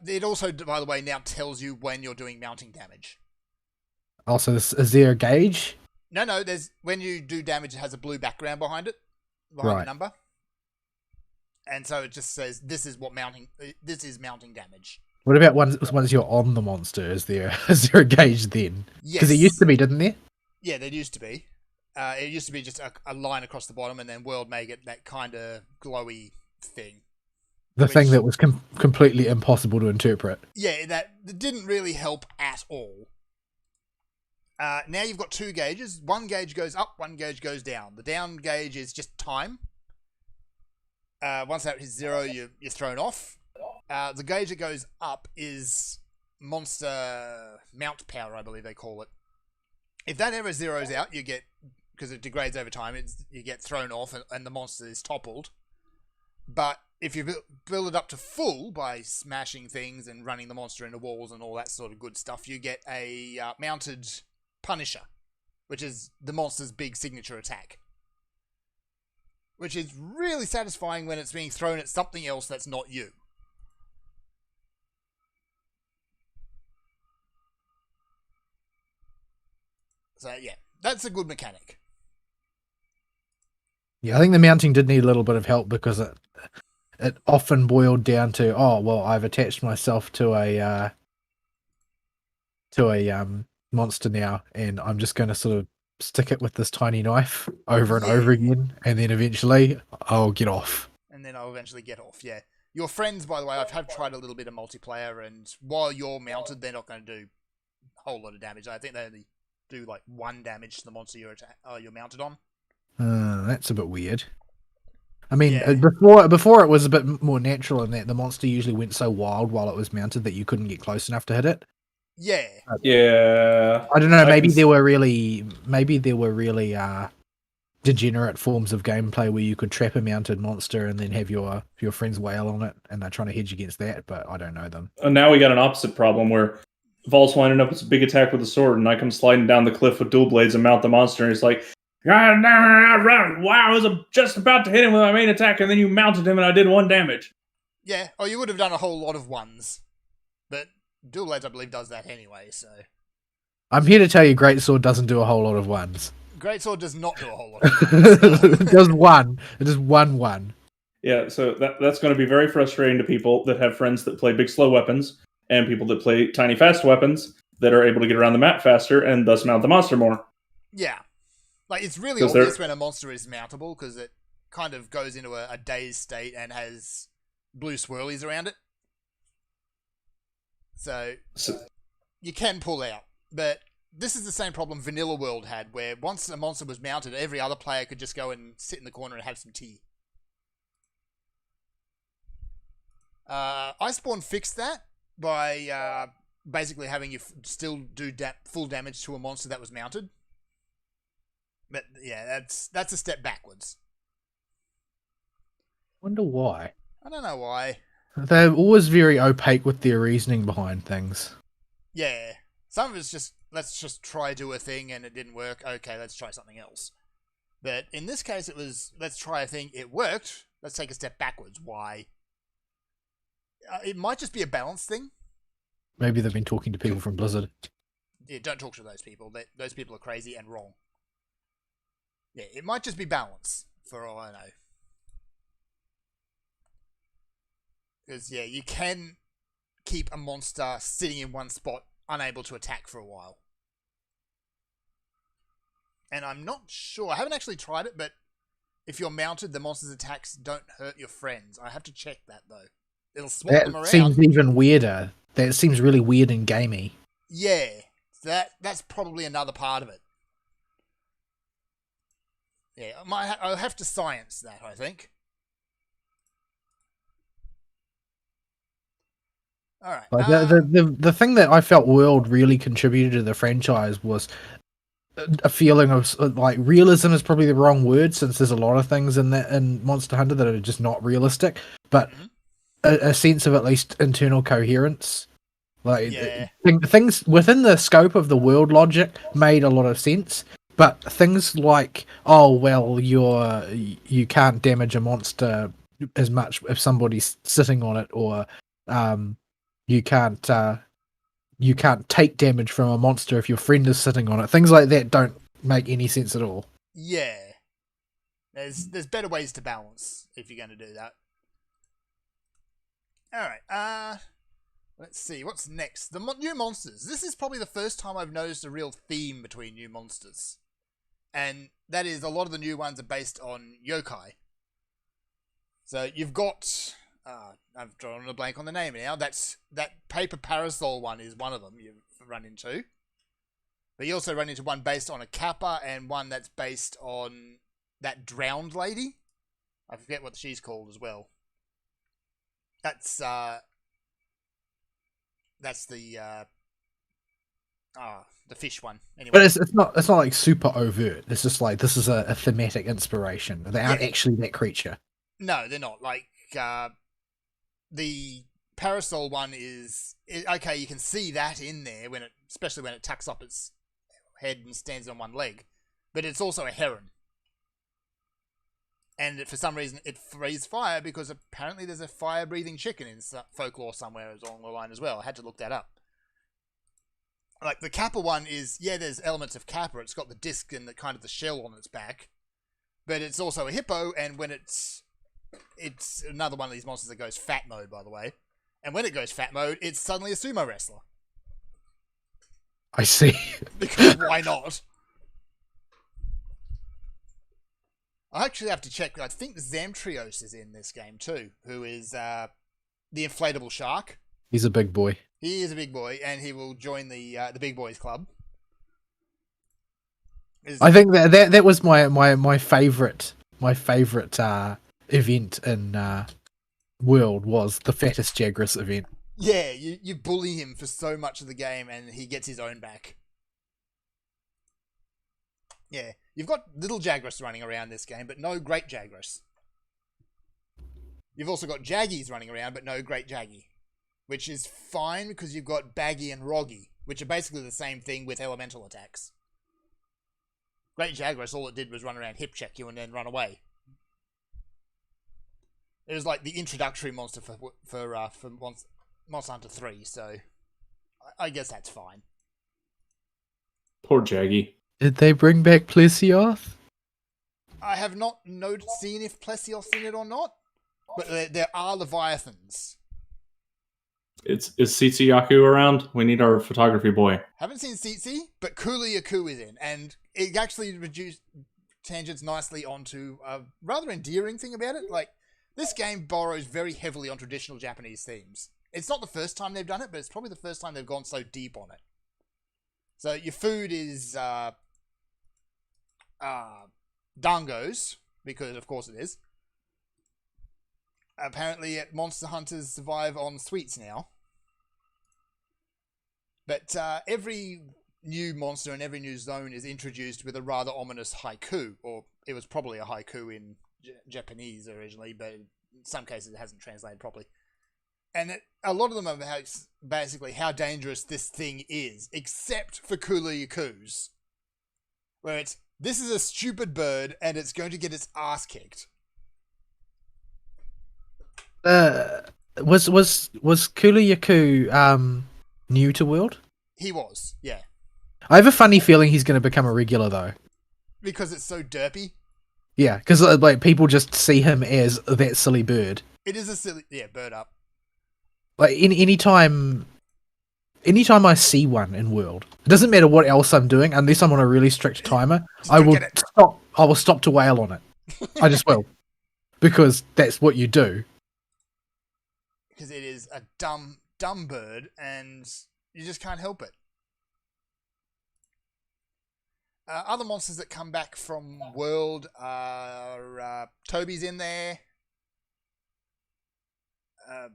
[SPEAKER 2] It also, by the way, now tells you when you're doing mounting damage.
[SPEAKER 3] Also, is there a gauge?
[SPEAKER 2] No. There's when you do damage, it has a blue background behind it, behind the number. And so it just says this is mounting damage.
[SPEAKER 3] What about once you're on the monster? Is there a gauge then?
[SPEAKER 2] Yes.
[SPEAKER 3] Because it used to be, didn't there?
[SPEAKER 2] Yeah, there used to be. It used to be just a line across the bottom, and then World made it that kind of glowy thing.
[SPEAKER 3] The thing that was completely impossible to interpret.
[SPEAKER 2] Yeah, that didn't really help at all. Now you've got 2 gauges. One gauge goes up, one gauge goes down. The down gauge is just time. Once that hits 0, you're thrown off. The gauge that goes up is monster mount power, I believe they call it. If that ever zeroes out, you get because it degrades over time. You get thrown off and the monster is toppled. But if you build it up to full by smashing things and running the monster into walls and all that sort of good stuff, you get a mounted Punisher, which is the monster's big signature attack. Which is really satisfying when it's being thrown at something else that's not you. So yeah, that's a good mechanic.
[SPEAKER 3] Yeah, I think the mounting did need a little bit of help because it often boiled down to, oh well, I've attached myself to a monster now, and I'm just going to sort of stick it with this tiny knife over and over again, and then eventually I'll get off.
[SPEAKER 2] And then I'll eventually get off. Yeah, your friends, by the way, I've tried a little bit of multiplayer, and while you're mounted, they're not going to do a whole lot of damage. I think they only do like 1 damage to the monster you're mounted on.
[SPEAKER 3] That's a bit weird. I mean,
[SPEAKER 2] Yeah.
[SPEAKER 3] before it was a bit more natural in that the monster usually went so wild while it was mounted that you couldn't get close enough to hit it.
[SPEAKER 2] Yeah.
[SPEAKER 1] Yeah.
[SPEAKER 3] I don't know. Maybe
[SPEAKER 1] can
[SPEAKER 3] there were really degenerate forms of gameplay where you could trap a mounted monster and then have your friends wail on it, and they're trying to hedge against that. But I don't know them.
[SPEAKER 1] And now we got an opposite problem where Vol's winding up with a big attack with a sword, and I come sliding down the cliff with dual blades and mount the monster, and he's like, wow, I was just about to hit him with my main attack, and then you mounted him, and I did 1 damage.
[SPEAKER 2] Yeah. Oh, you would have done a whole lot of ones. But Dual Blades, I believe, does that anyway, so...
[SPEAKER 3] I'm here to tell you, Greatsword doesn't do a whole lot of ones.
[SPEAKER 2] Greatsword does not do a whole lot of ones.
[SPEAKER 3] It does one. It does one.
[SPEAKER 1] Yeah, so that's going to be very frustrating to people that have friends that play big slow weapons, and people that play tiny fast weapons that are able to get around the map faster and thus mount the monster more.
[SPEAKER 2] Yeah. Like, it's really
[SPEAKER 1] 'Cause
[SPEAKER 2] obvious when a monster is mountable, because it kind of goes into a dazed state and has blue swirlies around it. So, you can pull out. But this is the same problem Vanilla World had, where once a monster was mounted, every other player could just go and sit in the corner and have some tea. Iceborne fixed that by basically having you still do full damage to a monster that was mounted. But yeah, that's a step backwards.
[SPEAKER 3] Wonder why.
[SPEAKER 2] I don't know why.
[SPEAKER 3] They're always very opaque with their reasoning behind things.
[SPEAKER 2] Yeah. Some of it's just, let's just try do a thing and it didn't work. Okay, let's try something else. But in this case, it was, let's try a thing. It worked. Let's take a step backwards. Why? It might just be a balance thing.
[SPEAKER 3] Maybe they've been talking to people from Blizzard.
[SPEAKER 2] Yeah, don't talk to those people. Those people are crazy and wrong. Yeah, it might just be balance, for all I know. Because, yeah, you can keep a monster sitting in one spot, unable to attack for a while. And I'm not sure, I haven't actually tried it, but if you're mounted, the monster's attacks don't hurt your friends. I have to check that, though. It'll swap them
[SPEAKER 3] That
[SPEAKER 2] around.
[SPEAKER 3] seems even weirder. That seems really weird and gamey.
[SPEAKER 2] Yeah, that's probably another part of it. Yeah, I'll have to science that, I think. All right.
[SPEAKER 3] Like the thing that I felt World really contributed to the franchise was a feeling of like realism is probably the wrong word, since there's a lot of things in Monster Hunter that are just not realistic, but a sense of at least internal coherence. Like things within the scope of the world logic made a lot of sense, but things like, oh well, you can't damage a monster as much if somebody's sitting on it, or you can't take damage from a monster if your friend is sitting on it. Things like that don't make any sense at all.
[SPEAKER 2] Yeah. There's better ways to balance if you're going to do that. Alright, let's see, what's next? The new monsters. This is probably the first time I've noticed a real theme between new monsters. And that is, a lot of the new ones are based on yokai. So you've got... I've drawn a blank on the name now. That paper parasol one is one of them you've run into. But you also run into one based on a kappa, and one that's based on that drowned lady. I forget what she's called as well. That's the The fish one. Anyway.
[SPEAKER 3] But it's not like super overt. It's just like this is a thematic inspiration. They aren't
[SPEAKER 2] Yeah.
[SPEAKER 3] actually that creature.
[SPEAKER 2] No, they're not. Like, the parasol one is... Okay, you can see that in there, especially when it tucks up its head and stands on one leg. But it's also a heron. And for some reason, it breathes fire because apparently there's a fire-breathing chicken in folklore somewhere along the line as well. I had to look that up. Like, the kappa one is... Yeah, there's elements of kappa. It's got the disc and the shell on its back. But it's also a hippo, and when it's another one of these monsters that goes fat mode, by the way. And when it goes fat mode, it's suddenly a sumo wrestler.
[SPEAKER 3] I see.
[SPEAKER 2] Because why not? I actually have to check. I think Zamtrios is in this game too, who is the inflatable shark.
[SPEAKER 3] He's a big boy.
[SPEAKER 2] He is a big boy, and he will join the Big Boys Club.
[SPEAKER 3] I think that was my favorite event in World was the fattest Jagras event.
[SPEAKER 2] Yeah, you bully him for so much of the game, and he gets his own back. Yeah, you've got little Jagras running around this game, but no great Jagras. You've also got Jaggies running around, but no great Jaggy. Which is fine, because you've got Baggy and Roggy, which are basically the same thing with elemental attacks. Great Jagras, all it did was run around, hip check you, and then run away. It was like the introductory monster for Monster Hunter 3, so I guess that's fine.
[SPEAKER 1] Poor Jaggy.
[SPEAKER 3] Did they bring back Plesioth?
[SPEAKER 2] I have not seen if Plesioth's in it or not, but there are Leviathans.
[SPEAKER 1] Is Yaku around? We need our photography boy.
[SPEAKER 2] Haven't seen Tsitsi, but Kula Yaku is in, and it actually tangents nicely onto a rather endearing thing about it. Like, this game borrows very heavily on traditional Japanese themes. It's not the first time they've done it, but it's probably the first time they've gone so deep on it. So your food is dangos, because of course it is. Apparently, monster hunters survive on sweets now. But every new monster and every new zone is introduced with a rather ominous haiku, or it was probably a haiku in Japanese originally, but in some cases it hasn't translated properly. And a lot of them are basically how dangerous this thing is, except for Kula Yaku's, where this is a stupid bird and it's going to get its ass kicked.
[SPEAKER 3] Was Kula Yaku new to World?
[SPEAKER 2] He was, yeah.
[SPEAKER 3] I have a funny feeling he's going to become a regular though.
[SPEAKER 2] Because it's so derpy.
[SPEAKER 3] Yeah, because like people just see him as that silly bird.
[SPEAKER 2] It is a silly, bird up.
[SPEAKER 3] Like anytime I see one in World, it doesn't matter what else I'm doing, unless I'm on a really strict timer. I will stop to wail on it. I just will, because that's what you do.
[SPEAKER 2] Because it is a dumb bird, and you just can't help it. Other monsters that come back from World are Toby's in there.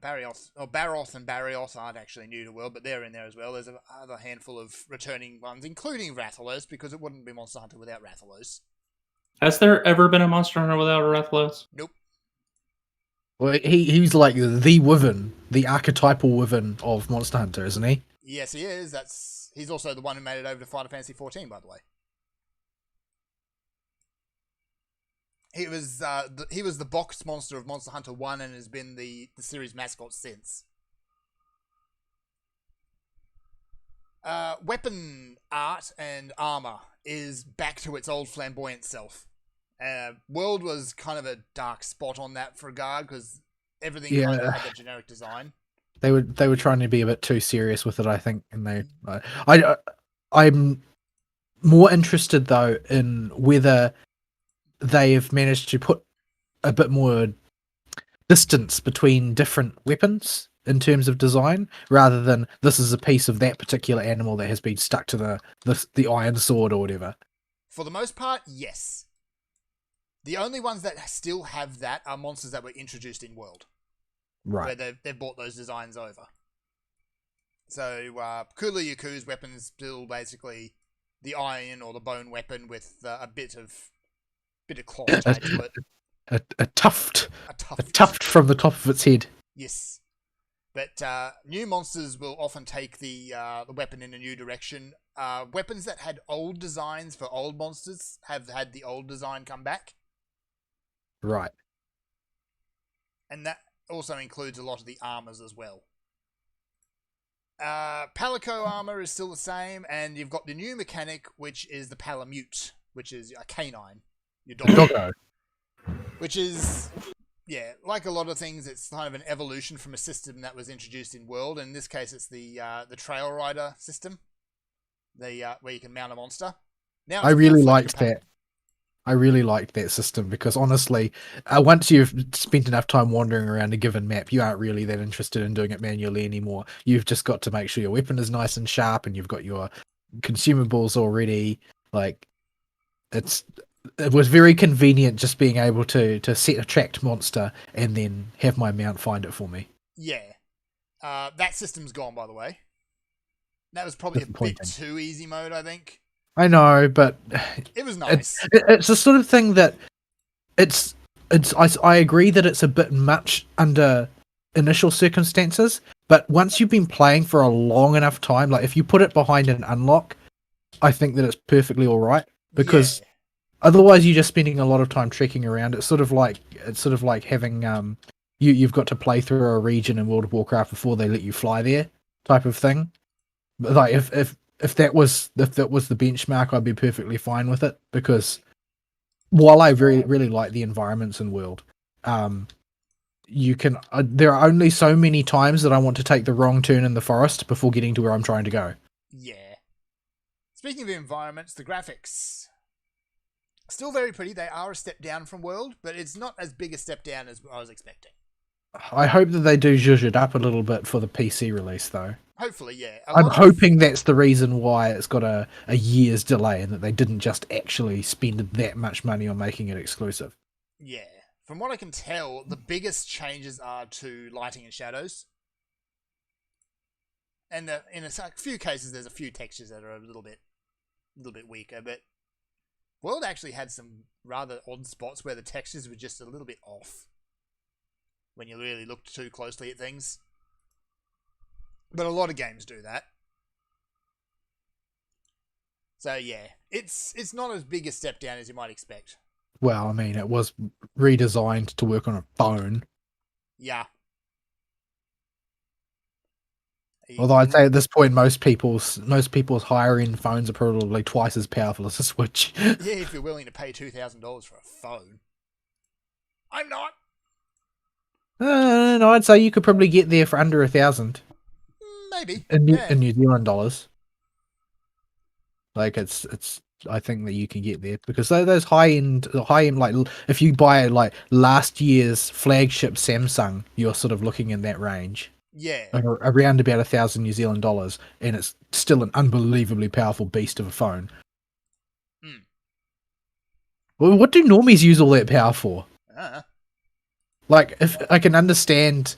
[SPEAKER 2] Barroth and Barrios aren't actually new to World, but they're in there as well. There's another handful of returning ones, including Rathalos, because it wouldn't be Monster Hunter without Rathalos.
[SPEAKER 1] Has there ever been a Monster Hunter without a Rathalos?
[SPEAKER 2] Nope.
[SPEAKER 3] Well, he's like the Wyvern, the archetypal Wyvern of Monster Hunter, isn't he?
[SPEAKER 2] Yes, he is. He's also the one who made it over to Final Fantasy XIV, by the way. He was the box monster of Monster Hunter 1 and has been the series mascot since. Weapon art and armor is back to its old flamboyant self. World was kind of a dark spot on that regard because everything kind of had the generic design.
[SPEAKER 3] They were trying to be a bit too serious with it, I think, and I'm more interested though in whether they've managed to put a bit more distance between different weapons in terms of design, rather than this is a piece of that particular animal that has been stuck to the iron sword or whatever.
[SPEAKER 2] For the most part, yes. The only ones that still have that are monsters that were introduced in World.
[SPEAKER 3] Right.
[SPEAKER 2] Where they've brought those designs over. So Kula Yaku's weapon is still basically the iron or the bone weapon with a bit of claw tied to it.
[SPEAKER 3] A tuft.
[SPEAKER 2] A
[SPEAKER 3] A
[SPEAKER 2] tuft.
[SPEAKER 3] tuft from the top of its head.
[SPEAKER 2] Yes. But new monsters will often take the weapon in a new direction. Weapons that had old designs for old monsters have had the old design come back.
[SPEAKER 3] Right.
[SPEAKER 2] And that also includes a lot of the armors as well. Palico armor is still the same, and you've got the new mechanic, which is the Palamute, which is a canine. Your dog.
[SPEAKER 3] Doggo.
[SPEAKER 2] Which is, yeah, like a lot of things, it's kind of an evolution from a system that was introduced in World. In this case, it's the Trail Rider system, where you can mount a monster. Now
[SPEAKER 3] I
[SPEAKER 2] it's
[SPEAKER 3] really
[SPEAKER 2] full-fledged
[SPEAKER 3] liked
[SPEAKER 2] Pal-
[SPEAKER 3] that. I really liked that system because honestly, once you've spent enough time wandering around a given map, you aren't really that interested in doing it manually anymore. You've just got to make sure your weapon is nice and sharp and you've got your consumables already. Like, it was very convenient just being able to set a tracked monster and then have my mount find it for me.
[SPEAKER 2] Yeah. That system's gone, by the way. That was probably a bit
[SPEAKER 3] Disappointing.
[SPEAKER 2] too easy mode, I think.
[SPEAKER 3] I know, but
[SPEAKER 2] It was nice.
[SPEAKER 3] it's the sort of thing that I agree that it's a bit much under initial circumstances, but once you've been playing for a long enough time, like if you put it behind an unlock, I think that it's perfectly all right because
[SPEAKER 2] Yeah.
[SPEAKER 3] otherwise you're just spending a lot of time trekking around. It's sort of like having you've got to play through a region in World of Warcraft before they let you fly there type of thing. But like if that was the benchmark, I'd be perfectly fine with it because while I really like the environments in World, you can there are only so many times that I want to take the wrong turn in the forest before getting to where I'm trying to go.
[SPEAKER 2] Yeah. Speaking of environments, the graphics. Still very pretty. They are a step down from World, but it's not as big a step down as I was expecting.
[SPEAKER 3] I hope that they do zhuzh it up a little bit for the PC release, though.
[SPEAKER 2] Hopefully, yeah.
[SPEAKER 3] I'm hoping that's the reason why it's got a year's delay and that they didn't just actually spend that much money on making it exclusive.
[SPEAKER 2] Yeah. From what I can tell, the biggest changes are to lighting and shadows. And in a few cases, there's a few textures that are a little bit weaker, but World actually had some rather odd spots where the textures were just a little bit off when you really looked too closely at things. But a lot of games do that. So yeah, it's not as big a step down as you might expect.
[SPEAKER 3] Well, I mean, it was redesigned to work on a phone.
[SPEAKER 2] Yeah.
[SPEAKER 3] Although I'd say at this point, most people's higher end phones are probably twice as powerful as a Switch.
[SPEAKER 2] Yeah, if you're willing to pay $2,000 for a phone. I'm not.
[SPEAKER 3] No, I'd say you could probably get there for under 1,000
[SPEAKER 2] Maybe.
[SPEAKER 3] in
[SPEAKER 2] Yeah.
[SPEAKER 3] New Zealand dollars. Like it's I think that you can get there because those high end like if you buy like last year's flagship Samsung, you're sort of looking in that range.
[SPEAKER 2] Yeah.
[SPEAKER 3] Around about 1,000 New Zealand dollars, and it's still an unbelievably powerful beast of a phone.
[SPEAKER 2] Hmm.
[SPEAKER 3] Well, what do normies use all that power for?
[SPEAKER 2] Uh,
[SPEAKER 3] Like, if I can understand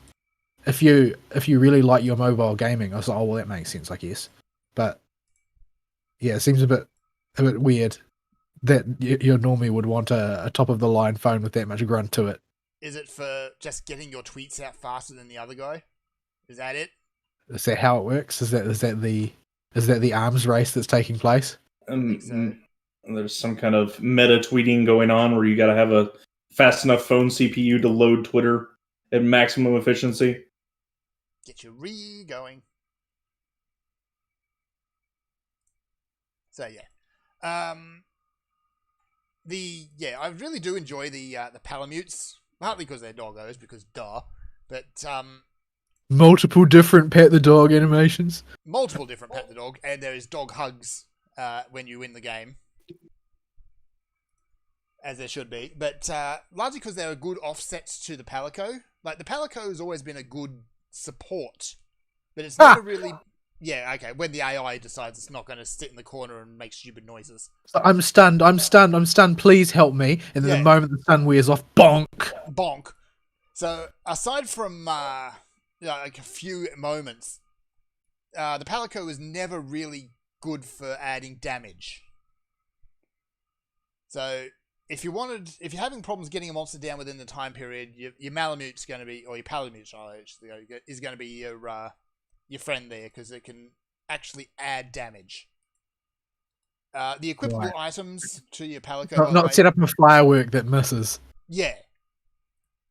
[SPEAKER 3] if you really like your mobile gaming, I was like, oh well, that makes sense, I guess. But yeah, it seems a bit weird that your normie would want a top of the line phone with that much grunt to it.
[SPEAKER 2] is it for just getting your tweets out faster than the other guy? Is that it?
[SPEAKER 3] Is that how it works? Is that the arms race that's taking place?
[SPEAKER 2] think so.
[SPEAKER 1] There's some kind of meta tweeting going on where you got to have a fast enough phone CPU to load Twitter at maximum efficiency.
[SPEAKER 2] Get your going. So yeah. I really do enjoy the Palamutes, partly because they're doggos, because duh. But
[SPEAKER 3] Multiple different pet the dog animations.
[SPEAKER 2] multiple different pet the dog, and there is dog hugs when you win the game, as there should be. But largely because there are good offsets to the Palico. Like the Palico has always been a good support, but it's never really. Yeah, okay. When the AI decides it's not going to sit in the corner and make stupid noises.
[SPEAKER 3] I'm stunned. Please help me. And then
[SPEAKER 2] Yeah.
[SPEAKER 3] the moment the sun wears off, bonk.
[SPEAKER 2] Bonk. So aside from like a few moments, the Palico is never really good for adding damage. So if you're having problems getting a monster down within the time period, your Malamute's going to be, or your Palamute, is going to be your friend there, because it can actually add damage. The equipable items to your Palico,
[SPEAKER 3] Not set up a firework that misses.
[SPEAKER 2] yeah,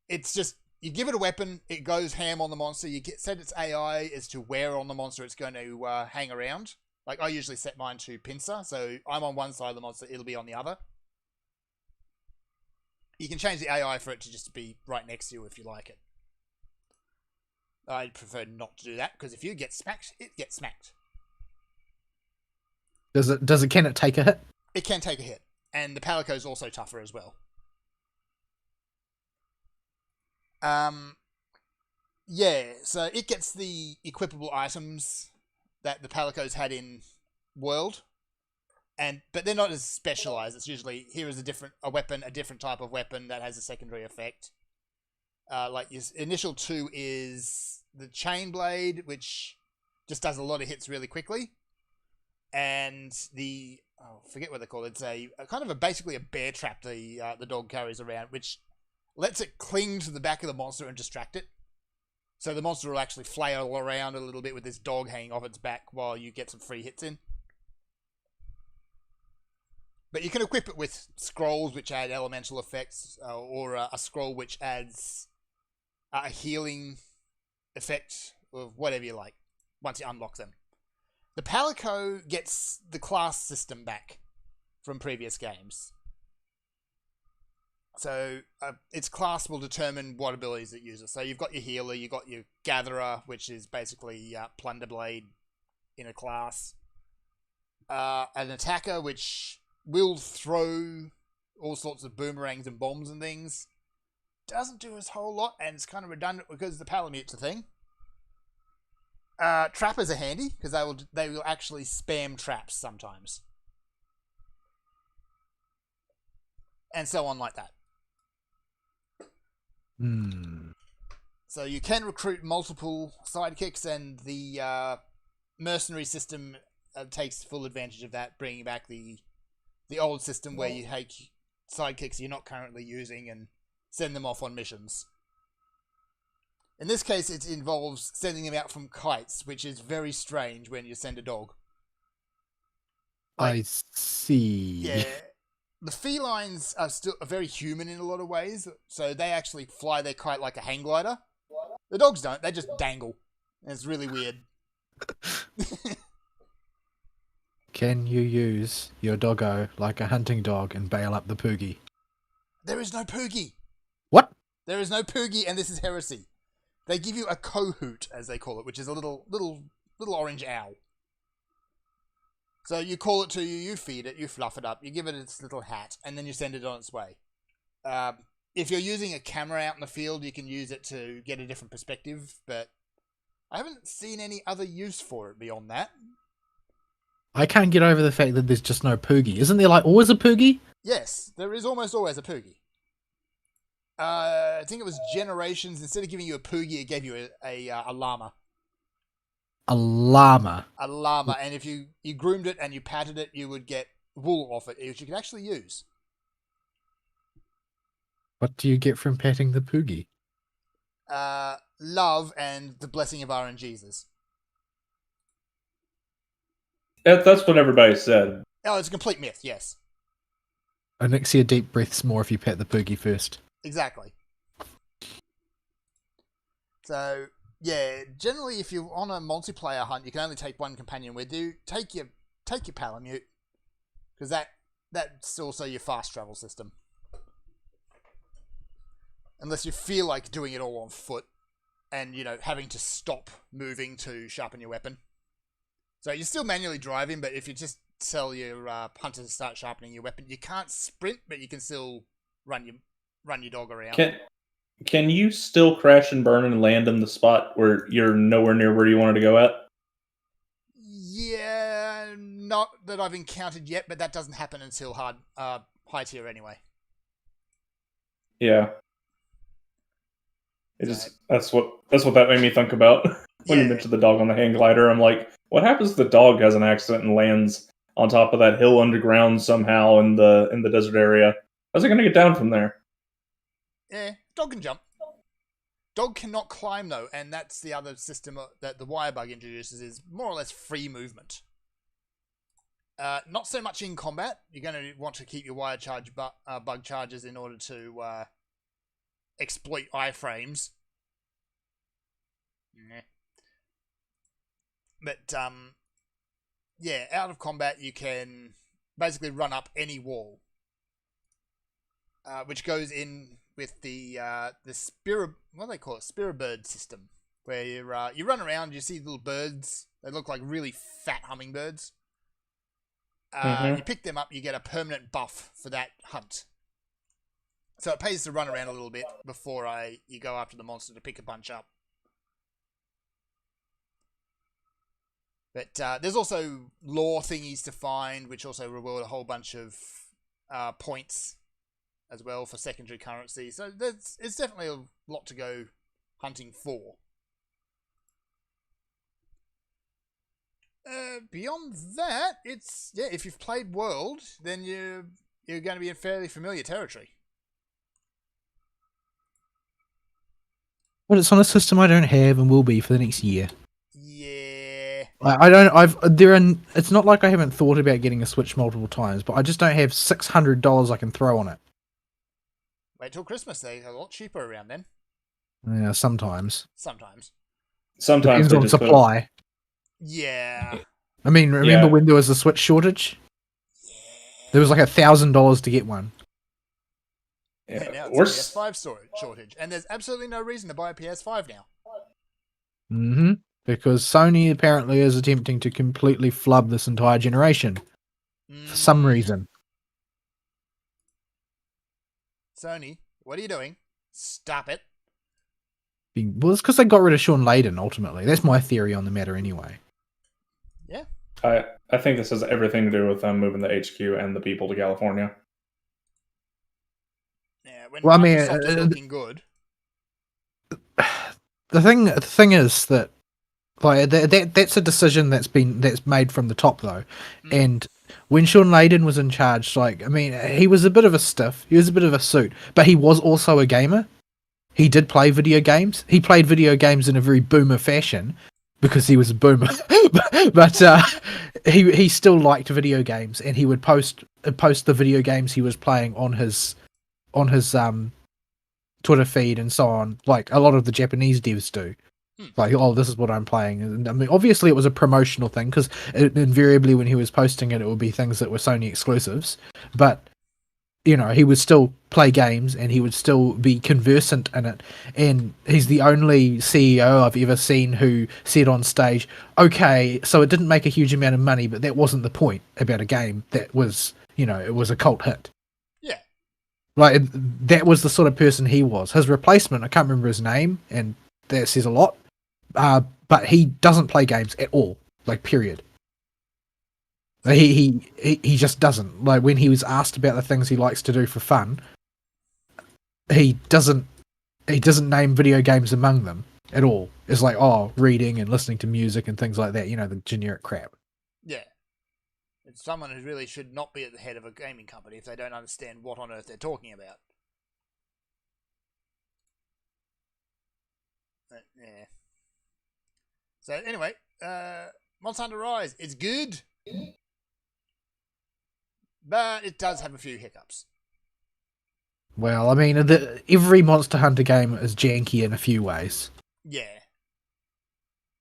[SPEAKER 2] it's just you give it a weapon, it goes ham on the monster. You set its AI as to where on the monster it's going to hang around. Like I usually set mine to pincer, so I'm on one side of the monster, it'll be on the other. You can change the AI for it to just be right next to you if you like it. I'd prefer not to do that, because if you get smacked, it gets smacked.
[SPEAKER 3] Can it take a hit?
[SPEAKER 2] It can take a hit, and the Palico is also tougher as well. Yeah, so it gets the equipable items that the Palicos had in World, but they're not as specialized. It's usually here is a different type of weapon that has a secondary effect. Like your initial 2 is the Chain Blade, which just does a lot of hits really quickly, and I forget what they call it. It's a kind of basically a bear trap the dog carries around, which lets it cling to the back of the monster and distract it. So the monster will actually flail around a little bit with this dog hanging off its back while you get some free hits in. But you can equip it with scrolls which add elemental effects, or a scroll which adds a healing effect, or whatever you like, once you unlock them. The Palico gets the class system back from previous games. So its class will determine what abilities it uses. So you've got your healer, you've got your gatherer, which is basically Plunderblade in a class. An attacker, which will throw all sorts of boomerangs and bombs and things. Doesn't do a whole lot, and it's kind of redundant because the Palamute's a thing. Trappers are handy, because they will actually spam traps sometimes. And so on like that. So you can recruit multiple sidekicks, and the mercenary system takes full advantage of that, bringing back the old system where you take sidekicks you're not currently using and send them off on missions. In this case, it involves sending them out from kites, which is very strange when you send a dog.
[SPEAKER 3] I see.
[SPEAKER 2] Yeah. The felines are still very human in a lot of ways, so they actually fly their kite like a hang glider. The dogs don't, they just dangle. And it's really weird.
[SPEAKER 3] Can you use your doggo like a hunting dog and bail up the Poogie?
[SPEAKER 2] There is no Poogie.
[SPEAKER 3] What?
[SPEAKER 2] There is no Poogie, and this is heresy. They give you a Kohoot, as they call it, which is a little orange owl. So you call it to you, you feed it, you fluff it up, you give it its little hat, and then you send it on its way. If you're using a camera out in the field, you can use it to get a different perspective, but I haven't seen any other use for it beyond that.
[SPEAKER 3] I can't get over the fact that there's just no Poogie. Isn't there like always a Poogie?
[SPEAKER 2] Yes, there is almost always a Poogie. I think it was Generations. Instead of giving you a Poogie, it gave you a llama.
[SPEAKER 3] A llama.
[SPEAKER 2] A llama, and if you groomed it and you patted it, you would get wool off it, which you could actually use.
[SPEAKER 3] What do you get from petting the Poogie?
[SPEAKER 2] Love and the blessing of RNGesus.
[SPEAKER 1] That's what everybody said.
[SPEAKER 2] Oh, it's a complete myth, yes.
[SPEAKER 3] Onyxia deep breaths more if you pet the Poogie first.
[SPEAKER 2] Exactly. So, yeah, generally if you're on a multiplayer hunt, you can only take one companion with you. Take your Palamute, because that's also your fast travel system. Unless you feel like doing it all on foot and, having to stop moving to sharpen your weapon. So you're still manually driving, but if you just tell your hunter to start sharpening your weapon, you can't sprint, but you can still run your dog around.
[SPEAKER 1] Can you still crash and burn and land in the spot where you're nowhere near where you wanted to go at?
[SPEAKER 2] Yeah, not that I've encountered yet, but that doesn't happen until high tier anyway.
[SPEAKER 1] Yeah. That's what that made me think about. when you
[SPEAKER 2] Yeah.
[SPEAKER 1] mentioned the dog on the hang glider. I'm like, what happens if the dog has an accident and lands on top of that hill underground somehow in the desert area? How's it going to get down from there?
[SPEAKER 2] Yeah, dog can jump. Dog cannot climb though, and that's the other system that the Wirebug introduces is more or less free movement. Not so much in combat. You're going to want to keep your bug charges in order to exploit iframes. But yeah, out of combat you can basically run up any wall, which goes in with the spirit, what do they call it, spirit bird system, where you run around, you see little birds. They look like really fat hummingbirds. You pick them up, you get a permanent buff for that hunt. So it pays to run around a little bit before you go after the monster to pick a bunch up. But there's also lore thingies to find, which also reward a whole bunch of points as well for secondary currency. So it's definitely a lot to go hunting for. Beyond that, if you've played World, then you're going to be in fairly familiar territory.
[SPEAKER 3] But it's on a system I don't have and will be for the next year.
[SPEAKER 2] Yeah.
[SPEAKER 3] I don't. It's not like I haven't thought about getting a Switch multiple times, but I just don't have $600 I can throw on it.
[SPEAKER 2] Wait till Christmas. They're a lot cheaper around then.
[SPEAKER 3] Yeah, sometimes.
[SPEAKER 2] Sometimes.
[SPEAKER 1] Sometimes
[SPEAKER 3] Depends
[SPEAKER 1] they
[SPEAKER 3] on
[SPEAKER 1] just put-
[SPEAKER 3] supply.
[SPEAKER 2] Yeah.
[SPEAKER 3] I mean, remember
[SPEAKER 1] Yeah.
[SPEAKER 3] when there was a Switch shortage? There was like $1,000 to get one.
[SPEAKER 2] Yeah,
[SPEAKER 1] Yeah,
[SPEAKER 2] now
[SPEAKER 1] or
[SPEAKER 2] it's
[SPEAKER 1] s-
[SPEAKER 2] a PS5 shortage, and there's absolutely no reason to buy a PS5 now.
[SPEAKER 3] Mm-hmm. Because Sony apparently is attempting to completely flub this entire generation for some reason.
[SPEAKER 2] Sony, what are you doing? Stop it.
[SPEAKER 3] Well, it's because they got rid of Sean Layden. Ultimately, that's my theory on the matter. Anyway.
[SPEAKER 2] Yeah.
[SPEAKER 1] I think this has everything to do with them moving the HQ and the people to California.
[SPEAKER 2] Yeah. When
[SPEAKER 3] Well, I mean,
[SPEAKER 2] Microsoft is looking good.
[SPEAKER 3] The thing is that like that's a decision that's made from the top though, and when Sean Layden was in charge, like I mean, he was a bit of a stiff, he was a bit of a suit, but he was also a gamer. He did play video games. He played video games in a very boomer fashion because he was a boomer, but he still liked video games, and he would post the video games he was playing on his Twitter feed and so on, like a lot of the Japanese devs do. Like, oh, this is what I'm playing. And, I mean, obviously it was a promotional thing because invariably when he was posting it, it would be things that were Sony exclusives. But you know, he would still play games and he would still be conversant in it. And he's the only CEO I've ever seen who said on stage, "Okay, so it didn't make a huge amount of money, but that wasn't the point about a game that was, you know, it was a cult hit."
[SPEAKER 2] Yeah.
[SPEAKER 3] Like, that was the sort of person he was. His replacement, I can't remember his name, and that says a lot, but he doesn't play games at all, like, period. He just doesn't. Like, when he was asked about the things he likes to do for fun, he doesn't name video games among them at all. It's like, oh, reading and listening to music and things like that, you know, the generic crap.
[SPEAKER 2] Yeah. It's someone who really should not be at the head of a gaming company if they don't understand what on earth they're talking about. But, yeah. So anyway, Monster Hunter Rise, it's good, but it does have a few hiccups.
[SPEAKER 3] Well, I mean, every Monster Hunter game is janky in a few ways.
[SPEAKER 2] Yeah.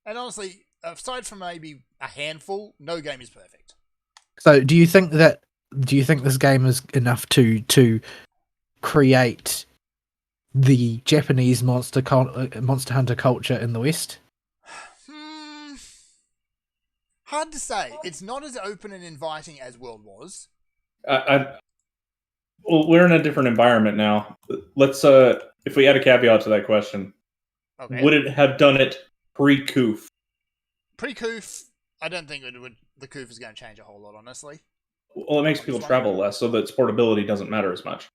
[SPEAKER 2] And honestly, aside from maybe a handful, no game is perfect.
[SPEAKER 3] So, do you think this game is enough to create the Japanese Monster Hunter culture in the West?
[SPEAKER 2] Hard to say. It's not as open and inviting as World was.
[SPEAKER 1] Well, we're in a different environment now. Let's if we add a caveat to that question,
[SPEAKER 2] Okay.
[SPEAKER 1] would it have done it pre-Coof?
[SPEAKER 2] Pre-Coof, I don't think the Coof is going to change a whole lot, honestly.
[SPEAKER 1] Well, it makes people travel less, so that its portability doesn't matter as much.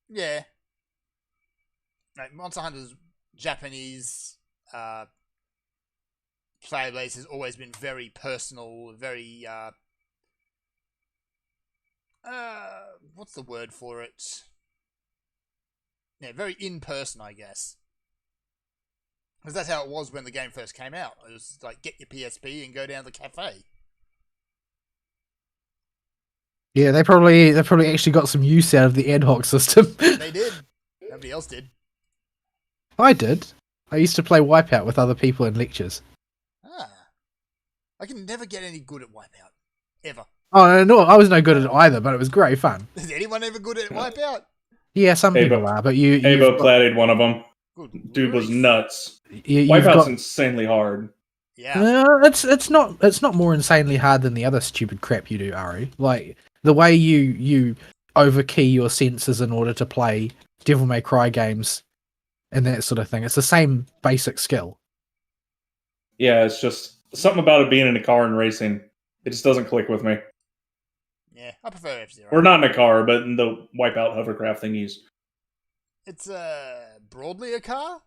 [SPEAKER 2] Yeah. Like, Monster Hunter's Japanese player base has always been very personal, very what's the word for it? Yeah, very in person, I guess. Because that's how it was when the game first came out. It was like, get your PSP and go down to the cafe.
[SPEAKER 3] Yeah, they probably actually got some use out of the ad hoc system.
[SPEAKER 2] They did. Nobody else did.
[SPEAKER 3] I did. I used to play Wipeout with other people in lectures.
[SPEAKER 2] Ah. I can never get any good at Wipeout. Ever.
[SPEAKER 3] Oh no, I was no good at it either, but it was great fun.
[SPEAKER 2] Is anyone ever good at Wipeout?
[SPEAKER 3] Yeah, some
[SPEAKER 1] Abo-
[SPEAKER 3] people are, but you
[SPEAKER 1] Abo platted one of them.
[SPEAKER 2] Good
[SPEAKER 1] Dude was
[SPEAKER 2] grief.
[SPEAKER 1] nuts.
[SPEAKER 3] you've
[SPEAKER 1] Wipeout's
[SPEAKER 3] got,
[SPEAKER 1] insanely hard.
[SPEAKER 2] Yeah.
[SPEAKER 3] it's not more insanely hard than the other stupid crap you do, Ari. Like the way you overkey your senses in order to play Devil May Cry games and that sort of thing. It's the same basic skill.
[SPEAKER 1] Yeah, it's just something about it being in a car and racing. It just doesn't click with me.
[SPEAKER 2] Yeah, I prefer F-Zero.
[SPEAKER 1] We're not in a car, but in the Wipeout hovercraft thingies.
[SPEAKER 2] It's broadly a car?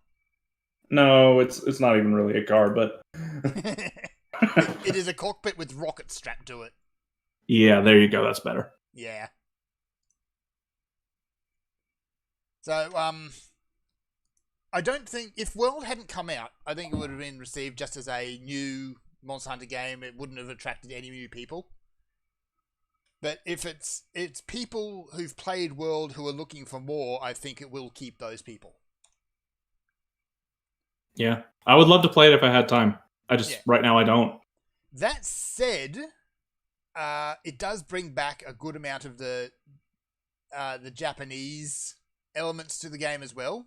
[SPEAKER 1] No, it's not even really a car, but
[SPEAKER 2] It is a cockpit with rockets strapped to it.
[SPEAKER 1] yeah, there you go. That's better.
[SPEAKER 2] Yeah. So, I don't think, if World hadn't come out, I think it would have been received just as a new Monster Hunter game. It wouldn't have attracted any new people. But if it's people who've played World who are looking for more, I think it will keep those people.
[SPEAKER 1] Yeah, I would love to play it if I had time.
[SPEAKER 2] Yeah.
[SPEAKER 1] Right now I don't.
[SPEAKER 2] That said, it does bring back a good amount of the Japanese elements to the game as well.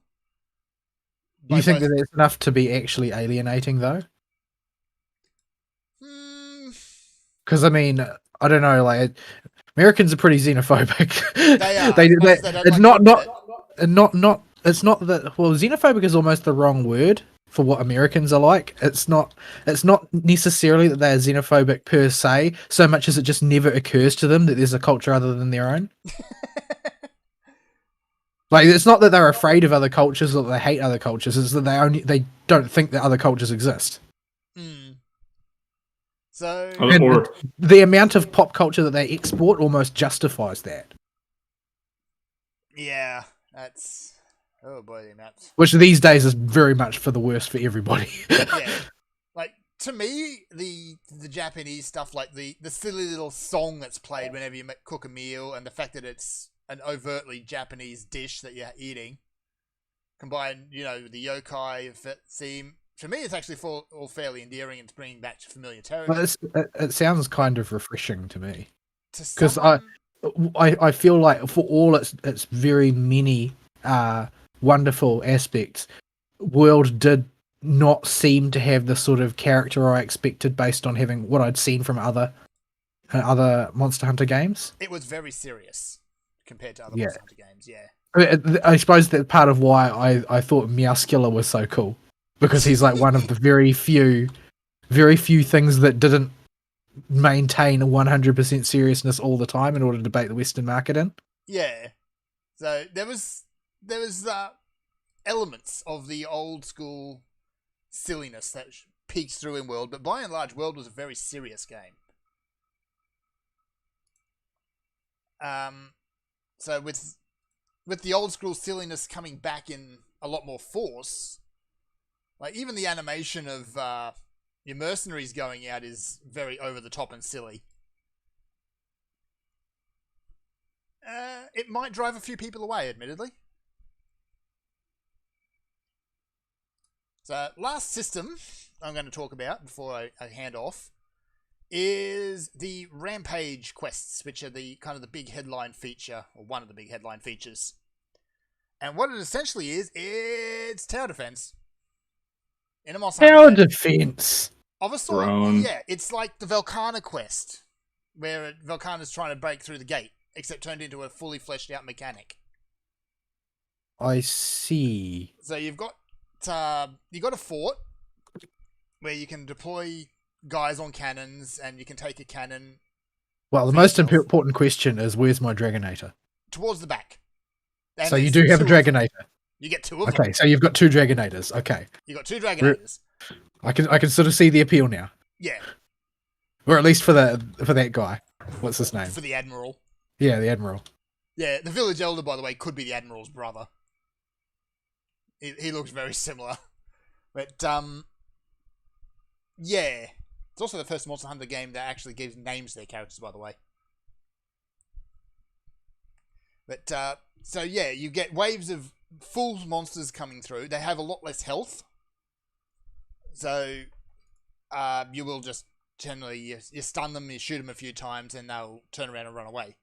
[SPEAKER 3] Do you
[SPEAKER 2] By
[SPEAKER 3] think
[SPEAKER 2] both-
[SPEAKER 3] that there's enough to be actually alienating though? Because I mean, I don't know. Like Americans are pretty xenophobic.
[SPEAKER 2] They are.
[SPEAKER 3] They,
[SPEAKER 2] As much as they don't
[SPEAKER 3] it's
[SPEAKER 2] like
[SPEAKER 3] not
[SPEAKER 2] to admit
[SPEAKER 3] not. It's not that. Well, xenophobic is almost the wrong word for what Americans are like. It's not necessarily that they're xenophobic per se, so much as it just never occurs to them that there's a culture other than their own. Like it's not that they're afraid of other cultures or that they hate other cultures. It's that they don't think that other cultures exist.
[SPEAKER 2] Mm. So
[SPEAKER 3] And-
[SPEAKER 1] Or
[SPEAKER 3] The amount of pop culture that they export almost justifies that.
[SPEAKER 2] yeah, that's oh boy, the amounts.
[SPEAKER 3] Which these days is very much for the worst for everybody.
[SPEAKER 2] Yeah, like to me, the Japanese stuff, like the silly little song that's played whenever you cook a meal, and the fact that it's an overtly Japanese dish that you're eating, combined, with the yokai theme. To me, it's actually all fairly endearing and it's bringing back familiar territory.
[SPEAKER 3] It sounds kind of refreshing to me.
[SPEAKER 2] To
[SPEAKER 3] 'cause
[SPEAKER 2] someone-
[SPEAKER 3] I feel like for all its very many wonderful aspects, World did not seem to have the sort of character I expected based on having what I'd seen from other Monster Hunter games.
[SPEAKER 2] it was very serious compared to other
[SPEAKER 3] Yeah.
[SPEAKER 2] Monster Hunter games. Yeah.
[SPEAKER 3] I suppose that part of why I thought Meowskiller was so cool, because he's like one of the very few things that didn't maintain a 100% seriousness all the time in order to bait the Western market in.
[SPEAKER 2] Yeah. So there was elements of the old school silliness that peeks through in World, but by and large, World was a very serious game. So with the old school silliness coming back in a lot more force, like even the animation of your mercenaries going out is very over the top and silly. It might drive a few people away, admittedly. So, last system I'm going to talk about before I hand off is the Rampage quests, which are the kind of the big headline feature, or one of the big headline features. And what it essentially is, it's tower defense. In a Monster
[SPEAKER 3] Tower
[SPEAKER 2] Hunter game.
[SPEAKER 3] defense.
[SPEAKER 2] Of a sort.
[SPEAKER 1] Drone.
[SPEAKER 2] Yeah, it's like the Velkhana quest, where Velkhana's trying to break through the gate, except turned into a fully fleshed out mechanic.
[SPEAKER 3] I see.
[SPEAKER 2] So you've got a fort where you can deploy guys on cannons, and you can take a cannon
[SPEAKER 3] Well, the
[SPEAKER 2] For
[SPEAKER 3] most
[SPEAKER 2] yourself.
[SPEAKER 3] important question is where's my Dragonator?
[SPEAKER 2] towards the back. And
[SPEAKER 3] So you
[SPEAKER 2] there's
[SPEAKER 3] do have a
[SPEAKER 2] two of them.
[SPEAKER 3] Dragonator.
[SPEAKER 2] You get two of them.
[SPEAKER 3] Okay, so you've got two Dragonators. Okay.
[SPEAKER 2] You got two Dragonators.
[SPEAKER 3] I can sort of see the appeal now,
[SPEAKER 2] Yeah,
[SPEAKER 3] or at least for that guy. What's his name?
[SPEAKER 2] for the Admiral.
[SPEAKER 3] Yeah, the Admiral.
[SPEAKER 2] Yeah, the Village Elder, by the way, could be the Admiral's brother. He looks very similar. But, yeah. It's also the first Monster Hunter game that actually gives names to their characters, by the way. But, so yeah, you get waves of full monsters coming through. They have a lot less health. So, you will just generally, you stun them, you shoot them a few times, and they'll turn around and run away.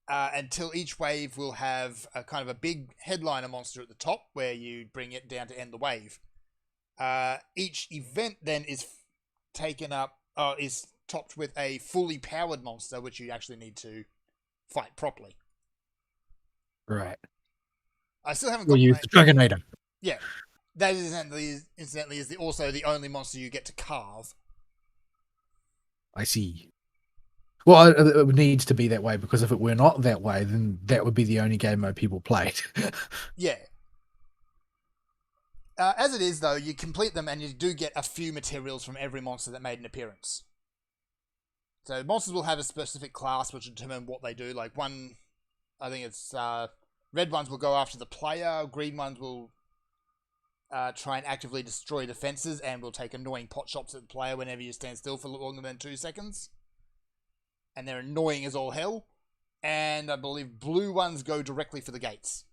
[SPEAKER 2] Until each wave will have a kind of a big headliner monster at the top where you bring it down to end the wave. Each event then is is topped with a fully powered monster, which you actually need to fight properly.
[SPEAKER 3] Right.
[SPEAKER 2] I still haven't
[SPEAKER 3] We'll
[SPEAKER 2] got
[SPEAKER 3] use the Dragonator.
[SPEAKER 2] Yeah, that is incidentally is also the only monster you get to carve.
[SPEAKER 3] I see. Well, it needs to be that way, because if it were not that way, then that would be the only game mode people played.
[SPEAKER 2] Yeah. As it is, though, you complete them and you do get a few materials from every monster that made an appearance. So monsters will have a specific class which will determine what they do. Like one, I think it's red ones will go after the player, green ones will try and actively destroy defenses and will take annoying pot shots at the player whenever you stand still for longer than 2 seconds. And they're annoying as all hell. And I believe blue ones go directly for the gates.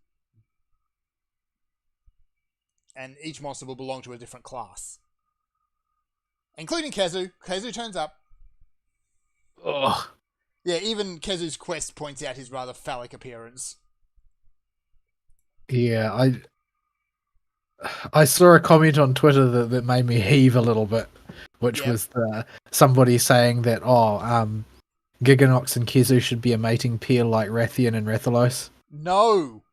[SPEAKER 2] And each monster will belong to a different class. Including Kezu. Kezu turns up.
[SPEAKER 3] Ugh.
[SPEAKER 2] Yeah, even Kezu's quest points out his rather phallic appearance.
[SPEAKER 3] Yeah, I saw a comment on Twitter that made me heave a little bit, which was somebody saying that, Giganox and Kezu should be a mating pair like Rathian and Rathalos.
[SPEAKER 2] No!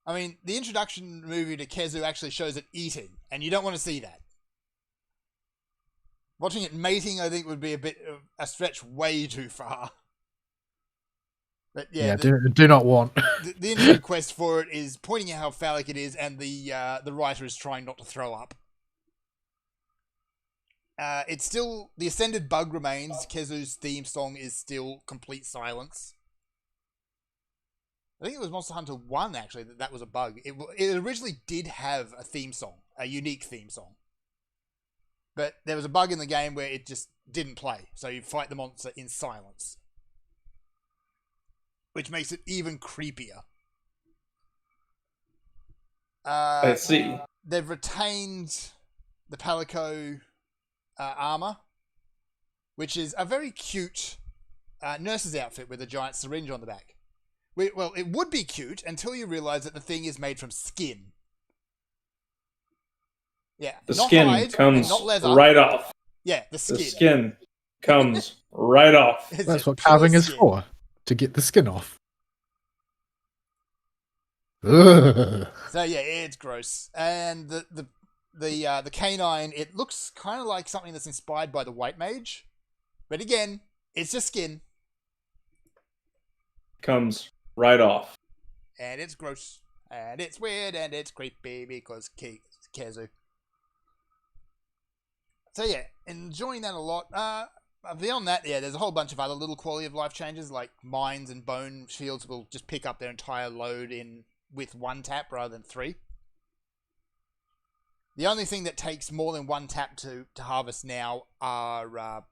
[SPEAKER 2] I mean, the introduction movie to Kezu actually shows it eating, and you don't want to see that. Watching it mating, I think, would be a bit of a stretch way too far. But yeah,
[SPEAKER 3] do not want.
[SPEAKER 2] the internet quest for it is pointing out how phallic it is, and the writer is trying not to throw up. It's still, the Ascended bug remains. Kezu's theme song is still complete silence. I think it was Monster Hunter 1, actually, that was a bug. It originally did have a theme song, a unique theme song. But there was a bug in the game where it just didn't play. So you fight the monster in silence. Which makes it even creepier.
[SPEAKER 1] I see.
[SPEAKER 2] They've retained the Palico armor, which is a very cute nurse's outfit with a giant syringe on the back. Well, it would be cute until you realize that the thing is made from skin. Yeah,
[SPEAKER 1] The
[SPEAKER 2] not
[SPEAKER 1] skin
[SPEAKER 2] hide,
[SPEAKER 1] comes
[SPEAKER 2] not leather.
[SPEAKER 1] right off.
[SPEAKER 2] Yeah, the skin.
[SPEAKER 1] The skin comes right off.
[SPEAKER 2] It's
[SPEAKER 3] That's
[SPEAKER 2] just
[SPEAKER 3] what
[SPEAKER 2] pure
[SPEAKER 3] carving is
[SPEAKER 2] skin.
[SPEAKER 3] for, to get the skin off. Ugh.
[SPEAKER 2] So yeah, it's gross. And the canine, it looks kind of like something that's inspired by the White Mage, but again, it's just skin,
[SPEAKER 1] Comes right off.
[SPEAKER 2] and it's gross, and it's weird, and it's creepy because Kezu. So yeah, enjoying that a lot. Beyond that, yeah, there's a whole bunch of other little quality of life changes, like mines and bone fields will just pick up their entire load with 1 tap rather than 3. The only thing that takes more than 1 tap to harvest now are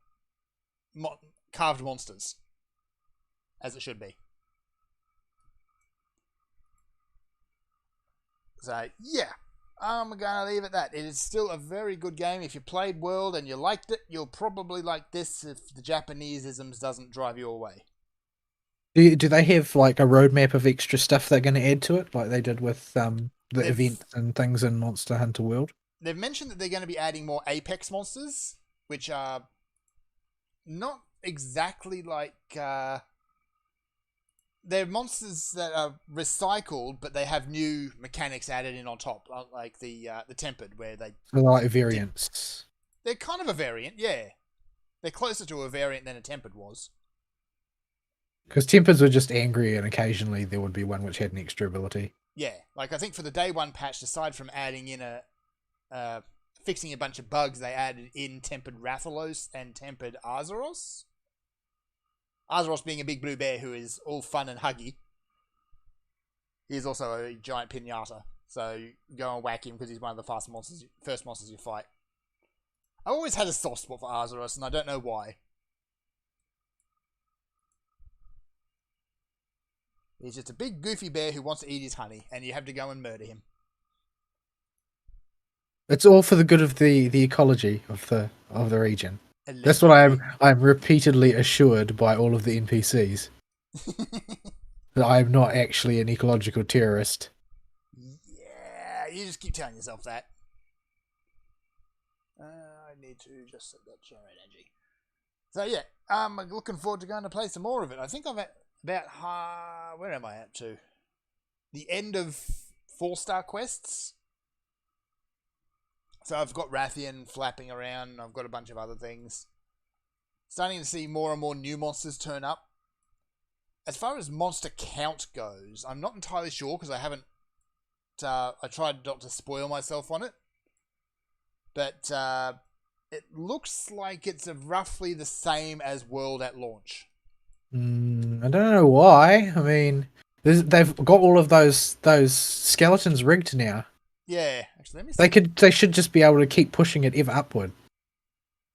[SPEAKER 2] carved monsters, as it should be. So yeah, I'm gonna leave it at that. It is still a very good game. If you played World and you liked it, you'll probably like this if the Japaneseisms doesn't drive you away.
[SPEAKER 3] Do they have like a roadmap of extra stuff they're going to add to it, like they did with the
[SPEAKER 2] They've-
[SPEAKER 3] events and things in Monster Hunter World?
[SPEAKER 2] They've mentioned that they're going to be adding more Apex monsters, which are not exactly like they're monsters that are recycled, but they have new mechanics added in on top, like the Tempered, where
[SPEAKER 3] So they're like variants.
[SPEAKER 2] they're kind of a variant, yeah. They're closer to a variant than a Tempered was.
[SPEAKER 3] Because Tempers were just angry, and occasionally there would be one which had an extra ability.
[SPEAKER 2] Yeah, like I think for the day 1 patch, aside from adding in a fixing a bunch of bugs they added in Tempered Rathalos and Tempered Arzuros. Arzuros being a big blue bear who is all fun and huggy. He is also a giant pinata, so go and whack him because he's one of the first monsters you fight. I always had a soft spot for Arzuros, and I don't know why. He's just a big goofy bear who wants to eat his honey, and you have to go and murder him.
[SPEAKER 3] It's all for the good of the ecology of the region. That's what I'm repeatedly assured by all of the NPCs. That I am not actually an ecological terrorist.
[SPEAKER 2] Yeah, you just keep telling yourself that. I need to just set that generate energy. So yeah, I'm looking forward to going to play some more of it. I think I'm at about where am I at to? The end of 4-star quests. So I've got Rathian flapping around. I've got a bunch of other things. Starting to see more and more new monsters turn up. As far as monster count goes, I'm not entirely sure because I haven't. I tried not to spoil myself on it, but it looks like it's roughly the same as World at launch.
[SPEAKER 3] I don't know why. I mean, they've got all of those skeletons rigged now.
[SPEAKER 2] Yeah, actually, let me see.
[SPEAKER 3] They should just be able to keep pushing it ever upward.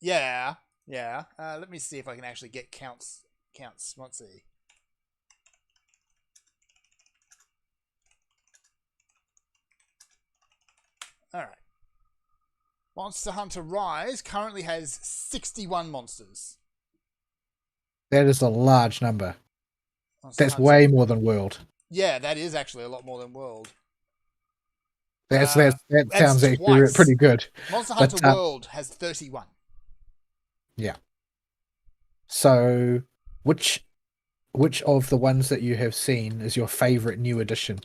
[SPEAKER 2] Yeah. Let me see if I can actually get counts. Let's see. Alright. Monster Hunter Rise currently has 61 monsters.
[SPEAKER 3] That is a large number.
[SPEAKER 2] Monster
[SPEAKER 3] That's
[SPEAKER 2] Hunter...
[SPEAKER 3] way more than World.
[SPEAKER 2] Yeah, that is actually a lot more than World.
[SPEAKER 3] That sounds actually pretty good.
[SPEAKER 2] Monster Hunter World has 31.
[SPEAKER 3] Yeah. So, which of the ones that you have seen is your favorite new addition?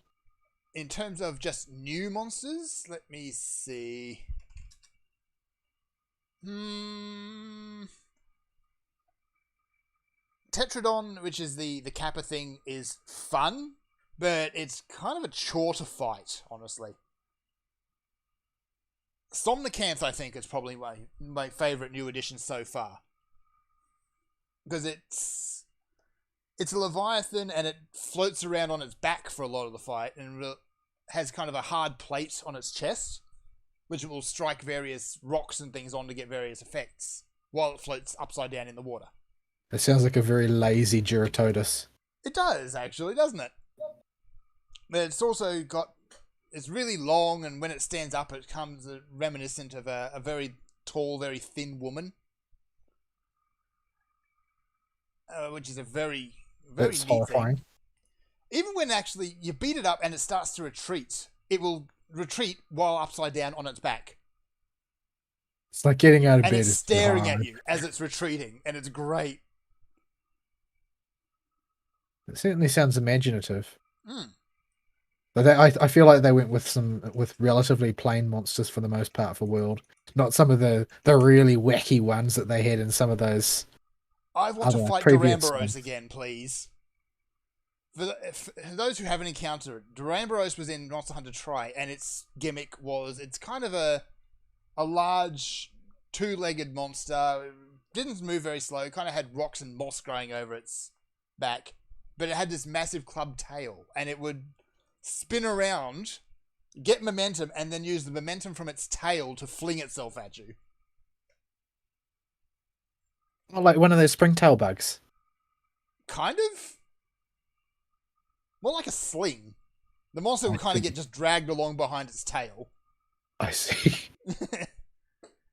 [SPEAKER 2] In terms of just new monsters, let me see. Tetradon, which is the Kappa thing, is fun, but it's kind of a chore to fight, honestly. Somnicanth, I think, is probably my favorite new addition so far. Because it's a Leviathan and it floats around on its back for a lot of the fight and has kind of a hard plate on its chest, which it will strike various rocks and things on to get various effects while it floats upside down in the water.
[SPEAKER 3] It sounds like a very lazy Duratodus.
[SPEAKER 2] It does, actually, doesn't it? But it's also got... It's really long, and when it stands up, it comes reminiscent of a very tall, very thin woman. Which is a very, very
[SPEAKER 3] That's
[SPEAKER 2] neat
[SPEAKER 3] horrifying.
[SPEAKER 2] thing. Even when actually you beat it up and it starts to retreat, it will retreat while upside down on its back.
[SPEAKER 3] It's like getting out of
[SPEAKER 2] And
[SPEAKER 3] bed.
[SPEAKER 2] it's staring at you as it's retreating, and it's great.
[SPEAKER 3] It certainly sounds imaginative.
[SPEAKER 2] Mm.
[SPEAKER 3] But I feel like they went with relatively plain monsters for the most part for World, not some of the really wacky ones that they had in some of those.
[SPEAKER 2] I want to fight Duramboros again, please. For those who haven't encountered it, Duramboros was in Monster Hunter Tri, and its gimmick was it's kind of a large two-legged monster. It didn't move very slow. Kind of had rocks and moss growing over its back, but it had this massive club tail, and it would spin around, get momentum, and then use the momentum from its tail to fling itself at you.
[SPEAKER 3] Oh, like one of those springtail bugs.
[SPEAKER 2] Kind of. More like a sling. The monster will kind of get just dragged along behind its tail.
[SPEAKER 3] I see.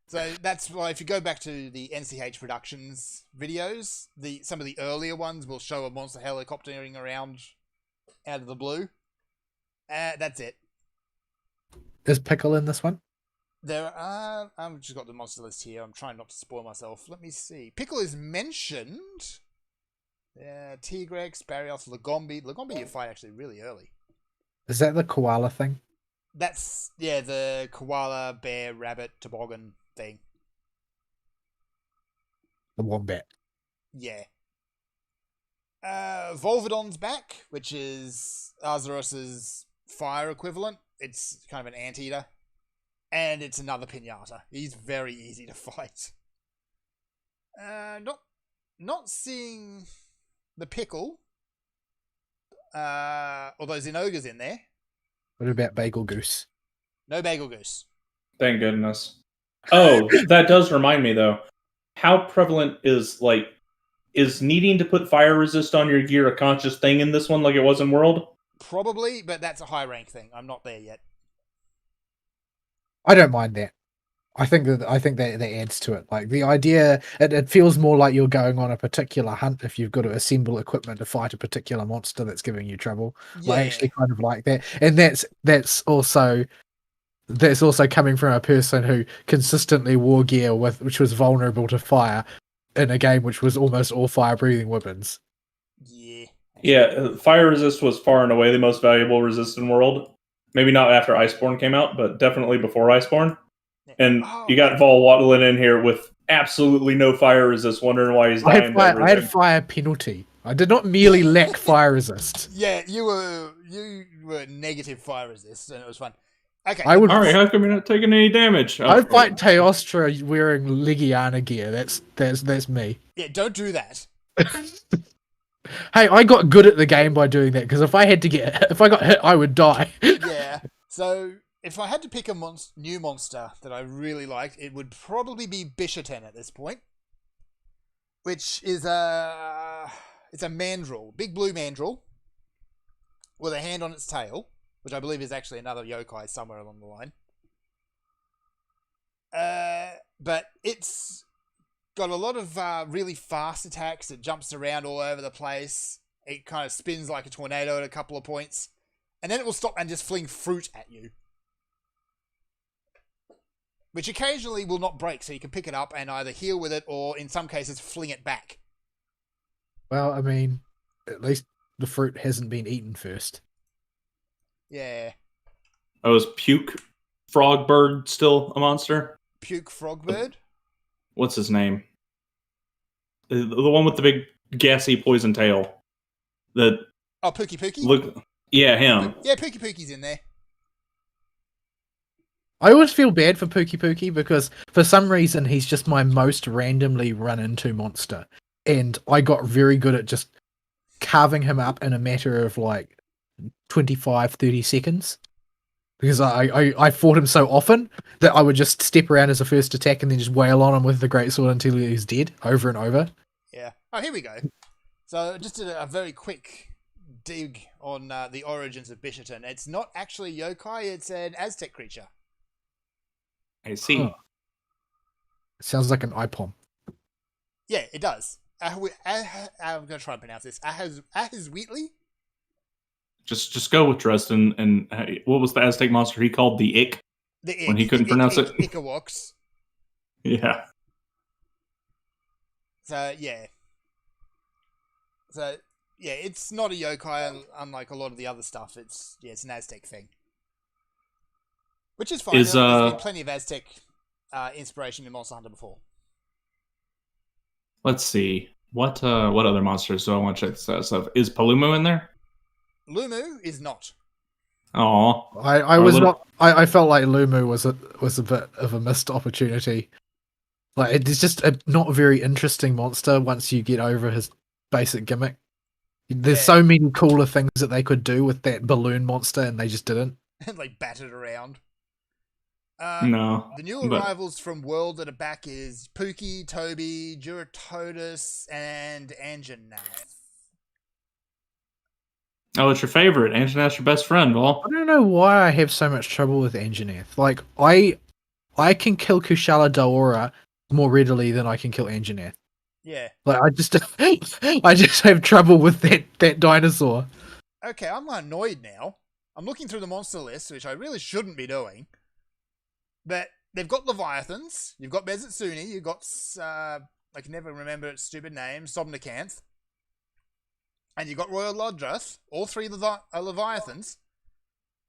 [SPEAKER 2] So that's why if you go back to the NCH Productions videos, some of the earlier ones will show a monster helicoptering around out of the blue. That's it.
[SPEAKER 3] Is Pickle in this one?
[SPEAKER 2] There are... I've just got the monster list here. I'm trying not to spoil myself. Let me see. Pickle is mentioned. Tigrex, Barrios, Lagombi. Lagombi you fight actually really early.
[SPEAKER 3] Is that the koala thing?
[SPEAKER 2] That's, yeah, the koala, bear, rabbit, toboggan thing.
[SPEAKER 3] The wombat.
[SPEAKER 2] Yeah. Volvidon's back, which is Arzuros's fire equivalent. It's kind of an anteater. And it's another Pinata. He's very easy to fight. Not seeing the Pickle. Although Zinogre's in there.
[SPEAKER 3] What about Bagel Goose?
[SPEAKER 2] No Bagel Goose.
[SPEAKER 1] Thank goodness. Oh, that does remind me though. How prevalent is needing to put fire resist on your gear a conscious thing in this one, like it was in World?
[SPEAKER 2] Probably, but that's a high rank thing. I'm not there yet.
[SPEAKER 3] I don't mind that. I think that adds to it. Like the idea, it feels more like you're going on a particular hunt if you've got to assemble equipment to fight a particular monster that's giving you trouble.
[SPEAKER 2] Yeah.
[SPEAKER 3] I actually kind of like that, and that's also coming from a person who consistently wore gear which was vulnerable to fire in a game which was almost all fire breathing weapons.
[SPEAKER 2] Yeah.
[SPEAKER 1] Yeah, fire resist was far and away the most valuable resist in World. Maybe not after Iceborne came out, but definitely before Iceborne. And you got Vol waddling in here with absolutely no fire resist, wondering why he's dying.
[SPEAKER 3] I had fire penalty. I did not merely lack fire resist.
[SPEAKER 2] Yeah, you were negative fire resist, and it was fun. Okay.
[SPEAKER 1] All right, how come you're not taking any damage?
[SPEAKER 3] I fight Teostra wearing Legiana gear. That's me.
[SPEAKER 2] Yeah, don't do that.
[SPEAKER 3] Hey, I got good at the game by doing that because if I got hit, I would die.
[SPEAKER 2] Yeah. So if I had to pick a new monster that I really liked, it would probably be Bishaten at this point, which is it's a mandrill, big blue mandrill with a hand on its tail, which I believe is actually another yokai somewhere along the line. But it's got a lot of really fast attacks. It jumps around all over the place. It kind of spins like a tornado at a couple of points. And then it will stop and just fling fruit at you. Which occasionally will not break, so you can pick it up and either heal with it or, in some cases, fling it back.
[SPEAKER 3] Well, I mean, at least the fruit hasn't been eaten first.
[SPEAKER 2] Yeah.
[SPEAKER 1] Oh, is Puke Frogbird still a monster?
[SPEAKER 2] Puke Frogbird?
[SPEAKER 1] What's his name? The one with the big gassy poison tail.
[SPEAKER 2] Oh, Pookie Pookie?
[SPEAKER 1] Look, yeah, him.
[SPEAKER 2] Yeah, Pookie Pookie's in there.
[SPEAKER 3] I always feel bad for Pookie Pookie because for some reason he's just my most randomly run into monster. And I got very good at just carving him up in a matter of like 25, 30 seconds. Because I fought him so often that I would just step around as a first attack and then just wail on him with the greatsword until he was dead, over and over.
[SPEAKER 2] Yeah. Oh, here we go. So just did a very quick dig on the origins of Bishaten. It's not actually yokai, it's an Aztec creature.
[SPEAKER 1] I see.
[SPEAKER 3] Oh. It sounds like an IPOM.
[SPEAKER 2] Yeah, it does. I'm going to try and pronounce this. Ahazwheatley?
[SPEAKER 1] Just go with Dresden. And what was the Aztec monster he called? The Ick?
[SPEAKER 2] The Ick.
[SPEAKER 1] When he couldn't pronounce it?
[SPEAKER 2] Ikawoks.
[SPEAKER 1] Yeah.
[SPEAKER 2] So, yeah. It's not a yokai, unlike a lot of the other stuff. It's an Aztec thing. Which is fine. There's been plenty of Aztec inspiration in Monster Hunter before.
[SPEAKER 1] Let's see. What other monsters do I want to check this out? So, is Palumu in there?
[SPEAKER 2] Lumu is not.
[SPEAKER 1] Oh,
[SPEAKER 3] I felt like Lumu was a bit of a missed opportunity. Like it's just a not very interesting monster once you get over his basic gimmick. There's so many cooler things that they could do with that balloon monster, and they just didn't.
[SPEAKER 2] Like battered around.
[SPEAKER 1] No.
[SPEAKER 2] The new arrivals from World that are back is Pookie, Toby, Duratotus, and Anjanath.
[SPEAKER 1] Oh, it's your favorite. Anjanath's your best friend, Vol.
[SPEAKER 3] I don't know why I have so much trouble with Anjanath. Like, I can kill Kushala Daora more readily than I can kill Anjanath.
[SPEAKER 2] Yeah.
[SPEAKER 3] Like, I just have trouble with that dinosaur.
[SPEAKER 2] Okay, I'm annoyed now. I'm looking through the monster list, which I really shouldn't be doing. But they've got Leviathans, you've got Bezutsuni, you've got, I can never remember its stupid name, Somnicanth. And you've got Royal Lodrath, all three Leviathans.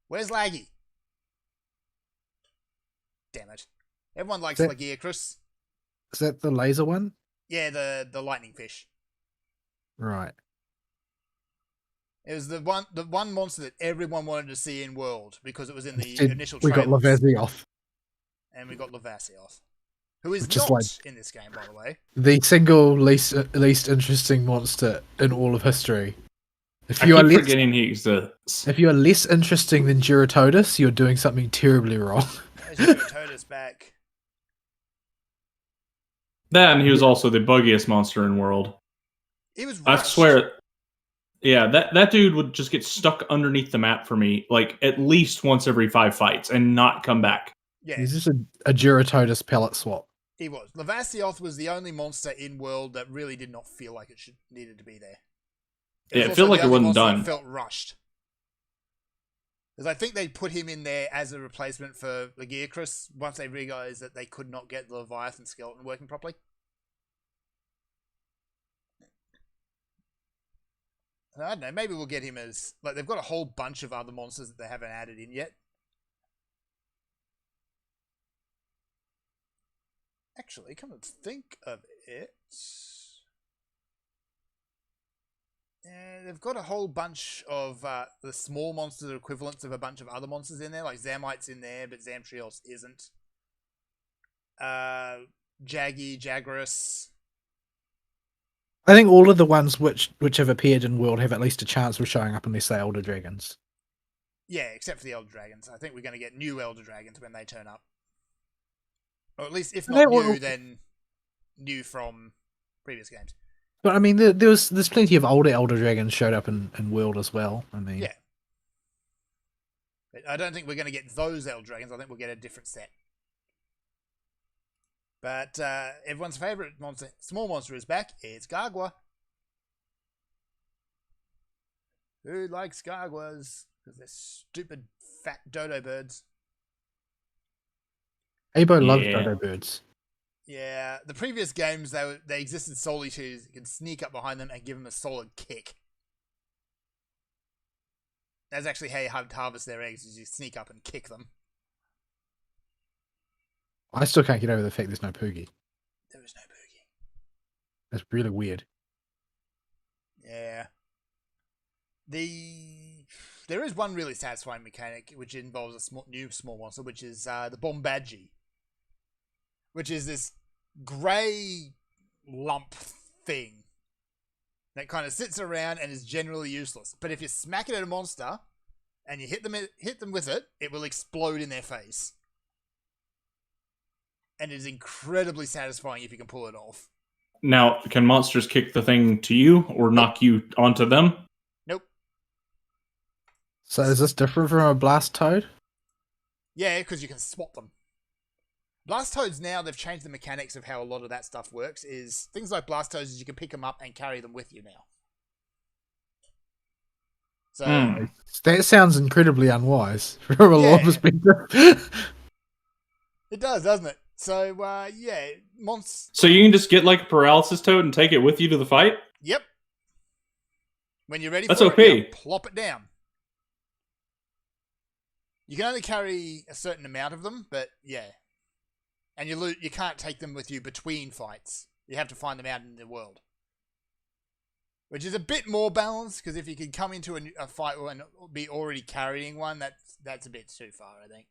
[SPEAKER 2] Where's Laggy? Damn it. Everyone likes Lagiacrus.
[SPEAKER 3] Is that the laser one?
[SPEAKER 2] Yeah, the lightning fish.
[SPEAKER 3] Right.
[SPEAKER 2] It was the one monster that everyone wanted to see in World because it was in the
[SPEAKER 3] Instead,
[SPEAKER 2] initial
[SPEAKER 3] we
[SPEAKER 2] trailers.
[SPEAKER 3] got Lavazioth.
[SPEAKER 2] And we got Lavasioth, who is
[SPEAKER 3] Which is
[SPEAKER 2] not
[SPEAKER 3] like-
[SPEAKER 2] in this game, by the way.
[SPEAKER 3] The single least interesting monster in all of history. If
[SPEAKER 1] I
[SPEAKER 3] you are
[SPEAKER 1] keep
[SPEAKER 3] less,
[SPEAKER 1] forgetting he exists.
[SPEAKER 3] if you are less interesting than Duratodus, you're doing something terribly wrong.
[SPEAKER 2] There's Duratodus back.
[SPEAKER 1] That, and he was also the buggiest monster in world.
[SPEAKER 2] He was
[SPEAKER 1] I
[SPEAKER 2] rushed.
[SPEAKER 1] swear. Yeah, that dude would just get stuck underneath the map for me, like at least once every 5 fights, and not come back.
[SPEAKER 2] Yeah,
[SPEAKER 3] He's just a Duratodus pellet swap.
[SPEAKER 2] he was. Lavasioth was the only monster in world that really did not feel like it needed to be there.
[SPEAKER 1] Yeah,
[SPEAKER 2] was
[SPEAKER 1] it
[SPEAKER 2] also
[SPEAKER 1] felt like
[SPEAKER 2] the
[SPEAKER 1] it
[SPEAKER 2] only
[SPEAKER 1] wasn't
[SPEAKER 2] monster that
[SPEAKER 1] done.
[SPEAKER 2] Felt rushed. Because I think they put him in there as a replacement for Lagiacrus once they realized that they could not get the Leviathan skeleton working properly. I don't know, maybe we'll get him as... Like, they've got a whole bunch of other monsters that they haven't added in yet. Actually, come to think of it... they've got a whole bunch of the small monsters equivalents of a bunch of other monsters in there. Like Zamite's in there, but Zamtrios isn't. Jaggy, Jagras.
[SPEAKER 3] I think all of the ones which have appeared in World have at least a chance of showing up unless they're Elder Dragons.
[SPEAKER 2] Yeah, except for the Elder Dragons. I think we're going to get new Elder Dragons when they turn up. Or at least, if
[SPEAKER 3] They
[SPEAKER 2] not
[SPEAKER 3] will-
[SPEAKER 2] new, then new from previous games.
[SPEAKER 3] But I mean, there's plenty of older Elder Dragons showed up in World as well. I mean,
[SPEAKER 2] Yeah. But I don't think we're going to get those Elder Dragons. I think we'll get a different set. But everyone's favourite monster, small monster, is back. It's Gargwa. Who likes Gargwas? Because they're stupid, fat dodo birds.
[SPEAKER 3] Abo loves
[SPEAKER 1] Yeah.
[SPEAKER 3] dodo birds.
[SPEAKER 2] Yeah, the previous games, they existed solely to you can sneak up behind them and give them a solid kick. That's actually how you harvest their eggs, is you sneak up and kick them.
[SPEAKER 3] I still can't get over the fact there's no Poogie.
[SPEAKER 2] There is no boogie.
[SPEAKER 3] That's really weird.
[SPEAKER 2] Yeah. There is one really satisfying mechanic which involves a new small monster, which is the Bombadji, which is this grey lump thing that kind of sits around and is generally useless. But if you smack it at a monster and you hit them with it, it will explode in their face. And it is incredibly satisfying if you can pull it off.
[SPEAKER 1] Now, can monsters kick the thing to you or knock you onto them?
[SPEAKER 2] Nope.
[SPEAKER 3] So is this different from a Blast Toad?
[SPEAKER 2] Yeah, because you can swap them. Blastoids now, they've changed the mechanics of how a lot of that stuff works. Is things like Blastoids, you can pick them up and carry them with you now. So,
[SPEAKER 3] That sounds incredibly unwise from a law
[SPEAKER 2] Yeah.
[SPEAKER 3] perspective.
[SPEAKER 2] it does, doesn't it? So, yeah,
[SPEAKER 1] So you can just get like a paralysis toad and take it with you to the fight?
[SPEAKER 2] Yep. When you're ready
[SPEAKER 1] That's
[SPEAKER 2] for
[SPEAKER 1] OP.
[SPEAKER 2] it, you plop it down. You can only carry a certain amount of them, but yeah. And you can't take them with you between fights. You have to find them out in the world. Which is a bit more balanced, because if you can come into a fight and be already carrying one, that's a bit too far, I think.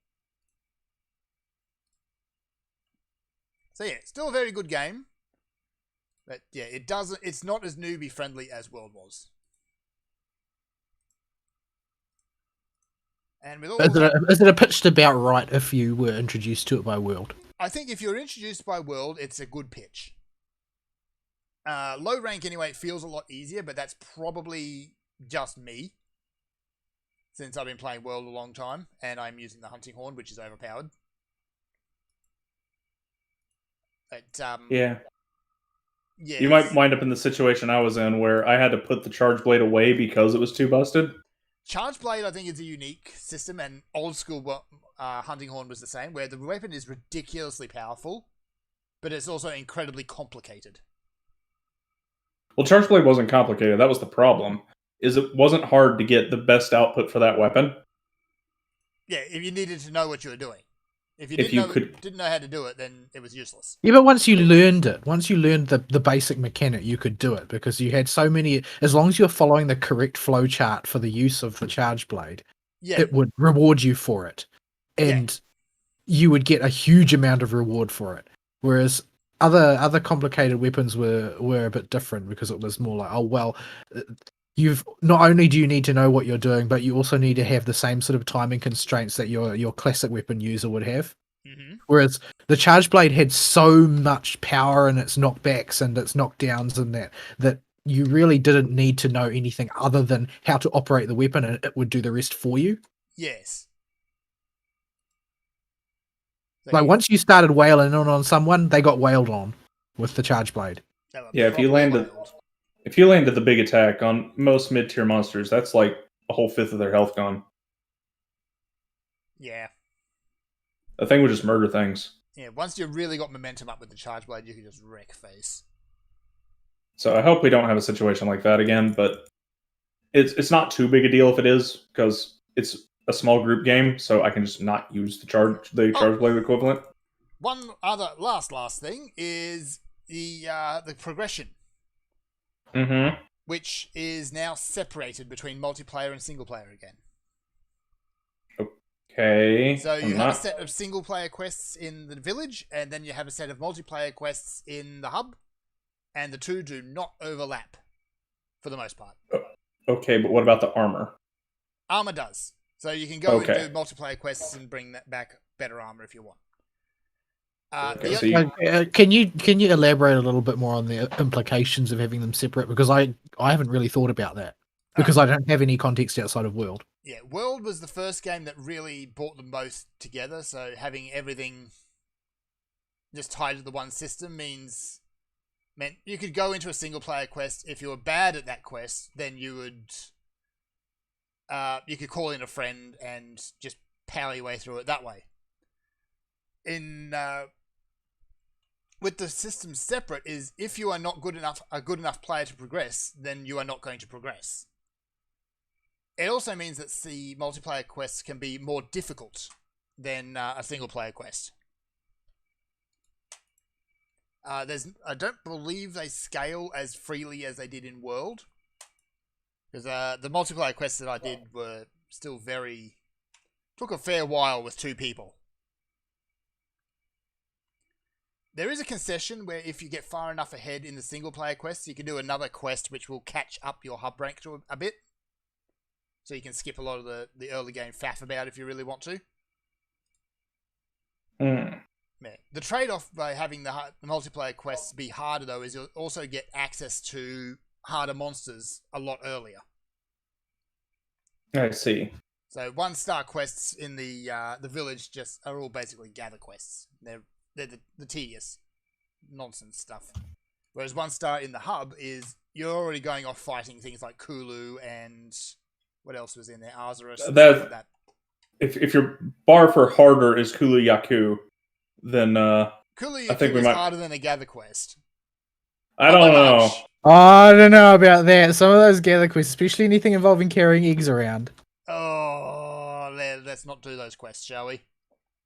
[SPEAKER 2] So yeah, still a very good game. But yeah, it's not as newbie friendly as World was. And with all
[SPEAKER 3] Is it a pitched about right if you were introduced to it by World?
[SPEAKER 2] I think if you're introduced by World, it's a good pitch. Low rank anyway, it feels a lot easier, but that's probably just me. Since I've been playing World a long time, and I'm using the Hunting Horn, which is overpowered. But,
[SPEAKER 1] Yeah.
[SPEAKER 2] yeah.
[SPEAKER 1] You might wind up in the situation I was in where I had to put the charge blade away because it was too busted.
[SPEAKER 2] Charge Blade, I think, is a unique system, and old school Hunting Horn was the same, where the weapon is ridiculously powerful, but it's also incredibly complicated.
[SPEAKER 1] Well, charge blade wasn't complicated. That was the problem. Is it wasn't hard to get the best output for that weapon.
[SPEAKER 2] Yeah, if you needed to know what you were doing. If you
[SPEAKER 1] If
[SPEAKER 2] didn't know how to do it, then it was useless.
[SPEAKER 3] Yeah, but once you learned the basic mechanic, you could do it because you had so many. As long as you're following the correct flow chart for the use of the charge blade,
[SPEAKER 2] Yeah,
[SPEAKER 3] it would reward you for it. And you would get a huge amount of reward for it. Whereas other complicated weapons were a bit different because it was more like, oh well, you've not only do you need to know what you're doing, but you also need to have the same sort of timing constraints that your classic weapon user would have.
[SPEAKER 2] Mm-hmm.
[SPEAKER 3] Whereas the Charge Blade had so much power in its knockbacks and its knockdowns and that you really didn't need to know anything other than how to operate the weapon, and it would do the rest for you.
[SPEAKER 2] Yes. So
[SPEAKER 3] Like once you started wailing on someone, they got wailed on with the Charge Blade.
[SPEAKER 2] they were
[SPEAKER 1] Yeah, if you
[SPEAKER 2] properly
[SPEAKER 1] landed-
[SPEAKER 2] wailed.
[SPEAKER 1] If you landed the big attack on most mid-tier monsters, that's like a whole fifth of their health gone.
[SPEAKER 2] Yeah.
[SPEAKER 1] The thing would just murder things.
[SPEAKER 2] Yeah, once you really got momentum up with the Charge Blade, you can just wreck face.
[SPEAKER 1] So I hope we don't have a situation like that again, but it's not too big a deal if it is, because it's a small group game, so I can just not use the charge blade equivalent.
[SPEAKER 2] One other last thing is the progression,
[SPEAKER 1] Mm-hmm.
[SPEAKER 2] which is now separated between multiplayer and single player again.
[SPEAKER 1] Okay.
[SPEAKER 2] So you
[SPEAKER 1] I'm
[SPEAKER 2] have a
[SPEAKER 1] not-
[SPEAKER 2] set of single player quests in the village, and then you have a set of multiplayer quests in the hub, and the two do not overlap for the most part.
[SPEAKER 1] Okay, but what about the armor?
[SPEAKER 2] Armor does. So you can go
[SPEAKER 1] Okay.
[SPEAKER 2] and do multiplayer quests and bring that back better armor if you want.
[SPEAKER 1] Okay,
[SPEAKER 2] The
[SPEAKER 1] so you-
[SPEAKER 3] Can you elaborate a little bit more on the implications of having them separate? Because I haven't really thought about that because I don't have any context outside of World.
[SPEAKER 2] Yeah, World was the first game that really brought them both together. So having everything just tied to the one system meant you could go into a single player quest. If you were bad at that quest, then you could call in a friend and just power your way through it that way. With the system separate, is if you are not a good enough player to progress, then you are not going to progress. It also means that the multiplayer quests can be more difficult than a single player quest. I don't believe they scale as freely as they did in World, because the multiplayer quests that I did were still took a fair while with two people. There is a concession where if you get far enough ahead in the single player quests, you can do another quest which will catch up your hub rank to a bit. So you can skip a lot of the early game faff about if you really want to.
[SPEAKER 1] Mm.
[SPEAKER 2] Yeah. The trade-off by having the multiplayer quests be harder, though, is you'll also get access to harder monsters a lot earlier.
[SPEAKER 1] I see.
[SPEAKER 2] So 1-star quests in the village just are all basically gather quests. They're the tedious nonsense stuff. Whereas 1-star in the hub is you're already going off fighting things like Kulu and what else was in there? Azarus. and stuff like that.
[SPEAKER 1] If your bar for harder is Kulu Yaku, then
[SPEAKER 2] Kulu
[SPEAKER 1] I think we
[SPEAKER 2] is
[SPEAKER 1] might-
[SPEAKER 2] harder than a gather quest.
[SPEAKER 1] I
[SPEAKER 2] Not
[SPEAKER 1] don't
[SPEAKER 2] by
[SPEAKER 1] know.
[SPEAKER 2] much.
[SPEAKER 3] I don't know about that. Some of those gather quests, especially anything involving carrying eggs around.
[SPEAKER 2] Oh, let's not do those quests, shall we?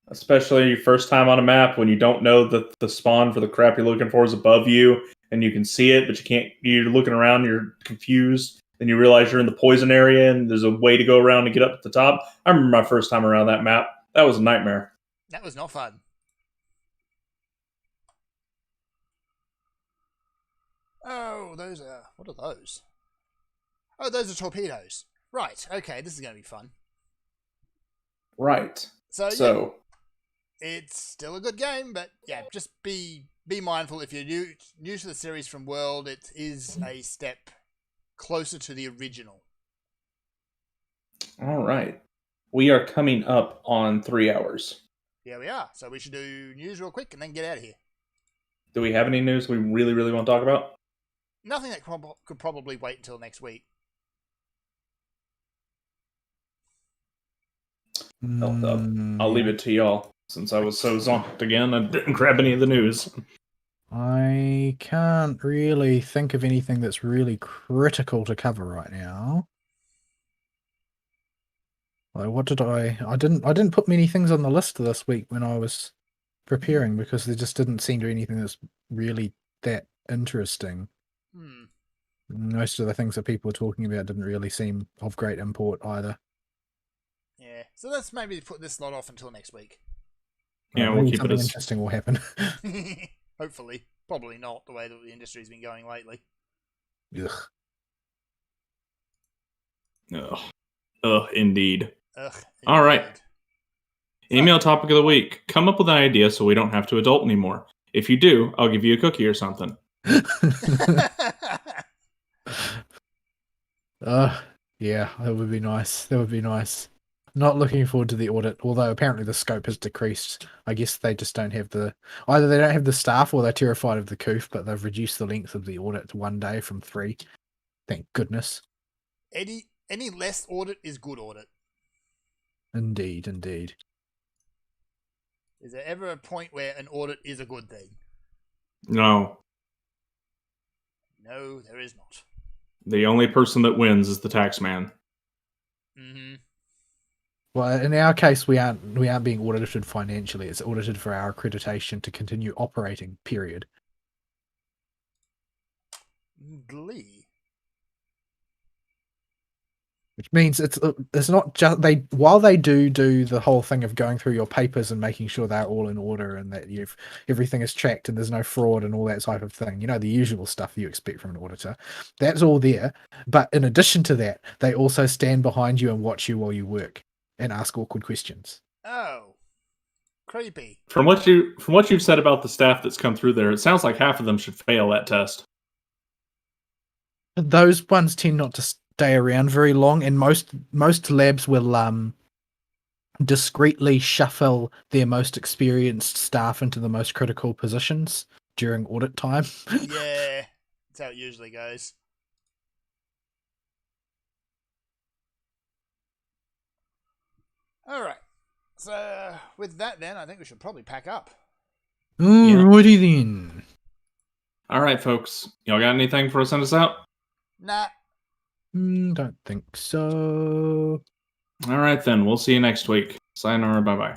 [SPEAKER 1] Especially first time on a map when you don't know that the spawn for the crap you're looking for is above you and you can see it, but you can't. You're looking around, you're confused, then you realize you're in the poison area and there's a way to go around to get up to the top. I remember my first time around that map. That was a nightmare.
[SPEAKER 2] That was not fun. Oh, what are those? Oh, those are torpedoes. Right, okay, this is going to be fun.
[SPEAKER 1] Right.
[SPEAKER 2] So,
[SPEAKER 1] So
[SPEAKER 2] yeah, it's still a good game, but yeah, just be mindful if you're new to the series from World, it is a step closer to the original.
[SPEAKER 1] all right. We are coming up on 3 hours.
[SPEAKER 2] Here we are. So we should do news real quick and then get out of here.
[SPEAKER 1] Do we have any news we really, really want to talk about?
[SPEAKER 2] Nothing that could probably wait until next week.
[SPEAKER 1] I'll leave it to y'all. Since I was so zonked again, I didn't grab any of the news.
[SPEAKER 3] I can't really think of anything that's really critical to cover right now. Like, what did I didn't put many things on the list this week when I was preparing because there just didn't seem to be anything that's really that interesting. Most of the things that people were talking about didn't really seem of great import either.
[SPEAKER 2] Yeah. So let's maybe put this lot off until next week.
[SPEAKER 1] Yeah, we'll
[SPEAKER 3] maybe
[SPEAKER 1] keep it
[SPEAKER 3] something
[SPEAKER 1] as
[SPEAKER 3] interesting will happen.
[SPEAKER 2] Hopefully. Probably not the way that the industry's been going lately.
[SPEAKER 3] Ugh.
[SPEAKER 1] Indeed.
[SPEAKER 2] Ugh.
[SPEAKER 1] All right.
[SPEAKER 2] indeed.
[SPEAKER 1] Email topic of the week. Come up with an idea so we don't have to adult anymore. If you do, I'll give you a cookie or something.
[SPEAKER 3] Yeah, that would be nice. That would be nice. Not looking forward to the audit, although apparently the scope has decreased. I guess they just don't have either they don't have the staff or they're terrified of the coof, but they've reduced the length of the audit to 1 day from 3. Thank goodness.
[SPEAKER 2] Any less audit is good audit.
[SPEAKER 3] Indeed, indeed.
[SPEAKER 2] Is there ever a point where an audit is a good thing?
[SPEAKER 1] No.
[SPEAKER 2] No, there is not.
[SPEAKER 1] The only person that wins is the tax man.
[SPEAKER 2] Mm-hmm.
[SPEAKER 3] Well, in our case, we aren't being audited financially. It's audited for our accreditation to continue operating. Period.
[SPEAKER 2] Glee.
[SPEAKER 3] Which means it's not just while they do the whole thing of going through your papers and making sure they're all in order and that everything is tracked and there's no fraud and all that type of thing. You know, the usual stuff you expect from an auditor. That's all there. But in addition to that, they also stand behind you and watch you while you work and ask awkward questions.
[SPEAKER 2] Oh. Creepy.
[SPEAKER 1] From what you've said about the staff that's come through there, it sounds like half of them should fail that test.
[SPEAKER 3] Those ones tend not to stay around very long, and most labs will discreetly shuffle their most experienced staff into the most critical positions during audit time.
[SPEAKER 2] Yeah, that's how it usually goes. All right. So with that, then I think we should probably pack up.
[SPEAKER 3] Alrighty then.
[SPEAKER 1] All right, folks. Y'all got anything for us to send us out?
[SPEAKER 2] Nah.
[SPEAKER 3] Don't think so.
[SPEAKER 1] All right, then. We'll see you next week. Sayonara. Bye-bye.